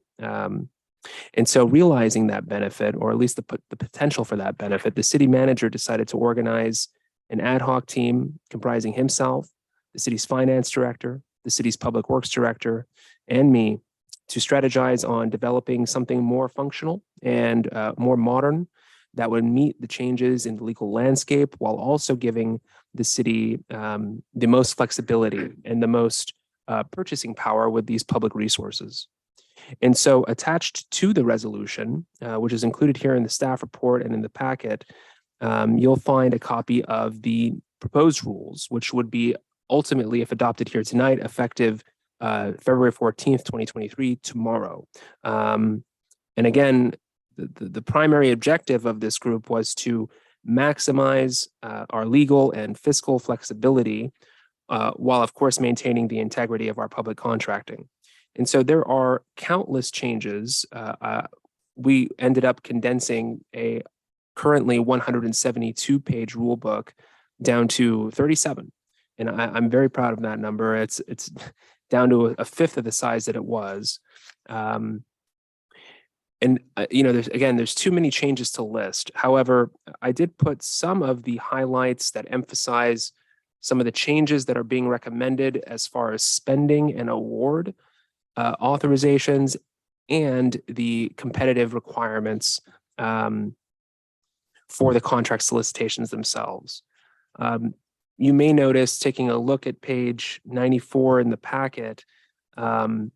And so realizing that benefit, or at least the potential for that benefit, the city manager decided to organize an ad hoc team comprising himself, the city's finance director, the city's public works director, and me to strategize on developing something more functional and more modern that would meet the changes in the legal landscape while also giving the city the most flexibility and the most purchasing power with these public resources. And so attached to the resolution, which is included here in the staff report and in the packet, you'll find a copy of the proposed rules, which would be ultimately, if adopted here tonight, effective February 14th, 2023, tomorrow. And again, the primary objective of this group was to maximize our legal and fiscal flexibility, while of course maintaining the integrity of our public contracting. And so there are countless changes. We ended up condensing a currently 172-page rule book down to 37. And I'm very proud of that number. It's down to a fifth of the size that it was. There's too many changes to list. However, I did put some of the highlights that emphasize some of the changes that are being recommended as far as spending and award authorizations and the competitive requirements for the contract solicitations themselves. You may notice, taking a look at page 94 in the packet, the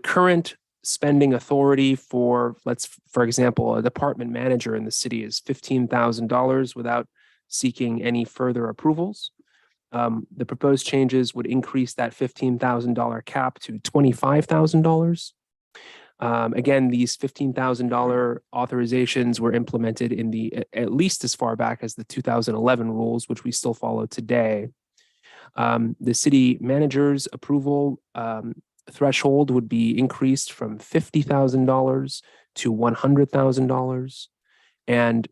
current spending authority for example, a department manager in the city is $15,000 without seeking any further approvals. The proposed changes would increase that $15,000 cap to $25,000. Again, these $15,000 authorizations were implemented in at least as far back as the 2011 rules, which we still follow today. The city manager's approval threshold would be increased from $50,000 to $100,000. And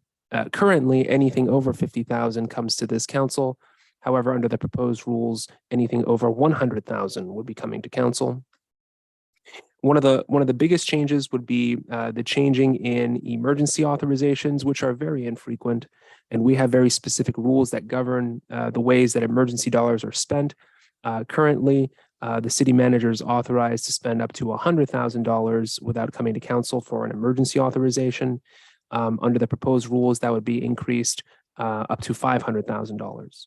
currently, anything over $50,000 comes to this council. However, under the proposed rules, anything over $100,000 would be coming to council. One of the biggest changes would be the changing in emergency authorizations, which are very infrequent, and we have very specific rules that govern the ways that emergency dollars are spent. Currently, the city manager is authorized to spend up to $100,000 without coming to council for an emergency authorization. Under the proposed rules, that would be increased up to $500,000.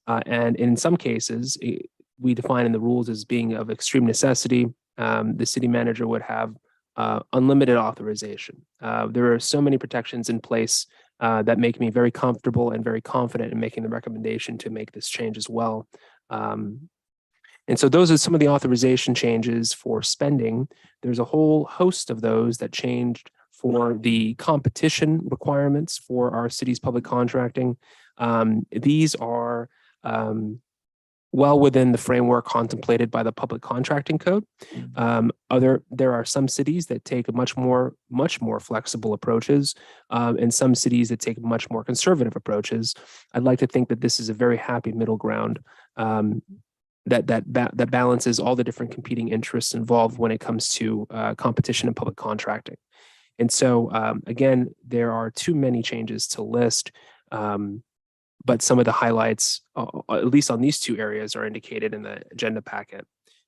And in some cases, we define in the rules as being of extreme necessity. The city manager would have unlimited authorization. There are so many protections in place that make me very comfortable and very confident in making the recommendation to make this change as well. And so those are some of the authorization changes for spending. There's a whole host of those that changed for the competition requirements for our city's public contracting. These are well within the framework contemplated by the Public Contracting Code. There are some cities that take much more flexible approaches, and some cities that take much more conservative approaches. I'd like to think that this is a very happy middle ground that balances all the different competing interests involved when it comes to competition and public contracting. And so, again, there are too many changes to list. But some of the highlights, at least on these two areas, are indicated in the agenda packet.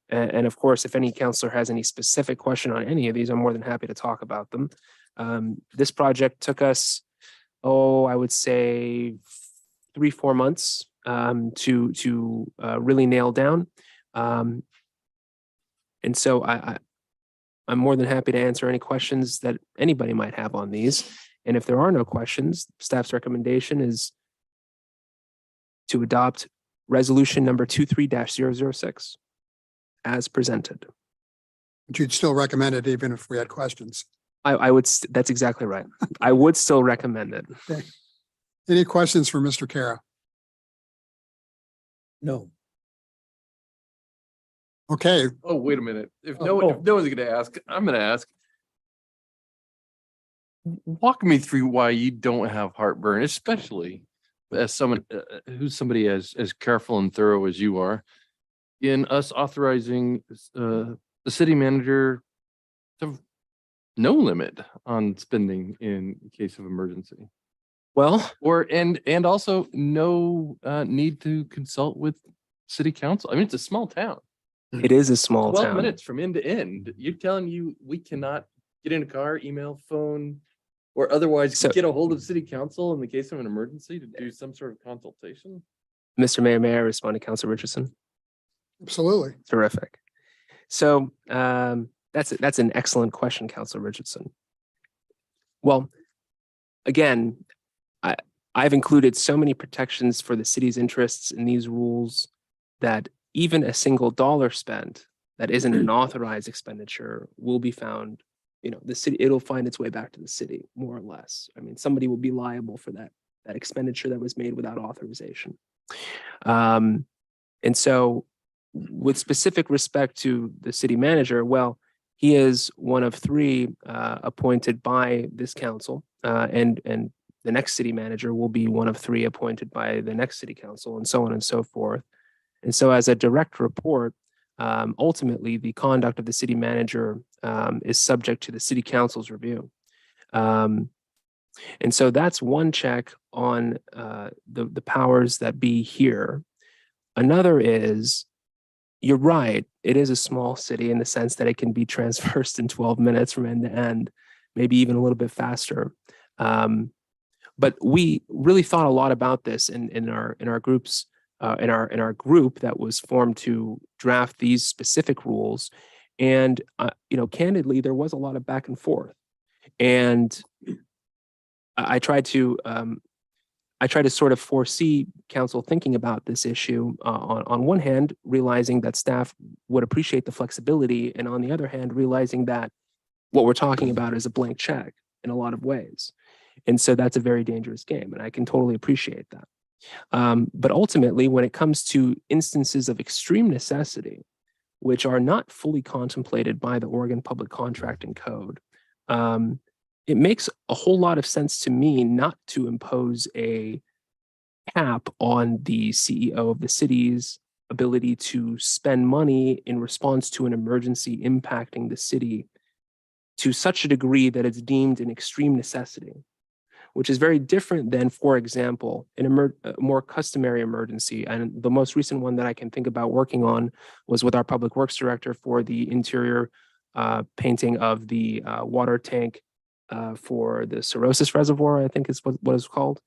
And of course, if any counselor has any specific question on any of these, I'm more than happy to talk about them. This project took us, I would say 3-4 months to really nail down. And so I'm more than happy to answer any questions that anybody might have on these. And if there are no questions, staff's recommendation is to adopt resolution number 23-006 as presented. But you'd still recommend it even if we had questions. I would, that's exactly right. I would still recommend it. Okay. Any questions for Mr. Kara? No. Okay. Oh, wait a minute. If no one's going to ask, I'm going to ask. Walk me through why you don't have heartburn, especially as someone who's somebody as careful and thorough as you are, in us authorizing the city manager to have no limit on spending in case of emergency. Well, and also no need to consult with city council. I mean, it's a small town. It is a small 12 town. minutes from end to end. You're telling you we cannot get in a car, email, phone, or otherwise get a hold of city council in the case of an emergency to do some sort of consultation? Mr. Mayor, may I respond to Councilor Richardson? Absolutely. Terrific. So that's an excellent question, Councilor Richardson. Well, again, I've included so many protections for the city's interests in these rules that even a single dollar spent that isn't an authorized expenditure will be found the city, it'll find its way back to the city, more or less. I mean, somebody will be liable for that expenditure that was made without authorization. And so with specific respect to the city manager, well, he is one of 3 appointed by this council, and the next city manager will be one of 3 appointed by the next city council, and so on and so forth. And so as a direct report, ultimately the conduct of the city manager is subject to the city council's review. And so that's one check on the powers that be here. Another is, you're right, it is a small city in the sense that it can be traversed in 12 minutes from end to end, maybe even a little bit faster. But we really thought a lot about this in our groups, in our group that was formed to draft these specific rules. And candidly, there was a lot of back and forth. And I tried to sort of foresee council thinking about this issue, on one hand, realizing that staff would appreciate the flexibility, and on the other hand, realizing that what we're talking about is a blank check in a lot of ways. And so that's a very dangerous game, and I can totally appreciate that. But ultimately, when it comes to instances of extreme necessity, which are not fully contemplated by the Oregon Public Contracting Code, it makes a whole lot of sense to me not to impose a cap on the CEO of the city's ability to spend money in response to an emergency impacting the city to such a degree that it's deemed an extreme necessity, which is very different than, for example, a more customary emergency. And the most recent one that I can think about working on was with our public works director for the interior painting of the water tank for the Cirrhosis Reservoir, I think is what it's called.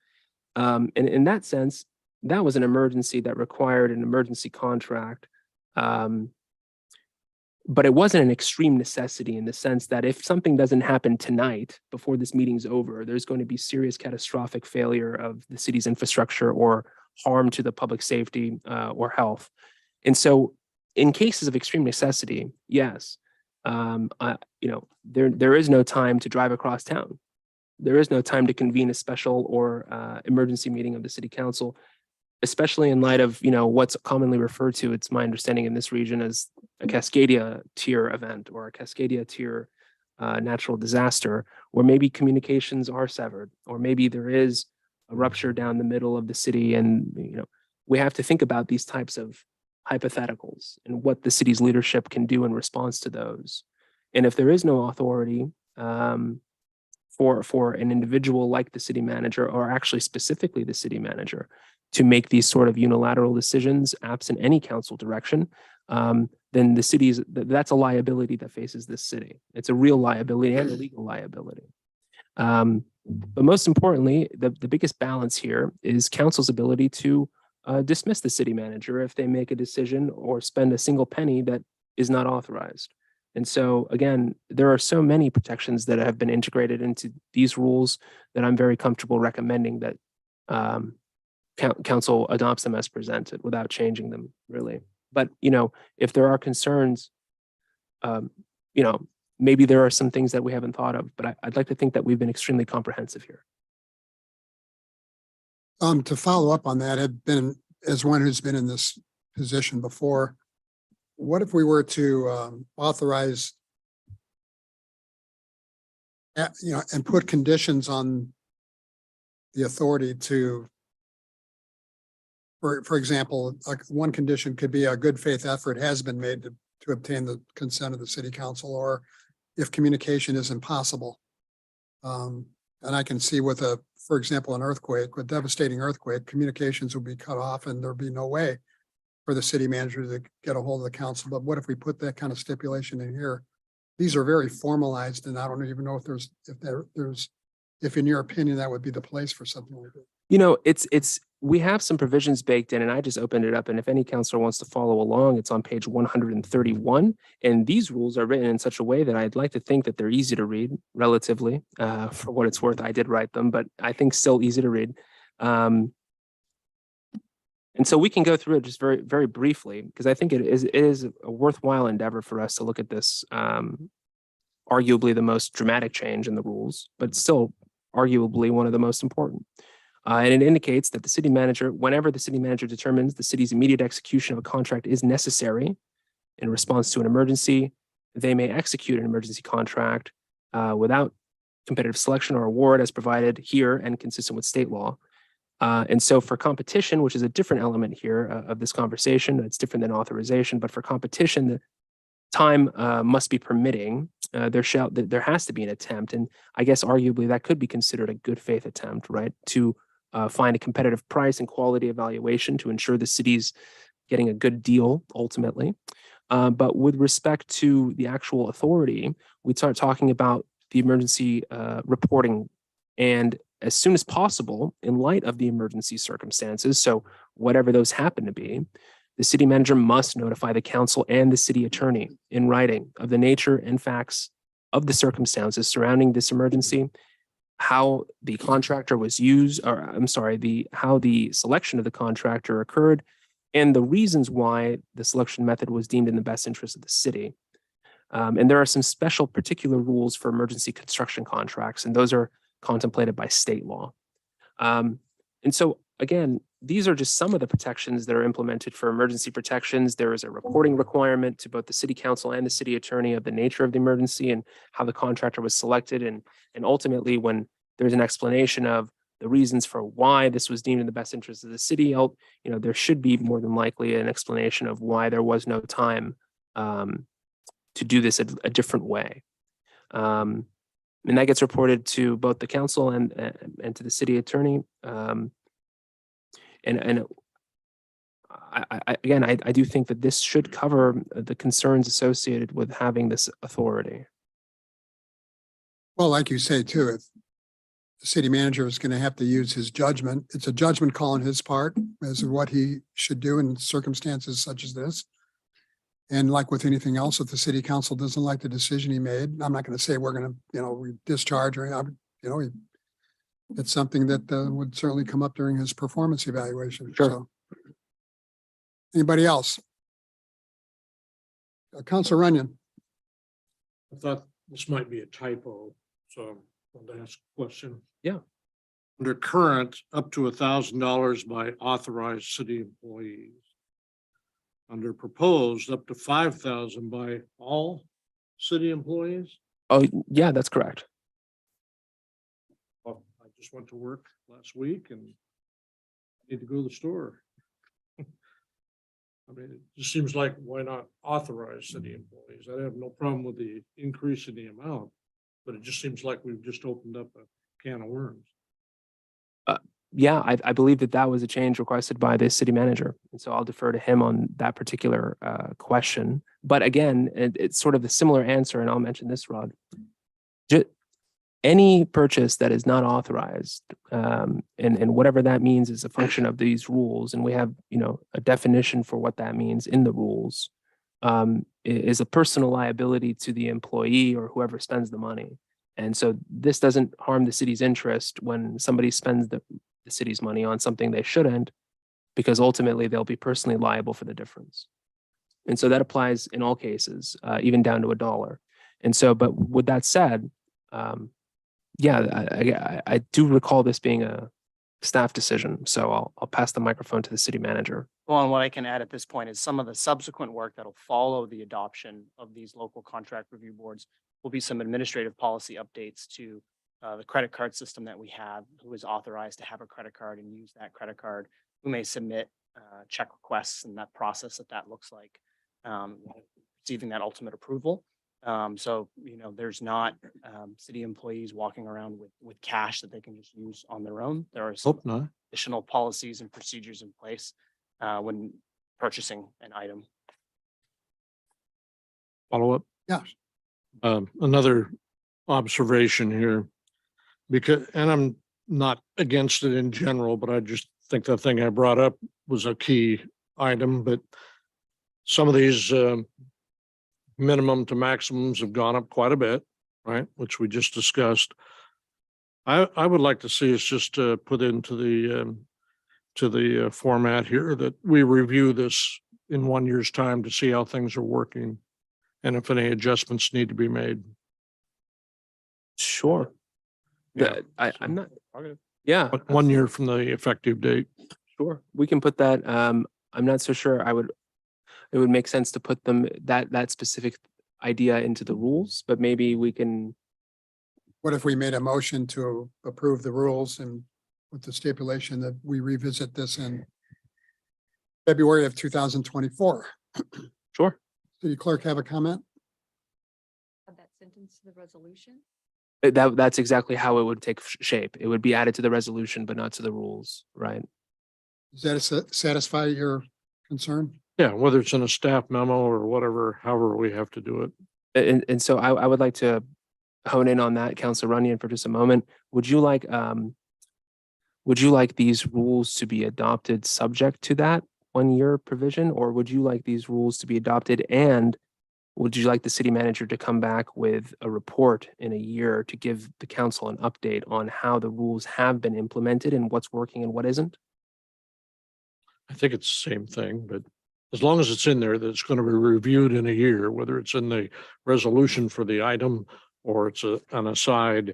And in that sense, that was an emergency that required an emergency contract. But it wasn't an extreme necessity in the sense that if something doesn't happen tonight before this meeting's over, there's going to be serious catastrophic failure of the city's infrastructure or harm to the public safety or health. And so in cases of extreme necessity, yes, there is no time to drive across town. There is no time to convene a special or emergency meeting of the city council, especially in light of what's commonly referred to, it's my understanding in this region, as a Cascadia tier event or a Cascadia tier natural disaster, where maybe communications are severed, or maybe there is a rupture down the middle of the city, and we have to think about these types of hypotheticals and what the city's leadership can do in response to those. And if there is no authority for an individual like the city manager, or actually specifically the city manager, to make these sort of unilateral decisions absent any council direction, then the city's, that's a liability that faces this city. It's a real liability and a legal liability. But most importantly, the biggest balance here is council's ability to dismiss the city manager if they make a decision or spend a single penny that is not authorized. And so again, there are so many protections that have been integrated into these rules that I'm very comfortable recommending that council adopts them as presented without changing them, really. But if there are concerns, maybe there are some things that we haven't thought of, but I'd like to think that we've been extremely comprehensive here. To follow up on that, as one who's been in this position before, what if we were to authorize, and put conditions on the authority to, for example, one condition could be a good faith effort has been made to obtain the consent of the city council, or if communication is impossible. And I can see with for example, an earthquake, a devastating earthquake, communications will be cut off and there'll be no way for the city manager to get a hold of the council. But what if we put that kind of stipulation in here? These are very formalized, and I don't even know if in your opinion, that would be the place for something like that. We have some provisions baked in, and I just opened it up. And if any counselor wants to follow along, it's on page 131. And these rules are written in such a way that I'd like to think that they're easy to read relatively. For what it's worth, I did write them, but I think still easy to read. And so we can go through it just very, very briefly, because I think it is a worthwhile endeavor for us to look at this arguably the most dramatic change in the rules, but still arguably one of the most important. And it indicates that the city manager, whenever the city manager determines the city's immediate execution of a contract is necessary in response to an emergency, they may execute an emergency contract without competitive selection or award as provided here and consistent with state law. And so for competition, which is a different element here of this conversation, it's different than authorization, but for competition, the time must be permitting. There has to be an attempt, and I guess arguably that could be considered a good faith attempt, right? To find a competitive price and quality evaluation to ensure the city's getting a good deal ultimately. But with respect to the actual authority, we start talking about the emergency reporting, and as soon as possible, in light of the emergency circumstances, so whatever those happen to be, the city manager must notify the council and the city attorney in writing of the nature and facts of the circumstances surrounding this emergency, how the contractor was used, or I'm sorry, how the selection of the contractor occurred, and the reasons why the selection method was deemed in the best interest of the city. And there are some special particular rules for emergency construction contracts, and those are contemplated by state law. And so again, these are just some of the protections that are implemented for emergency protections. There is a reporting requirement to both the city council and the city attorney of the nature of the emergency and how the contractor was selected. And ultimately, when there's an explanation of the reasons for why this was deemed in the best interest of the city, there should be more than likely an explanation of why there was no time to do this a different way. And that gets reported to both the council and to the city attorney. And I do think that this should cover the concerns associated with having this authority. Well, like you say too, if the city manager is going to have to use his judgment, it's a judgment call on his part as to what he should do in circumstances such as this. And like with anything else, if the city council doesn't like the decision he made, I'm not going to say we're going to, we discharge or, it's something that would certainly come up during his performance evaluation. Sure. So. Anybody else? Councilor Runyon. I thought this might be a typo, so I wanted to ask a question. Yeah. Under current, up to $1,000 by authorized city employees. Under proposed, up to 5,000 by all city employees. Oh, yeah, that's correct. Well, I just went to work last week and need to go to the store. I mean, it just seems like, why not authorize city employees? I have no problem with the increase in the amount, but it just seems like we've just opened up a can of worms. Yeah, I believe that was a change requested by the city manager. And so I'll defer to him on that particular question. But again, it's sort of a similar answer, and I'll mention this, Rod. Any purchase that is not authorized, and whatever that means is a function of these rules, and we have, a definition for what that means in the rules, is a personal liability to the employee or whoever spends the money. And so this doesn't harm the city's interest when somebody spends the city's money on something they shouldn't, because ultimately they'll be personally liable for the difference. And so that applies in all cases, even down to $1. And so, but with that said, I do recall this being a staff decision. So I'll pass the microphone to the city manager. Well, and what I can add at this point is some of the subsequent work that'll follow the adoption of these local contract review boards will be some administrative policy updates to the credit card system that we have, who is authorized to have a credit card and use that credit card, who may submit check requests, and that process that looks like receiving that ultimate approval. So, there's not city employees walking around with cash that they can just use on their own. There are some additional policies and procedures in place when purchasing an item. Follow up? Yes. Another observation here, and I'm not against it in general, but I just think the thing I brought up was a key item, but some of these minimum to maximums have gone up quite a bit, right? Which we just discussed. I would like to see us just put into the format here that we review this in 1 year's time to see how things are working and if any adjustments need to be made. Sure. I'm not, yeah. 1 year from the effective date. Sure, we can put that. I'm not so sure. It would make sense to put them, that specific idea into the rules, but maybe we can, What if we made a motion to approve the rules and with the stipulation that we revisit this in February of 2024? sure. City clerk have a comment? That sentence to the resolution? That's exactly how it would take shape. It would be added to the resolution, but not to the rules, right? Does that satisfy your concern? Yeah, whether it's in a staff memo or whatever, however we have to do it. And so I would like to hone in on that, Councilor Runyon, for just a moment. Would you like these rules to be adopted subject to that 1 year provision, or would you like these rules to be adopted and would you like the city manager to come back with a report in a year to give the council an update on how the rules have been implemented and what's working and what isn't? I think it's the same thing, but as long as it's in there, that it's going to be reviewed in a year, whether it's in the resolution for the item or it's an aside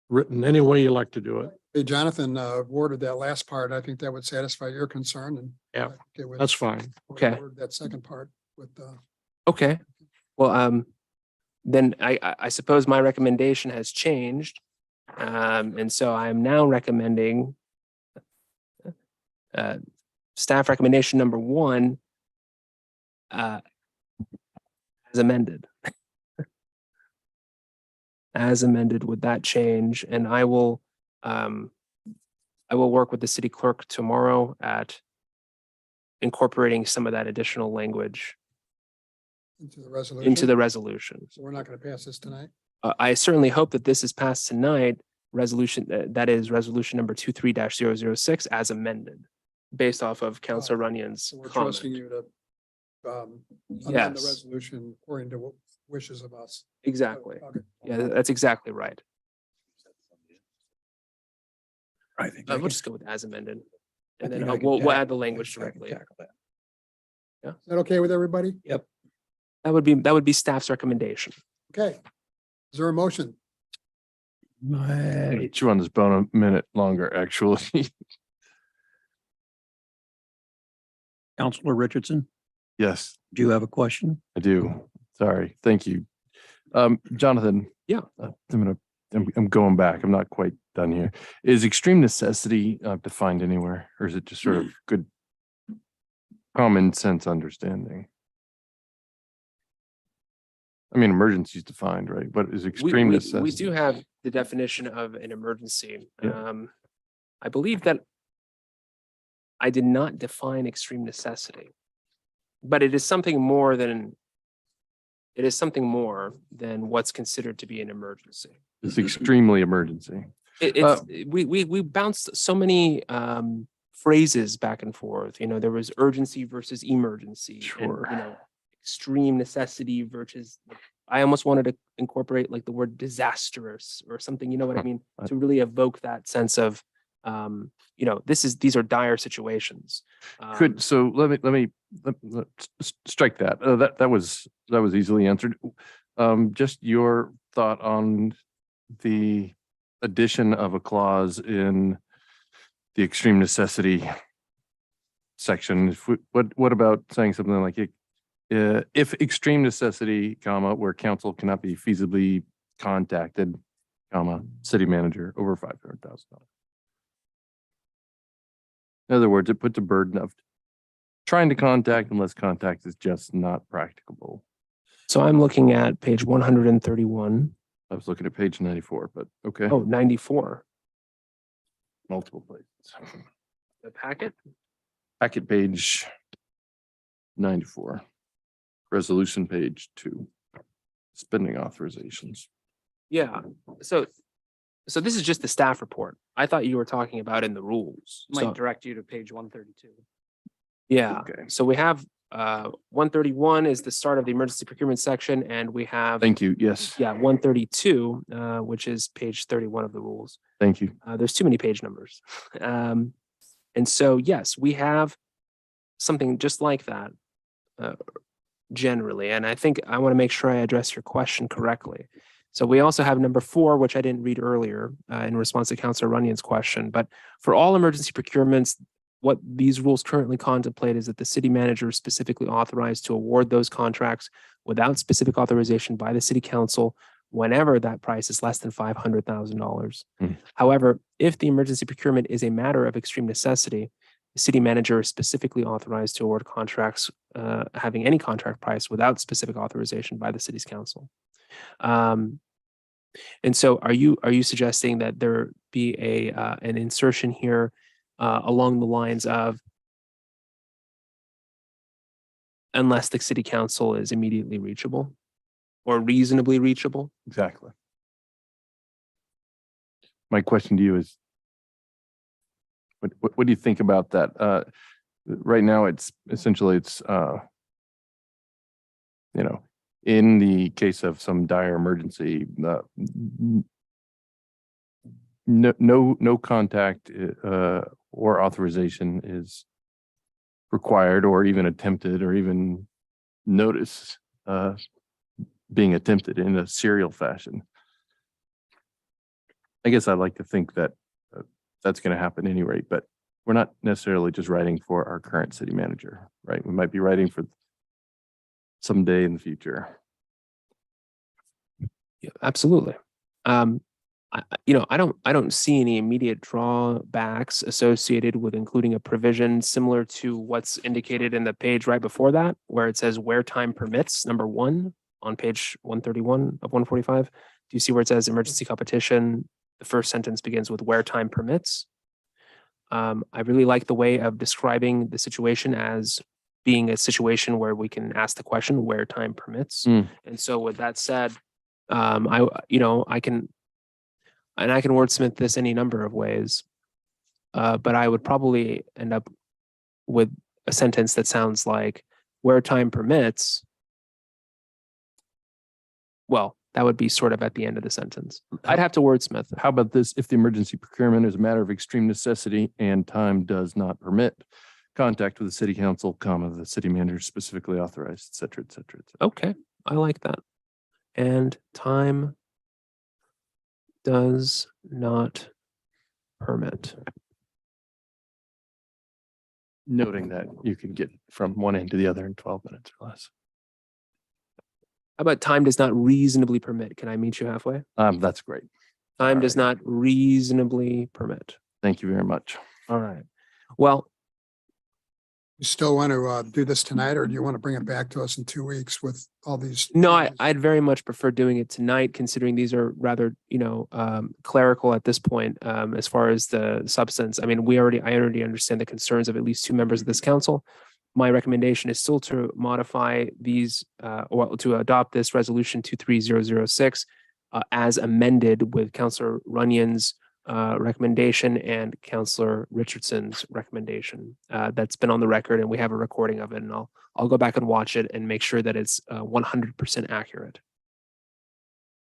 written any way you like to do it. Hey, Jonathan, worded that last part. I think that would satisfy your concern and. Yeah, okay with- that's fine. Okay. word That second part with, Okay, well, then I suppose my recommendation has changed. And so I am now recommending staff recommendation number 1 as amended. As amended with that change, and I will work with the city clerk tomorrow at incorporating some of that additional language into the resolution. into the resolution. So we're not going to pass this tonight. I certainly hope that this is passed tonight, resolution, that is resolution number 23-006 as amended, based off of Councilor Runyon's So we're comment. trusting you to amend the Yes, resolution according to what wishes of us. exactly. Okay. Yeah, that's exactly right. I think. We'll just go with as amended. And then think I can we'll tackle- add the language directly. Is that okay with everybody? That would be staff's recommendation. Okay. Is there a motion? I'm gonna chew on this bone a minute longer, actually. Counselor Richardson, Yes, do you have a question? I do. Sorry. Thank you. Jonathan. Yeah. I'm going back. I'm not quite done here. Is extreme necessity defined anywhere, or is it just sort of good common sense understanding? I mean, emergency is defined, right? But is extreme We necessity? do have the definition of an emergency. Yeah. I believe that I did not define extreme necessity, but it is something more than what's considered to be an emergency. It's extremely emergency. We bounced so many phrases back and forth. You know, there was urgency versus emergency. Sure. And, you know, extreme necessity versus, I almost wanted to incorporate like the word disastrous or something, you know what I mean? To really evoke that sense of, you know, these are dire situations. So let me strike that. That was easily answered. Just your thought on the addition of a clause in the extreme necessity section. What about saying something like, if extreme necessity, comma, where council cannot be feasibly contacted, comma, city manager over $500,000. In other words, it puts a burden of trying to contact unless contact is just not practicable. So I'm looking at page 131. I was looking at page 94, but okay. Oh, 94. Multiple places. The packet? Packet page 94. Resolution page 2. Spending authorizations. Yeah, so this is just the staff report. I thought you were talking about in the rules. So- Might direct you to page 132. Yeah, Okay. so we have 131 is the start of the emergency procurement section, and we have, Thank you. Yes. yeah, 132, which is page 31 of the rules. Thank you. There's too many page numbers. And so, yes, we have something just like that generally, and I think I want to make sure I address your question correctly. So we also have number 4, which I didn't read earlier in response to Councilor Runyon's question. But for all emergency procurements, what these rules currently contemplate is that the city manager is specifically authorized to award those contracts without specific authorization by the city council whenever that price is less than $500,000. However, if the emergency procurement is a matter of extreme necessity, the city manager is specifically authorized to award contracts having any contract price without specific authorization by the city's council. And so are you suggesting that there be an insertion here along the lines of unless the city council is immediately reachable or reasonably reachable? Exactly. My question to you is, what do you think about that? Right now, it's essentially, in the case of some dire emergency, no contact or authorization is required or even attempted or even notice being attempted in a serial fashion. I guess I'd like to think that that's going to happen at any rate, but we're not necessarily just writing for our current city manager, right? We might be writing for someday in the future. Yeah, absolutely. I don't see any immediate drawbacks associated with including a provision similar to what's indicated in the page right before that, where it says where time permits, number 1 on page 131 of 145. Do you see where it says emergency competition? The first sentence begins with where time permits. I really like the way of describing the situation as being a situation where we can ask the question where time permits. And so with that said, I can wordsmith this any number of ways, but I would probably end up with a sentence that sounds like where time permits. Well, that would be sort of at the end of the sentence. I'd have to wordsmith it. How about this? If the emergency procurement is a matter of extreme necessity and time does not permit contact with the city council, the city manager specifically authorized, et cetera, et cetera, et cetera. Okay, I like that. And time does not permit. Noting that you can get from one end to the other in 12 minutes or less. How about time does not reasonably permit? Can I meet you halfway? That's great. Time does not reasonably permit. Thank you very much. All right. Well, You still want to do this tonight, or do you want to bring it back to us in 2 weeks with all these? no, I'd very much prefer doing it tonight, considering these are rather, clerical at this point, as far as the substance. I mean, I already understand the concerns of at least 2 members of this council. My recommendation is still to modify these, or to adopt this resolution 23006 as amended with Councilor Runyon's recommendation and Councilor Richardson's recommendation. That's been on the record, and we have a recording of it, and I'll go back and watch it and make sure that it's 100% accurate.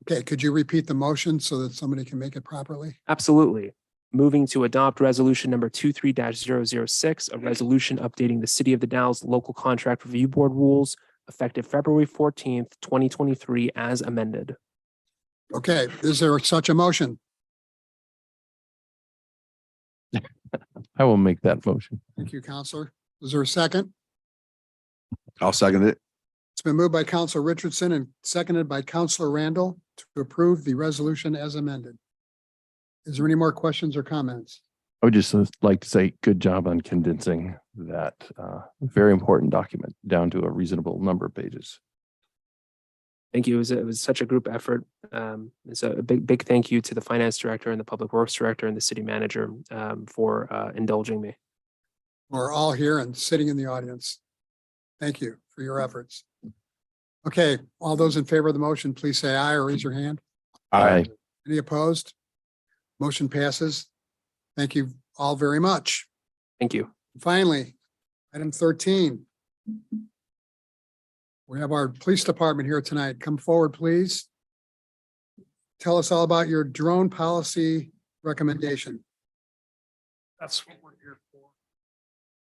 Okay, could you repeat the motion so that somebody can make it properly? Absolutely. Moving to adopt resolution number 23-006, a resolution updating the City of the Dalles Local Contract Review Board rules effective February 14th, 2023 as amended. Okay, is there such a motion? I will make that motion. Thank you, Counselor. Is there a second? I'll second it. It's been moved by Counselor Richardson and seconded by Counselor Randall to approve the resolution as amended. Is there any more questions or comments? I would just like to say good job on condensing that very important document down to a reasonable number of pages. Thank you. It was such a group effort. It's a big thank you to the finance director and the public works director and the city manager for indulging me. We're all here and sitting in the audience. Thank you for your efforts. Okay, all those in favor of the motion, please say aye or raise your hand. Aye. Any opposed? Motion passes. Thank you all very much. Thank you. Finally, item 13. We have our police department here tonight. Come forward, please. Tell us all about your drone policy recommendation. That's what we're here for.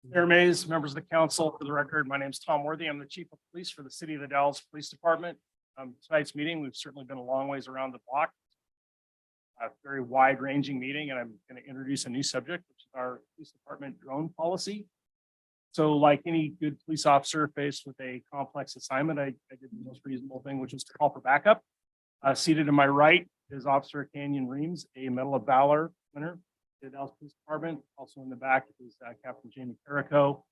Mayor Mays, members of the council, for the record, my name is Tom Worthy. I'm the chief of police for the City of the Dalles Police Department. tonight's meeting. We've certainly been a long ways around the block. A very wide ranging meeting, and I'm going to introduce a new subject, which is our police department drone policy. So like any good police officer faced with a complex assignment, I did the most reasonable thing, which was to call for backup. Seated to my right is Officer Canyon Reams, a Medal of Valor winner, the Dallas Police Department. Also in the back is Captain Jamie Carrico,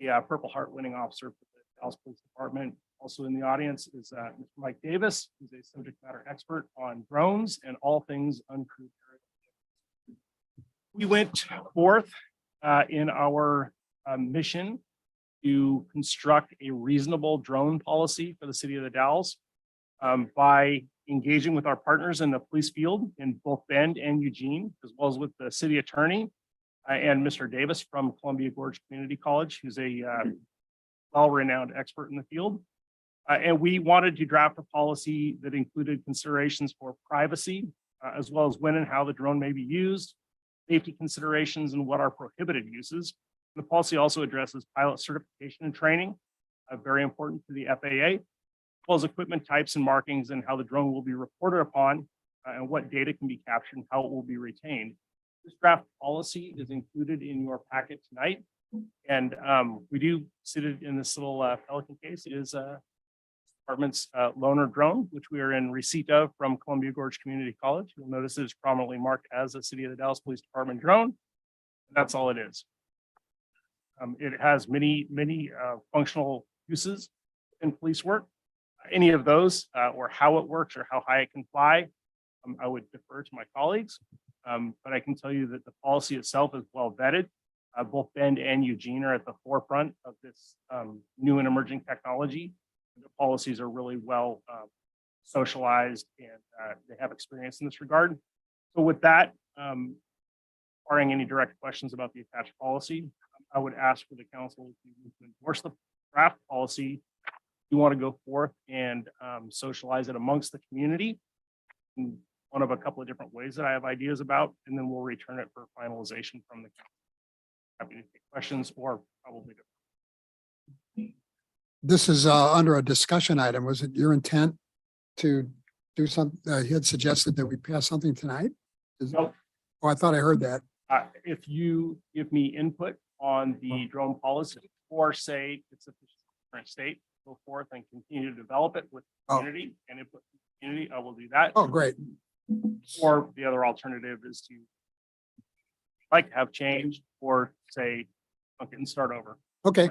a Purple Heart winning officer for the Dallas Police Department. Also in the audience is Mr. Mike Davis, who's a subject matter expert on drones and all things uncrewed aerial. We went forth in our mission to construct a reasonable drone policy for the city of the Dalles by engaging with our partners in the police field in both Bend and Eugene, as well as with the city attorney and Mr. Davis from Columbia Gorge Community College, who's a well-renowned expert in the field. And we wanted to draft a policy that included considerations for privacy, as well as when and how the drone may be used, safety considerations, and what are prohibited uses. The policy also addresses pilot certification and training, very important to the FAA, as well as equipment types and markings and how the drone will be reported upon and what data can be captured and how it will be retained. This draft policy is included in your packet tonight. And we do sit it in this little Pelican case. It is department's loaner drone, which we are in receipt of from Columbia Gorge Community College. You'll notice it is prominently marked as a City of the Dallas Police Department drone. That's all it is. It has many functional uses in police work. Any of those or how it works or how high it can fly, I would defer to my colleagues. But I can tell you that the policy itself is well vetted. Both Bend and Eugene are at the forefront of this new and emerging technology. The policies are really well socialized and they have experience in this regard. So with that, barring any direct questions about the attached policy, I would ask for the council to endorse the draft policy. You want to go forth and socialize it amongst the community in one of a couple of different ways that I have ideas about, and then we'll return it for finalization from the council. Happy to take questions or probably. This is under a discussion item. Was it your intent to do something? You had suggested that we pass something tonight? Nope. Oh, I thought I heard that. If you give me input on the drone policy or say it's a current state, go forth and continue to develop it with the community and input from the community, I will do that. Oh, great. Or the other alternative is to like have change or say, okay, and start over. Okay.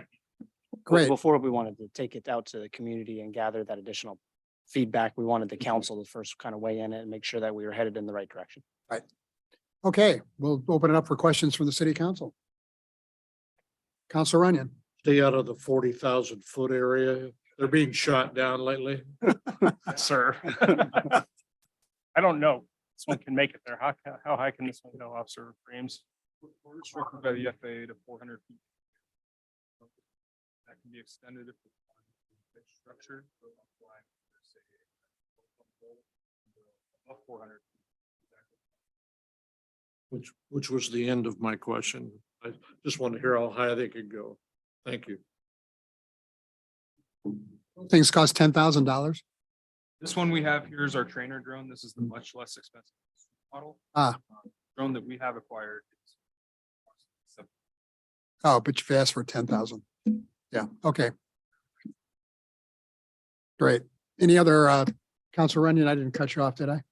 Great. Before we wanted to take it out to the community and gather that additional feedback, we wanted the council to first kind of weigh in and make sure that we were headed in the right direction. Right. Okay, we'll open it up for questions from the city council. Councilor Runyon. Stay out of the 40,000 foot area. They're being shot down lately. Sir. I don't know. This one can make it there. How high can this one go, Officer Reams? We're restricted by the FAA to 400 feet. That can be extended if the structure. Above 400. Which was the end of my question. I just want to hear how high they could go. Thank you. Things cost $10,000. This one we have here is our trainer drone. This is the much less expensive model. Drone that we have acquired. Oh, but you've asked for 10,000. Yeah, okay. Great. Any other, Councilor Runyon, I didn't cut you off, did I?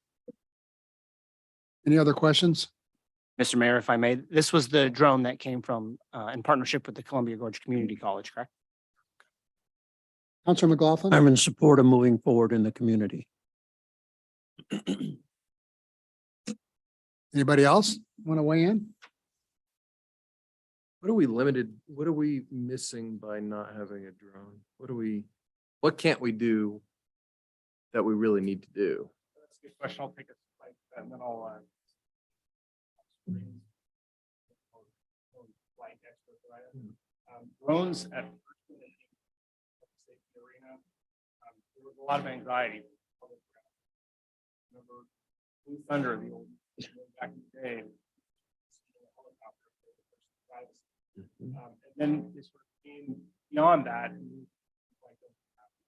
Any other questions? Mr. Mayor, if I may, this was the drone that came from in partnership with the Columbia Gorge Community College, correct? Councilor McLaughlin? I'm in support of moving forward in the community. Anybody else want to weigh in? What are we limited? What are we missing by not having a drone? What can't we do that we really need to do? That's a good question. I'll take a slide and then I'll drones at arena. There was a lot of anxiety. Remember Blue Thunder, the old back in the day. And then it sort of came beyond that. And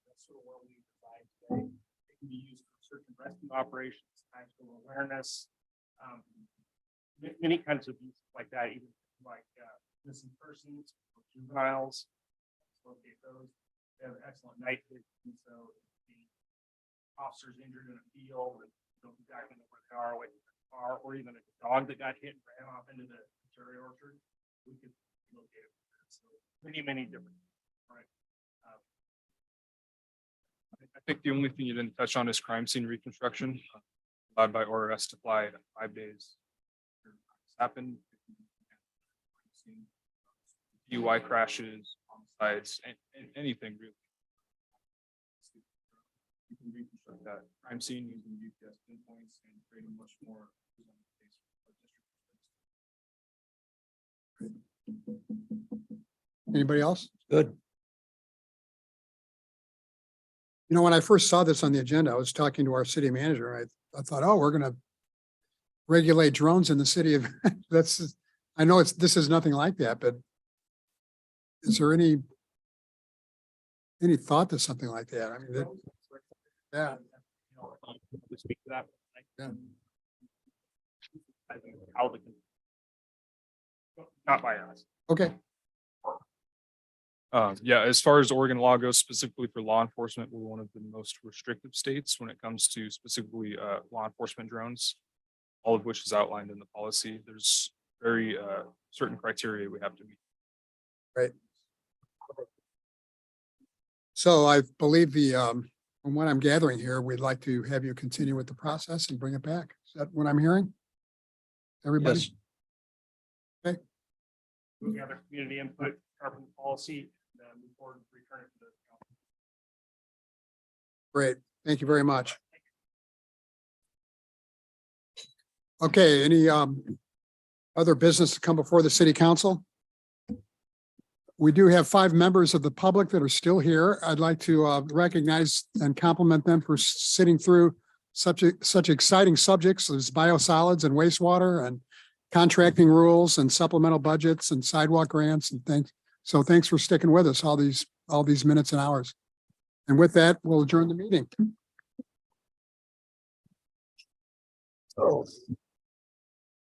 that's sort of where we reside today. can be used for search and rescue operations, tactical awareness, many kinds of uses like that, even like missing persons, or juveniles. Locate those. They have excellent night vision, so if the officers injured in a field and don't exactly know where they are, away from the car, or even a dog that got hit and ran off into the cherry orchard, we could locate it. So many different. Right. I think the only thing you didn't touch on is crime scene reconstruction, allowed by ORS to apply 5 days. Happened. DUI crashes, homicides, and anything really. You can reconstruct that crime scene using UPS pinpoints and create a much more. Anybody else? Good. You know, when I first saw this on the agenda, I was talking to our city manager. I thought, oh, we're gonna regulate drones in the city of, I know this is nothing like that, but is there any thought to something like that? I mean, yeah. To speak to that. Yeah. I think how the. Not by us. Okay. Yeah, as far as Oregon law goes, specifically for law enforcement, we're one of the most restrictive states when it comes to specifically law enforcement drones, all of which is outlined in the policy. There's very certain criteria we have to meet. Right. So I believe from what I'm gathering here, we'd like to have you continue with the process and bring it back. Is that what I'm hearing? Everybody? Yes. Okay. We have a community input, carbon policy, and move forward and return it to the council. Great. Thank you very much. Okay, any other business to come before the city council? We do have 5 members of the public that are still here. I'd like to recognize and compliment them for sitting through such exciting subjects as biosolids and wastewater and contracting rules and supplemental budgets and sidewalk grants and things. So thanks for sticking with us all these minutes and hours. And with that, we'll adjourn the meeting. Oh.